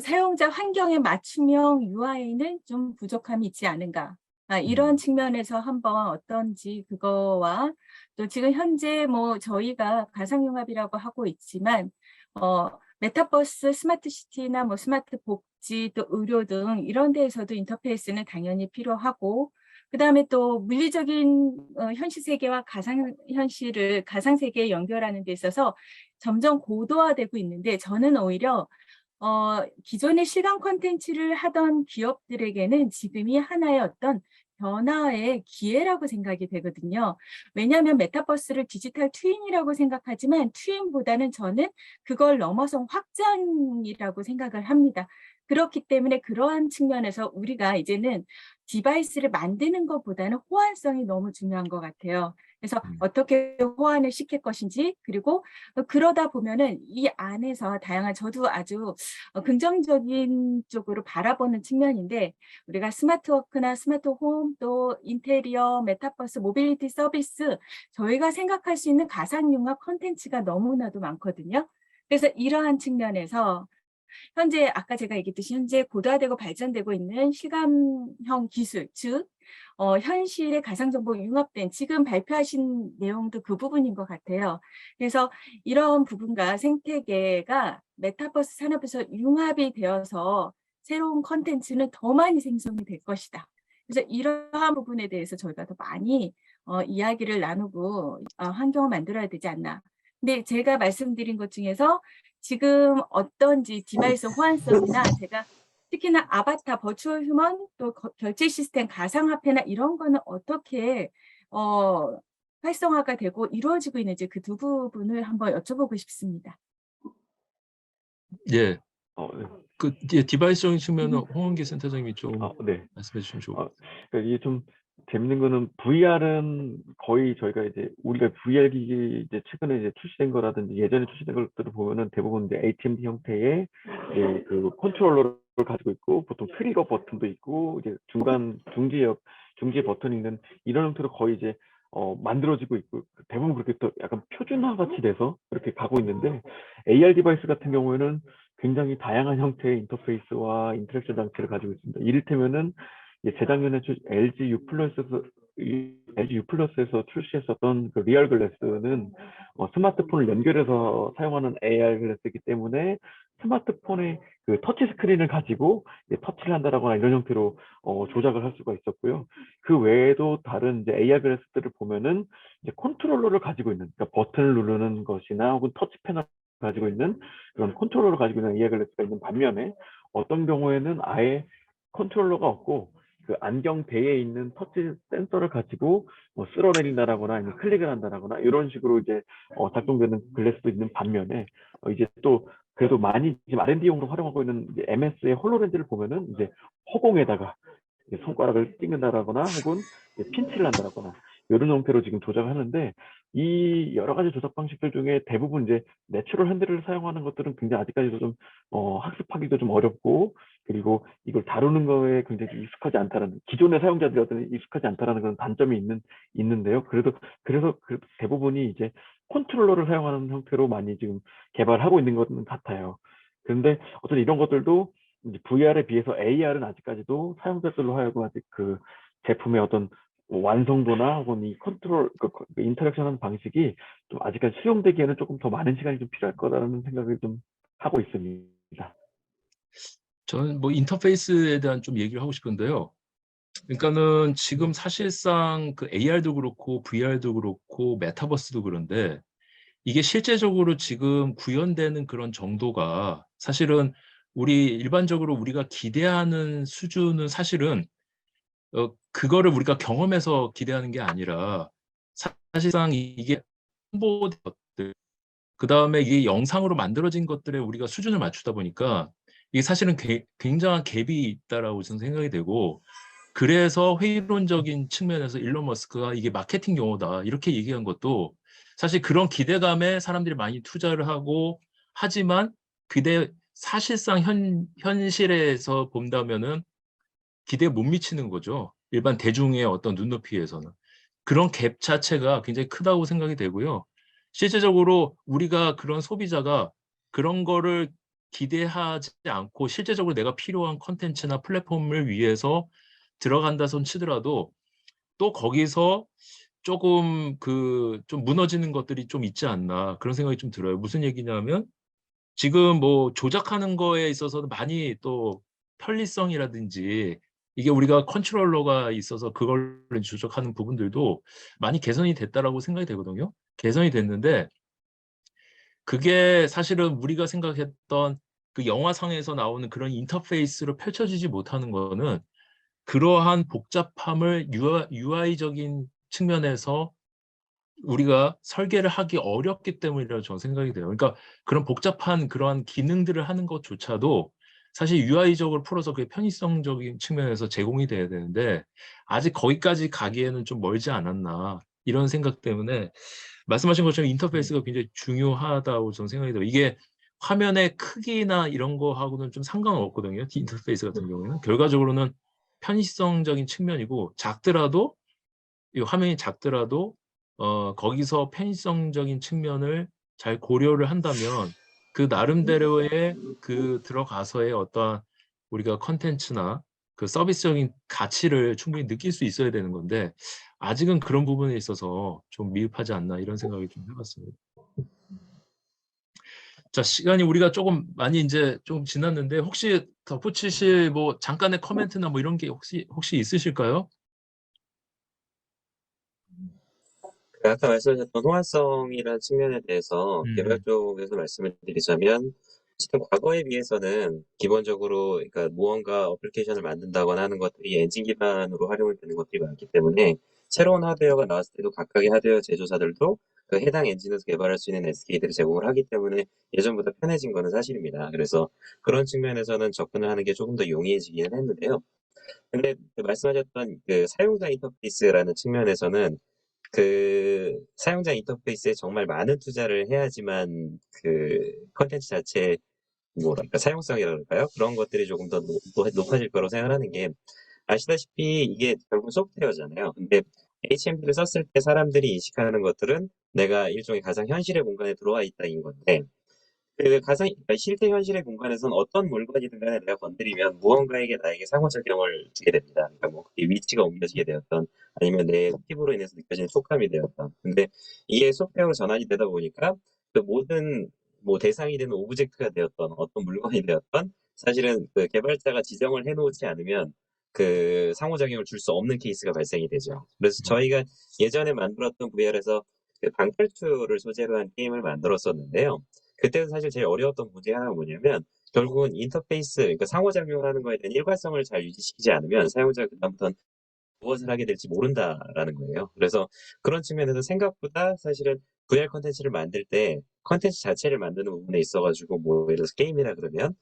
사용자 환경에 맞춤형 UI는 좀 부족함이 있지 않은가. 이런 측면에서 한번 어떤지 그거와 또 지금 현재 뭐 저희가 가상융합이라고 하고 있지만 메타버스 스마트시티나 뭐 스마트 복지 또 의료 등 이런 데에서도 인터페이스는 당연히 필요하고 그다음에 또 물리적인 현실 세계와 가상 현실을 가상 세계에 연결하는 데 있어서 점점 고도화되고 있는데 저는 오히려 기존의 실감 콘텐츠를 하던 기업들에게는 지금이 하나의 어떤 변화의 기회라고 생각이 되거든요. 왜냐하면 메타버스를 디지털 트윈이라고 생각하지만 트윈보다는 저는 그걸 넘어선 확장이라고 생각을 합니다. 그렇기 때문에 그러한 측면에서 우리가 이제는 디바이스를 만드는 것보다는 호환성이 너무 중요한 것 같아요. 그래서 어떻게 호환을 시킬 것인지 그리고 그러다 보면은 이 안에서 다양한 저도 아주 긍정적인 쪽으로 바라보는 측면인데 우리가 스마트워크나 스마트홈 또 인테리어, 메타버스, 모빌리티 서비스 저희가 생각할 수 있는 가상융합 콘텐츠가 너무나도 많거든요. 그래서 이러한 측면에서 현재 아까 제가 얘기했듯이 현재 고도화되고 발전되고 있는 실감형 기술, 즉 현실의 가상정보 융합된 지금 발표하신 내용도 그 부분인 것 같아요. 그래서 이런 부분과 생태계가 메타버스 산업에서 융합이 되어서 새로운 컨텐츠는 더 많이 생성이 될 것이다. 그래서 이러한 부분에 대해서 저희가 더 많이 이야기를 나누고 환경을 만들어야 되지 않나. 근데 제가 말씀드린 것 중에서 지금 어떤지 디바이스 호환성이나 제가 특히나 아바타, 버추얼 휴먼, 또 결제 시스템, 가상화폐나 이런 거는 어떻게 활성화가 되고 이루어지고 있는지 그 두 부분을 한번 여쭤보고 싶습니다. 예. 네. 그 디바이스적인 측면은 홍원기 센터장님이 좀 네. 말씀해 주시면 좋을 것 같아요. 그러니까 이게 좀 재밌는 거는 VR은 거의 저희가 이제 우리가 VR 기기 이제 최근에 이제 출시된 거라든지 예전에 출시된 것들을 보면은 대부분 이제 HMD 형태의 이제 그 컨트롤러를 가지고 있고 보통 트리거 버튼도 있고 이제 중간 중지 버튼이 있는 이런 형태로 거의 이제 만들어지고 있고 대부분 그렇게 또 약간 표준화 같이 돼서 그렇게 가고 있는데 AR 디바이스 같은 경우에는 굉장히 다양한 형태의 인터페이스와 인터랙션 장치를 가지고 있습니다. 이를테면은 재작년에 LG U 플러스에서 출시했었던 그 리얼 글래스는 스마트폰을 연결해서 사용하는 AR 글래스이기 때문에 스마트폰의 그 터치 스크린을 가지고 터치를 한다거나 이런 형태로 조작을 할 수가 있었고요. 그 외에도 다른 이제 AR 글래스들을 보면은 이제 컨트롤러를 가지고 있는, 그러니까 버튼을 누르는 것이나 혹은 터치 패널을 가지고 있는 그런 컨트롤러를 가지고 있는 AR 글래스가 있는 반면에 어떤 경우에는 아예 컨트롤러가 없고 그 안경대에 있는 터치 센서를 가지고 쓸어내린다라거나 아니면 클릭을 한다라거나 이런 식으로 이제 작동되는 글래스도 있는 반면에 이제 또 그래도 많이 지금 R&D용으로 활용하고 있는 이제 MS의 홀로렌즈를 보면은 이제 허공에다가 이제 손가락을 찍는다라거나 혹은 이제 핀치를 한다라거나 이런 형태로 지금 조작을 하는데 이 여러 가지 조작 방식들 중에 대부분 이제 내추럴 핸들을 사용하는 것들은 굉장히 아직까지도 좀 학습하기도 좀 어렵고 그리고 이걸 다루는 거에 굉장히 익숙하지 않다라는 기존의 사용자들이 어떤 익숙하지 않다라는 그런 단점이 있는데요. 그래서 대부분이 이제 컨트롤러를 사용하는 형태로 많이 지금 개발하고 있는 것은 같아요. 그런데 어떤 이런 것들도 이제 VR에 비해서 AR은 아직까지도 사용자들로 하여금 아직 그 제품의 어떤 완성도나 혹은 이 컨트롤 그 인터랙션 하는 방식이 좀 아직까지 수용되기에는 조금 더 많은 시간이 좀 필요할 거라는 생각을 좀 하고 있습니다. 저는 뭐 인터페이스에 대한 좀 얘기를 하고 싶은데요. 그러니까는 지금 사실상 그 AR도 그렇고 VR도 그렇고 메타버스도 그런데 이게 실제적으로 지금 구현되는 그런 정도가 사실은 일반적으로 우리가 기대하는 수준은 사실은 그거를 우리가 경험해서 기대하는 게 아니라 사실상 이게 홍보된 것들, 그 다음에 이게 영상으로 만들어진 것들에 우리가 수준을 맞추다 보니까 이게 사실은 굉장한 갭이 있다라고 저는 생각이 되고 그래서 회의론적인 측면에서 일론 머스크가 이게 마케팅 용어다 이렇게 얘기한 것도 사실 그런 기대감에 사람들이 많이 투자를 하고 하지만 사실상 현실에서 본다면은 기대에 못 미치는 거죠. 일반 대중의 어떤 눈높이에서는. 그런 갭 자체가 굉장히 크다고 생각이 되고요. 실제적으로 우리가 그런 소비자가 그런 거를 기대하지 않고 실제적으로 내가 필요한 컨텐츠나 플랫폼을 위해서 들어간다 손 치더라도 또 거기서 조금 좀 무너지는 것들이 좀 있지 않나 그런 생각이 좀 들어요. 무슨 얘기냐면 지금 뭐 조작하는 거에 있어서도 많이 또 편리성이라든지 이게 우리가 컨트롤러가 있어서 그걸 조작하는 부분들도 많이 개선이 됐다라고 생각이 되거든요. 개선이 됐는데 그게 사실은 우리가 생각했던 그 영화상에서 나오는 그런 인터페이스로 펼쳐지지 못하는 거는 그러한 복잡함을 UI적인 측면에서 우리가 설계를 하기 어렵기 때문이라고 저는 생각이 돼요. 그러니까 그런 복잡한 그러한 기능들을 하는 것조차도 사실 UI적으로 풀어서 그게 편의성적인 측면에서 제공이 돼야 되는데 아직 거기까지 가기에는 좀 멀지 않았나 이런 생각 때문에 말씀하신 것처럼 인터페이스가 굉장히 중요하다고 저는 생각이 돼요. 이게 화면의 크기나 이런 거하고는 좀 상관없거든요. 인터페이스 같은 경우에는. 결과적으로는 편의성적인 측면이고 작더라도 이 화면이 작더라도 거기서 편의성적인 측면을 잘 고려를 한다면 그 나름대로의 그 들어가서의 어떤 우리가 컨텐츠나 그 서비스적인 가치를 충분히 느낄 수 있어야 되는 건데 아직은 그런 부분에 있어서 좀 미흡하지 않나 이런 생각이 좀 해봤습니다. 자, 시간이 우리가 조금 많이 이제 좀 지났는데 혹시 덧붙이실 뭐 잠깐의 코멘트나 뭐 이런 게 혹시 있으실까요? 아까 말씀하셨던 호환성이라는 측면에 대해서 개발 음, 쪽에서 말씀을 드리자면, 어쨌든 과거에 비해서는 기본적으로, 그러니까 무언가 어플리케이션을 만든다거나 하는 것들이 엔진 기반으로 활용이 되는 것들이 많기 때문에, 새로운 하드웨어가 나왔을 때도 각각의 하드웨어 제조사들도 그 해당 엔진에서 개발할 수 있는 SK들을 제공을 하기 때문에 예전보다 편해진 거는 사실입니다. 그래서 그런 측면에서는 접근을 하는 게 조금 더 용이해지기는 했는데요. 근데 그 말씀하셨던 그 사용자 인터페이스라는 측면에서는 그 사용자 인터페이스에 정말 많은 투자를 해야지만 그 컨텐츠 자체 뭐랄까 사용성이라 그럴까요? 그런 것들이 조금 더 높아질 거라고 생각하는 게 아시다시피 이게 결국 소프트웨어잖아요. 근데 HMD를 썼을 때 사람들이 인식하는 것들은 내가 일종의 가상 현실의 공간에 들어와 있다인 건데 그러니까 실제 현실의 공간에서는 어떤 물건이든 간에 내가 건드리면 무언가에게 나에게 상호작용을 주게 됩니다. 그러니까 뭐 그게 위치가 옮겨지게 되었던 아니면 내 피부로 인해서 느껴지는 촉감이 되었던. 근데 이게 소프트웨어로 전환이 되다 보니까 그 모든 뭐 대상이 되는 오브젝트가 되었던 어떤 물건이 되었던 사실은 그 개발자가 지정을 해놓지 않으면 그 상호작용을 줄 수 없는 케이스가 발생이 되죠. 그래서 저희가 예전에 만들었던 VR에서 그 방탈출을 소재로 한 게임을 만들었었는데요. 그때는 사실 제일 어려웠던 문제 하나가 뭐냐면 결국은 인터페이스, 그러니까 상호작용을 하는 거에 대한 일관성을 잘 유지시키지 않으면 사용자가 그다음부터는 무엇을 하게 될지 모른다라는 거예요. 그래서 그런 측면에서 생각보다 사실은 VR 컨텐츠를 만들 때 컨텐츠 자체를 만드는 부분에 있어가지고 뭐 예를 들어서 게임이라 그러면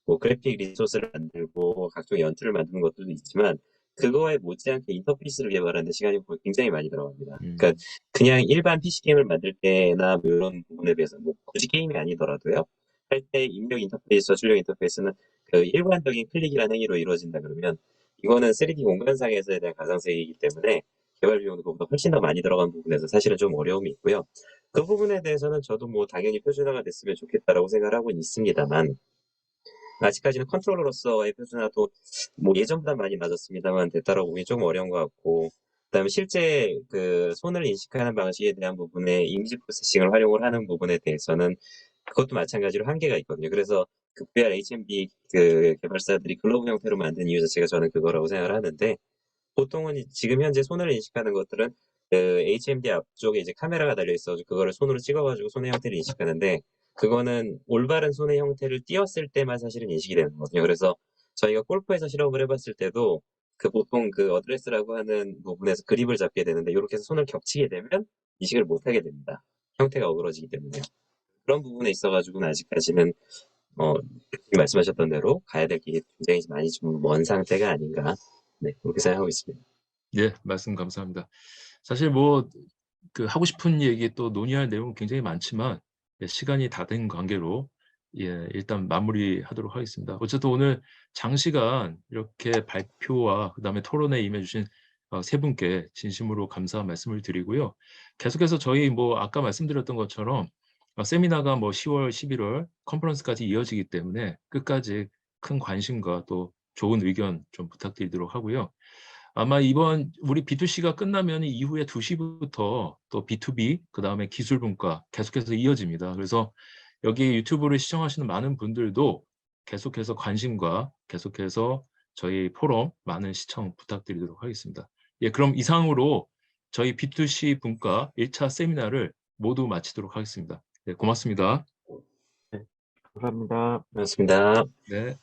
뭐 그래픽 리소스를 만들고 각종 연출을 만드는 것들도 있지만 그거에 못지않게 인터페이스를 개발하는 데 시간이 굉장히 많이 들어갑니다. 그러니까 그냥 일반 PC 게임을 만들 때나 뭐 이런 부분에 비해서 뭐 굳이 게임이 아니더라도요. 할 때 입력 인터페이스와 출력 인터페이스는 그 일관적인 클릭이라는 행위로 이루어진다 그러면 이거는 3D 공간상에서에 대한 가상세계이기 때문에 개발 비용도 그보다 훨씬 더 많이 들어간 부분에서 사실은 좀 어려움이 있고요. 그 부분에 대해서는 저도 뭐 당연히 표준화가 됐으면 좋겠다라고 생각을 하고 있습니다만 아직까지는 컨트롤러로서의 표준화도 뭐 예전보다 많이 낮았습니다만 됐다라고 보기 좀 어려운 것 같고 그다음에 실제 그 손을 인식하는 방식에 대한 부분에 이미지 프로세싱을 활용을 하는 부분에 대해서는 그것도 마찬가지로 한계가 있거든요. 그래서 그 VR HMD 그 개발사들이 글로브 형태로 만든 이유 자체가 저는 그거라고 생각을 하는데 보통은 지금 현재 손을 인식하는 것들은 그 HMD 앞쪽에 이제 카메라가 달려 있어 그거를 손으로 찍어가지고 손의 형태를 인식하는데 그거는 올바른 손의 형태를 띄었을 때만 사실은 인식이 되는 거거든요. 그래서 저희가 골프에서 실험을 해봤을 때도 그 보통 그 어드레스라고 하는 부분에서 그립을 잡게 되는데 이렇게 해서 손을 겹치게 되면 인식을 못하게 됩니다. 형태가 어그러지기 때문에 그런 부분에 있어가지고는 아직까지는 말씀하셨던 대로 가야 될 길이 굉장히 많이 좀 먼 상태가 아닌가 네 그렇게 생각하고 있습니다. 예, 말씀 감사합니다. 사실 뭐 그 하고 싶은 얘기 또 논의할 내용은 굉장히 많지만 예, 시간이 다 된 관계로 예, 일단 마무리하도록 하겠습니다. 어쨌든 오늘 장시간 이렇게 발표와 그다음에 토론에 임해주신 세 분께 진심으로 감사 말씀을 드리고요. 계속해서 저희 뭐 아까 말씀드렸던 것처럼 세미나가 뭐 10월, 11월 컨퍼런스까지 이어지기 때문에 끝까지 큰 관심과 또 좋은 의견 좀 부탁드리도록 하고요. 아마 이번 우리 B2C가 끝나면 이후에 2시부터 또 B2B, 그다음에 기술 분과 계속해서 이어집니다. 그래서 여기 유튜브를 시청하시는 많은 분들도 계속해서 관심과 계속해서 저희 포럼 많은 시청 부탁드리도록 하겠습니다. 예, 그럼 이상으로 저희 B2C 분과 1차 세미나를 모두 마치도록 하겠습니다. 네, 고맙습니다. 네, 감사합니다. 고맙습니다. 네.